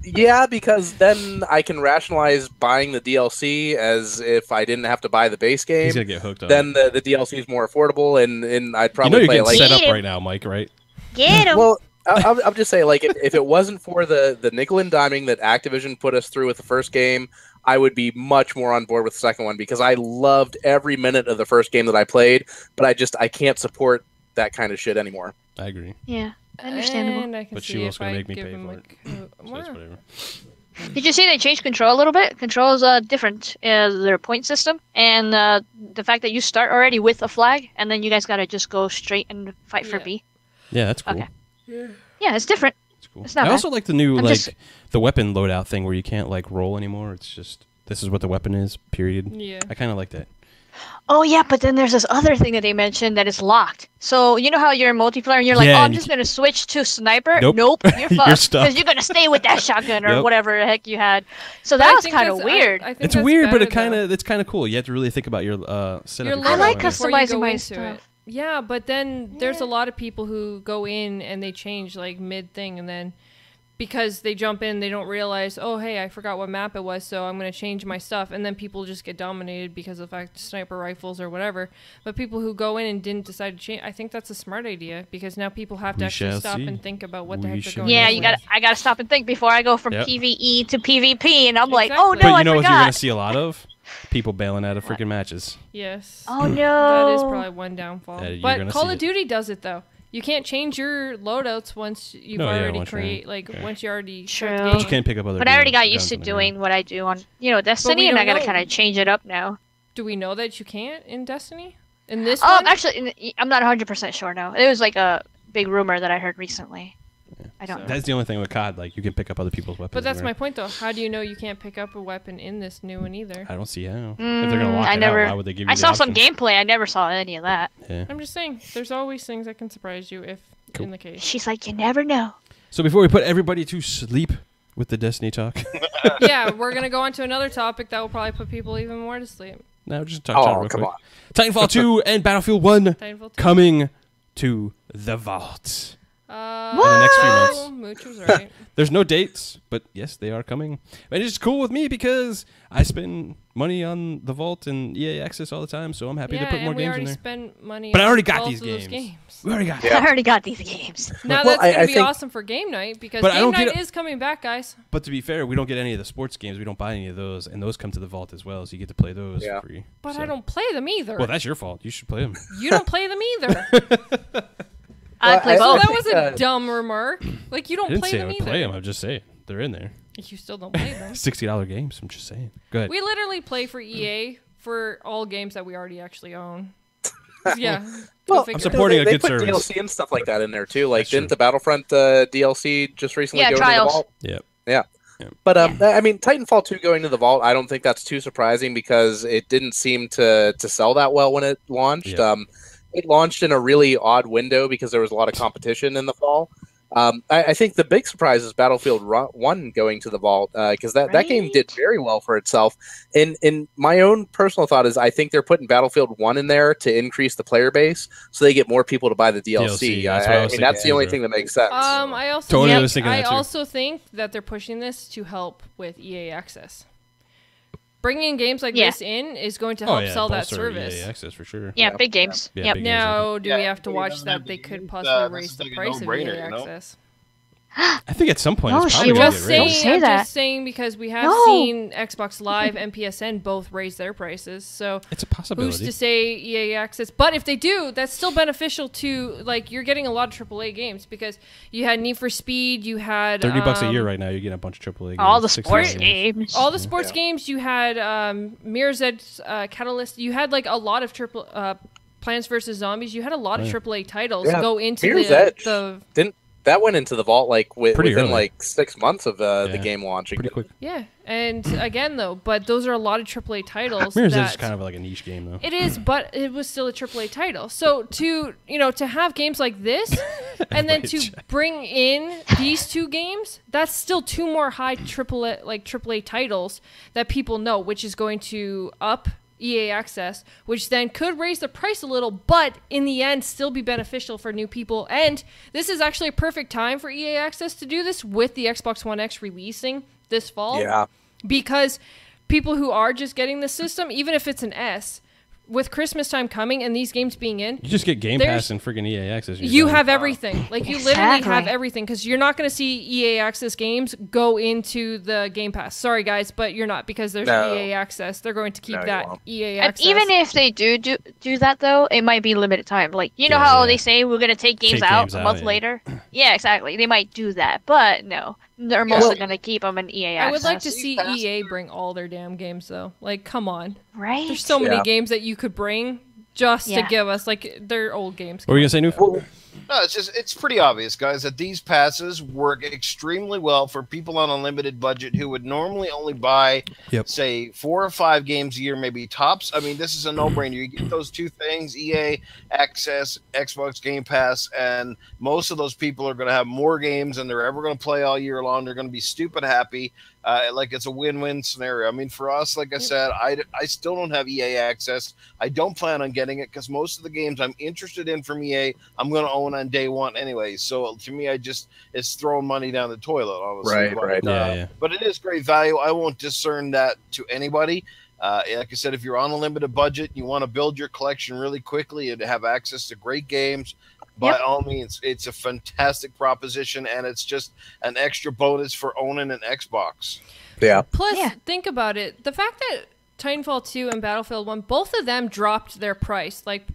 yeah, because then I can rationalize buying the DLC as if I didn't have to buy the base game. He's gonna get hooked on. Then the DLC is more affordable, and I'd you probably know you're play it getting like. set up Get him. right now, Mike. Right? Get him. Well, I'm just saying, like, if it wasn't for the nickel and diming that Activision put us through with the first game, I would be much more on board with the second one because I loved every minute of the first game that I played, but I can't support that kind of shit anymore. I agree. Yeah, understandable. And I can But see SheWulf's if gonna I make me give pay him for a it. code. So it's Wow. whatever. Did you see they changed control a little bit? Control's different. Their point system, and the fact that you start already with a flag, and then you guys gotta just go straight and fight for Yeah. B. Yeah, that's cool. Okay. Yeah, it's different. That's cool. It's not I bad. also like the new I'm like just- the weapon loadout thing where you can't like roll anymore. It's just this is what the weapon is. Period. Yeah. I kind of like that. Oh yeah, but then there's this other thing that they mentioned that is locked. So you know how you're in multiplayer and you're like, Yeah, oh, I'm and you just gonna switch to sniper. Nope. You're You're fucked stuck. because you're gonna stay with that shotgun or Yep. whatever the heck you had. So But that I was think kind of that's- weird. I think It's that's weird, but better, it kind though. of it's kind of cool. You have to really think about your setup. Your before I loadout like going in. before you customizing go my into stuff. it. Yeah, but then there's a lot of people who go in and they change like mid thing, and then because they jump in, they don't realize, oh hey, I forgot what map it was, so I'm gonna change my stuff, and then people just get dominated because of the fact sniper rifles or whatever. But people who go in and didn't decide to change, I think that's a smart idea because now people have to We actually shall stop see. and think about what the We heck they're shall going Yeah, in you with. I gotta stop and think before I go from Yep. PVE to PvP, and I'm like, oh no, Exactly. But I you know what forgot. you're gonna see a lot of? People bailing out of freaking matches. Yes. Oh no, That is probably one downfall. You're But gonna Call see of it. Duty does it though. You can't change your loadouts once you've No, yeah, already once you're in. create like Yeah. once you already True. start the But But you game. can't pick up other. But I already guns got used to on the ground. doing what I do on Destiny, we and I don't gotta know. kind of change it up now. Do we know that you can't in Destiny? In this Oh, one? actually, I'm not 100% sure now. It was like a big rumor that I heard recently. I don't know. That's the only thing with COD. Like you can pick up other people's weapons. But that's my everywhere. point though. How do you know you can't pick up a weapon in this new one either? I don't see how. If they're gonna lock I it never. out, why would they give you I the saw some option? gameplay. I never saw any of that. Yeah. I'm just saying, there's always things that can surprise you if Cool. in the case. She's like, you never know. So before we put everybody to sleep with the Destiny talk, Yeah, we're gonna go on to another topic that will probably put people even more to sleep. now just talk about it Oh, real come quick. on. Titanfall 2 and Battlefield 1 Titanfall 2. coming to the vault. Uh, In the next few months. Mooch was right. There's no dates, but yes, they are coming. And it's cool with me because I spend money on the vault and EA Access all the time, so I'm happy Yeah, to put more and we games in already there. spent money. But I on already got both these of those games. games. We already got Yeah. I already got these games. Now Well, that's gonna I be think- awesome for game night because But I game don't get night it- is coming back, guys. But to be fair, we don't get any of the sports games. We don't buy any of those, and those come to the vault as well, so you get to play those Yeah. for free. But So- I don't play them either. Well, that's your fault. You should play them. You don't play them either. I play So both. that think, was a dumb remark. Like you I don't didn't play say I them would either. play them. I'm just saying they're in there. You still don't play them. $60 games. I'm just saying. Go ahead. We literally play for EA for all games that we already actually own. Yeah. go Well, figure. I'm supporting a they good put service. DLC and stuff like that in there too. Like, That's true. didn't the Battlefront DLC just recently Yeah, go trials. into the vault? Yep. Yeah. But I mean, Titanfall 2 going to the vault, I don't think that's too surprising because it didn't seem to sell that well when it launched. Yeah. It launched in a really odd window because there was a lot of competition in the fall. I think the big surprise is Battlefield 1 going to the vault because that game did very well for itself. In my own personal thought is I think they're putting Battlefield 1 in there to increase the player base so they get more people to buy the DLC. that's what I was mean, that's thinking, the only too. thing that makes sense. I also Totally think, was thinking I that too. also think that they're pushing this to help with EA Access. Bringing games like Yeah. this in is going to help sell that bolster service. EA Access for sure. Yeah, big games. Yeah, Yep. big games, Now, do we Yeah, have to you watch don't that have they to could use, possibly that's raise the like a price of no-brainer, EA you know? Access? I think at some point No, it's she probably will gonna Just get Don't raised. say saying, I'm that. just saying because we have No. seen Xbox Live and PSN both raise their prices. So It's a who's possibility. to say EA Access? But if they do, that's still beneficial to like you're getting a lot of AAA games because you had Need for Speed, you had $30 a year right now. You're getting a bunch of AAA games. All the $60 sports games. all the sports games. You had Mirror's Edge, Catalyst. You had like a lot of Plants vs Zombies. You had a lot of Yeah. AAA titles Yeah, go into Mirror's Edge. the that went into the vault like within early. like 6 months of the Yeah. game launching. Pretty quick. Yeah, and again though, but those are a lot of AAA titles. Mirror's that Edge is kind of like a niche game, though. It is, but it was still a AAA title. So to have games like this, and then to bring in these two games, that's still two more high AAA titles that people know, which is going to up EA Access, which then could raise the price a little, but in the end still be beneficial for new people. And this is actually a perfect time for EA Access to do this with the Xbox One X releasing this fall. Yeah. Because people who are just getting the system, even if it's an S, with Christmas time coming and these games being in, You just get Game There's- Pass and freaking EA Access. you have everything. Like, you literally have Exactly. everything, because you're not going to see EA Access games go into the Game Pass. Sorry, guys, but you're not, because there's No. EA Access. They're going to keep No, you that won't. EA And Access. even if they do that, though, it might be limited time. Like, you know Yeah, how yeah. they say we're going to take games Take out games a out, month yeah. later? Yeah, exactly. They might do that, but no. They're mostly going to keep them in EA I Access. would like to see Pass- EA bring all their damn games, though. Like, come on. Right? There's so many Yeah. games that you could bring just to Yeah. give us. Like, they're old games. What were you going to say, Newf? No, it's pretty obvious, guys, that these passes work extremely well for people on a limited budget who would normally only buy, Yep. say, 4 or 5 games a year, maybe tops. I mean, this is a no-brainer. You get those two things: EA Access, Xbox Game Pass, and most of those people are going to have more games than they're ever going to play all year long. They're going to be stupid happy. Like, it's a win-win scenario. I mean, for us, like I said, I still don't have EA Access. I don't plan on getting it because most of the games I'm interested in from EA, I'm going to own on day one anyway. So to me, it's throwing money down the toilet, honestly. Right, But, right. Yeah. But it is great value. I won't discern that to anybody. Like I said, if you're on a limited budget, you want to build your collection really quickly and have access to great games, by all means, it's a fantastic proposition, and it's just an extra bonus for owning an Xbox. Yeah. Plus, Yeah. think about it. The fact that Titanfall 2 and Battlefield 1, both of them dropped their price, like,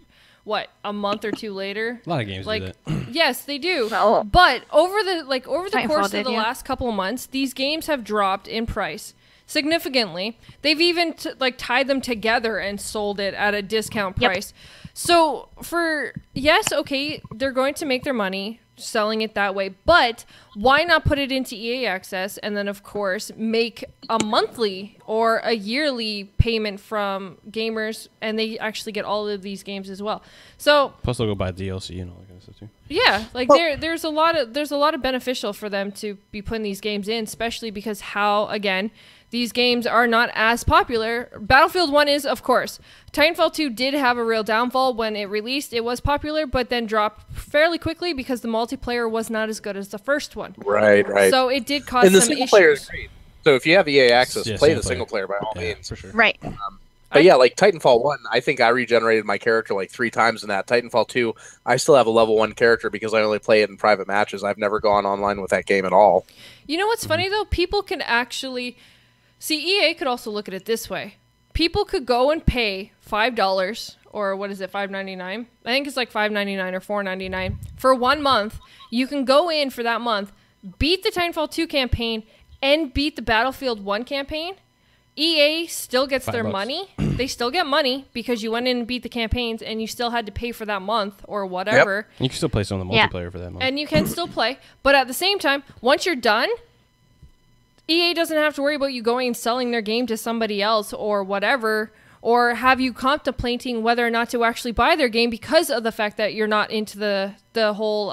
what, a month or two later? A lot of games Like, do that. yes, they do. Well- But over the Titanfall course of did, the yeah. last couple of months, these games have dropped in price significantly. They've even tied them together and sold it at a discount Yep. price. So okay, they're going to make their money selling it that way, but why not put it into EA Access and then, of course, make a monthly or a yearly payment from gamers, and they actually get all of these games as well. So Plus, they'll go buy DLC and all that kind of stuff, too. yeah, like there's a lot of beneficial for them to be putting these games in, especially because these games are not as popular. Battlefield 1 is, of course. Titanfall 2 did have a real downfall when it released. It was popular, but then dropped fairly quickly because the multiplayer was not as good as the first one. Right. So it did cause And the some single player is issues. great. So if you have EA Access, Yeah, play single the single player by all Yeah, means. for sure. Right. But yeah, like Titanfall 1, I think I regenerated my character like 3 times in that. Titanfall 2, I still have a level 1 character because I only play it in private matches. I've never gone online with that game at all. You know what's funny, though? People can actually... See, EA could also look at it this way. People could go and pay $5, or what is it, $5.99? I think it's like $5.99 or $4.99 for 1 month. You can go in for that month, beat the Titanfall 2 campaign, and beat the Battlefield 1 campaign. EA still gets their $5. money. They still get money because you went in and beat the campaigns, and you still had to pay for that month or whatever. You can still play some of the Yeah. multiplayer for that month. And you can still play. But at the same time, once you're done, EA doesn't have to worry about you going and selling their game to somebody else or whatever, or have you contemplating whether or not to actually buy their game because of the fact that you're not into the whole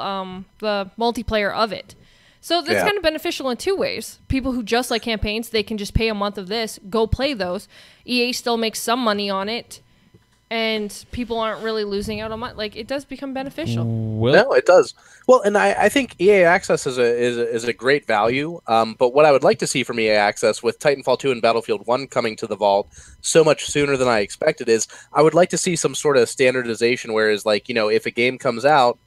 the multiplayer of it. So that's Yeah. kind of beneficial in two ways. People who just like campaigns, they can just pay a month of this, go play those. EA still makes some money on it, and people aren't really losing out on money. Like, it does become beneficial. Well, No, it does. Well, and I think EA Access is a great value. But what I would like to see from EA Access with Titanfall 2 and Battlefield 1 coming to the vault so much sooner than I expected is I would like to see some sort of standardization. Whereas, like, if a game comes out,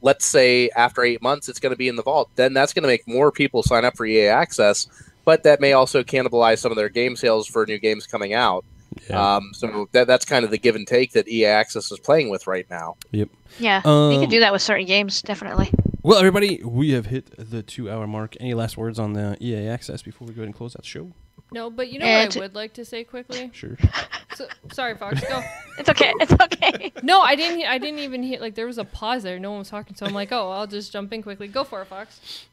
let's say after 8 months it's going to be in the vault, then that's going to make more people sign up for EA Access. But that may also cannibalize some of their game sales for new games coming out. yeah. So that's kind of the give and take that EA Access is playing with right now. Yep. Yeah. You can do that with certain games, definitely. Well, everybody, we have hit the 2-hour mark. Any last words on the EA Access before we go ahead and close out the show? No, but you know And what I would like to say quickly? Sure. So, sorry, Fox, go. It's okay. It's okay. No, I didn't even hear, like, there was a pause there. No one was talking, so I'm like, oh, I'll just jump in quickly. Go for it, Fox.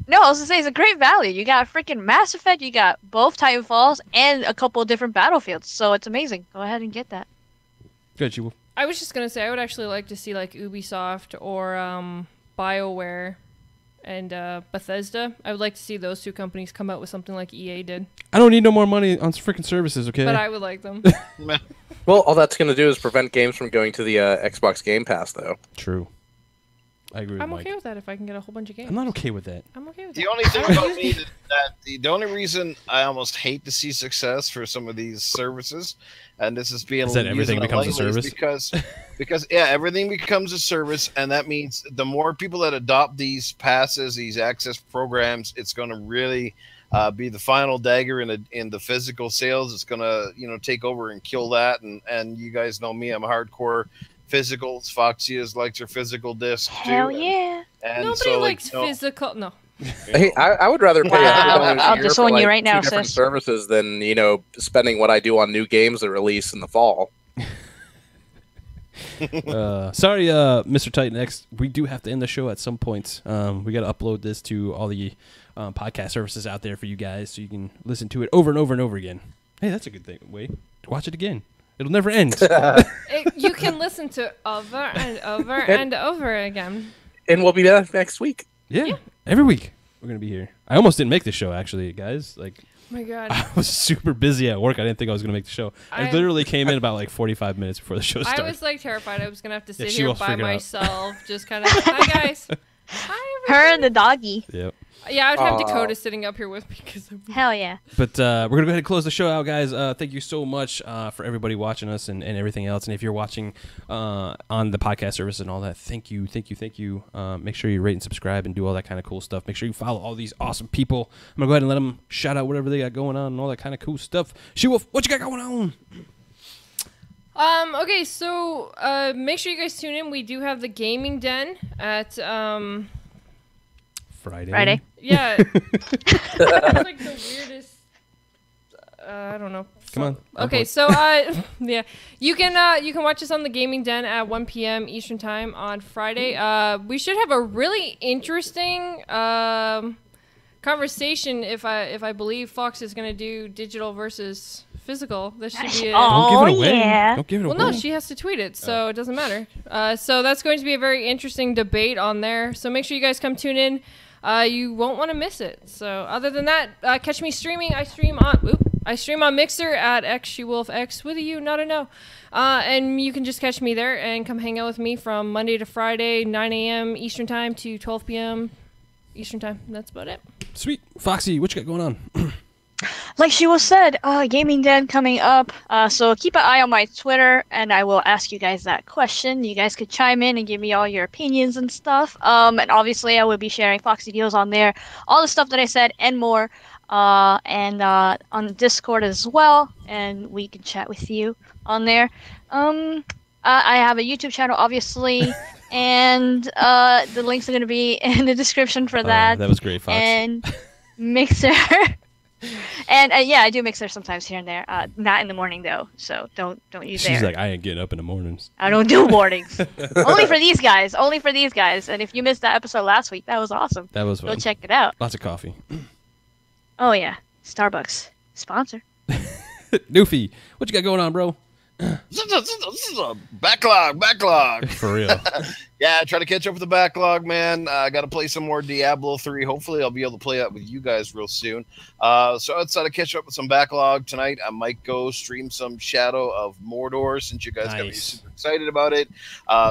No, I was gonna say it's a great value. You got freaking Mass Effect, you got both Titanfalls, and a couple of different Battlefields. So it's amazing. Go ahead and get that. Good, you. I was just gonna say I would actually like to see like Ubisoft or BioWare and Bethesda. I would like to see those two companies come out with something like EA did. I don't need no more money on freaking services, okay? But I would like them. Well, all that's going to do is prevent games from going to the Xbox Game Pass, though. True. I agree with I'm Mike. okay with that if I can get a whole bunch of games. I'm not okay with that. I'm okay with The that. only thing about me the only reason I almost hate to see success for some of these services, and this is being Is that everything using it becomes a lightly, service? is because yeah, everything becomes a service, and that means the more people that adopt these passes, these access programs, it's going to really be the final dagger in the physical sales. It's going to take over and kill that, and you guys know me, I'm a hardcore physicals. Foxy likes her physical disc too. Hell yeah. And Nobody so, likes physical. No. Hey, I would rather pay Wow. $100 a I'll year disown for you like right now, two different sis. services than spending what I do on new games that release in the fall. Sorry, Mr. Titan X. We do have to end the show at some point. We got to upload this to all the podcast services out there for you guys, so you can listen to it over and over and over again. Hey, that's a good thing. Wait, watch it again. It'll never end. You can listen to over and over and over again. And we'll be back next week. Yeah, every week we're gonna be here. I almost didn't make the show, actually, guys. Like, Oh my God. I was super busy at work. I didn't think I was gonna make the show. I literally came in about like 45 minutes before the show started. I was like terrified. I was gonna have to sit she here was by freaking out. myself, just kind of. Hi guys. Hi Her everybody. and the doggy. Yep. Yeah, I would have Aw. Dakota sitting up here with me because Hell yeah. But we're going to go ahead and close the show out, guys. Thank you so much for everybody watching us and everything else. And if you're watching on the podcast service and all that, thank you. Make sure you rate and subscribe and do all that kind of cool stuff. Make sure you follow all these awesome people. I'm going to go ahead and let them shout out whatever they got going on and all that kind of cool stuff. SheWulf, what you got going on? Okay, so make sure you guys tune in. We do have the gaming den at Friday. yeah. It's like the weirdest. I don't know. Come on. Okay, so yeah, you can watch us on the gaming den at 1 p.m. Eastern time on Friday. We should have a really interesting conversation if I believe Fox is gonna do digital versus physical. This should be. Don't give it away. yeah. Don't give it Well, away. no, she has to tweet it, so it doesn't matter. So that's going to be a very interesting debate on there. So make sure you guys come tune in. You won't want to miss it. So other than that, catch me streaming. I stream on Mixer at xSHEWULFx with a U, not a no. And you can just catch me there and come hang out with me from Monday to Friday, 9 a.m. Eastern time to 12 p.m. Eastern time. That's about it. Sweet. Foxy, what you got going on? Like she was said, gaming den coming up. So keep an eye on my Twitter, and I will ask you guys that question. You guys could chime in and give me all your opinions and stuff. And obviously, I will be sharing Foxy deals on there, all the stuff that I said and more. And on Discord as well, and we can chat with you on there. I have a YouTube channel, obviously, and the links are going to be in the description for that. That was great, Fox. And Mixer. And yeah, I do Mixer sometimes here and there. Not in the morning though, so don't use She's there. like, I ain't getting up in the mornings. I don't do mornings. Only for these guys. Only for these guys. And if you missed that episode last week, that was awesome. That was Go fun. check it out. Lots of coffee. Oh yeah, Starbucks sponsor. Newfie, what you got going on, bro? This is a backlog. For real. Yeah, try to catch up with the backlog, man. I got to play some more Diablo 3. Hopefully, I'll be able to play that with you guys real soon. So outside of catch up with some backlog tonight, I might go stream some Shadow of Mordor since you guys got me Nice. super excited about it.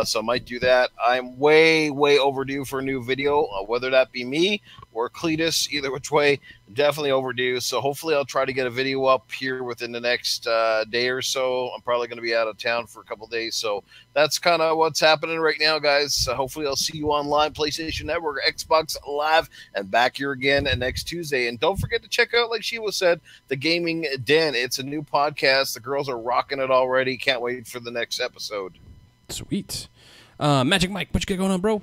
So I might do that. I'm way overdue for a new video, whether that be me or Cletus, either which way, definitely overdue. So hopefully I'll try to get a video up here within the next day or so. I'm probably going to be out of town for a couple days. So that's kind of what's happening right now, guys. Hopefully I'll see you online, PlayStation Network, Xbox Live, and back here again next Tuesday. And don't forget to check out, like Sheila said, the Gaming Den. It's a new podcast. The girls are rocking it already. Can't wait for the next episode. Sweet. Magic Mike, what you got going on, bro?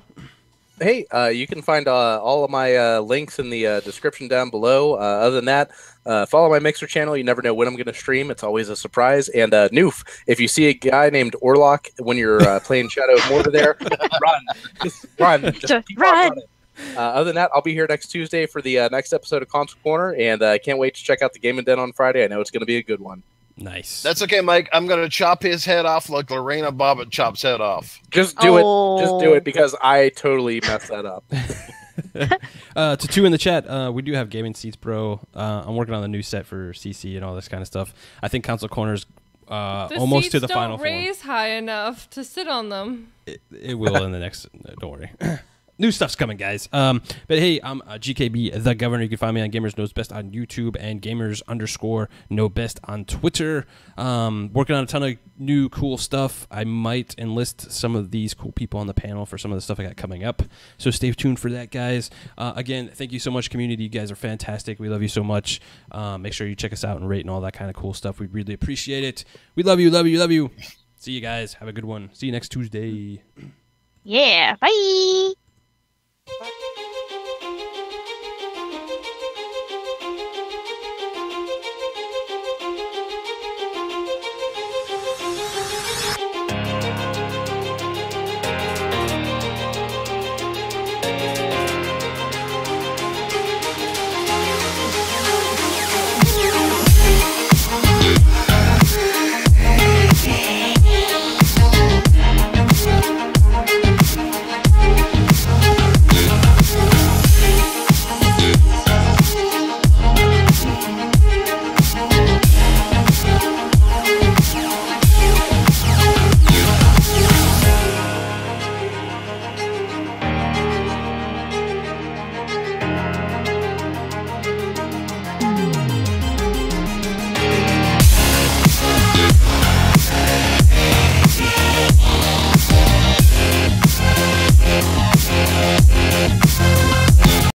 Hey, you can find all of my links in the description down below. Other than that, follow my Mixer channel. You never know when I'm going to stream. It's always a surprise. And Newf, if you see a guy named Orlock when you're playing Shadow of Mordor there, run. Just run. Just keep on running. Other than that, I'll be here next Tuesday for the next episode of Console Corner, and I can't wait to check out the Game and Den on Friday. I know it's going to be a good one. Nice. That's okay, Mike. I'm going to chop his head off like Lorena Bobbitt chops head off. Just do it. Just do it because I totally messed that up. To two in the chat, we do have Gaming Seats Pro. I'm working on the new set for CC and all this kind of stuff. I think Console Corner's almost to the final don't raise high enough to sit on them. It will in the next. Don't worry. New stuff's coming, guys. But hey, I'm GKB, the Governor. You can find me on Gamers Knows Best on YouTube and Gamers_Know Best on Twitter. Working on a ton of new cool stuff. I might enlist some of these cool people on the panel for some of the stuff I got coming up. So stay tuned for that, guys. Again, thank you so much, community. You guys are fantastic. We love you so much. Make sure you check us out and rate and all that kind of cool stuff. We'd really appreciate it. We love you, love you, love you. See you guys. Have a good one. See you next Tuesday. Yeah. Bye. Bye.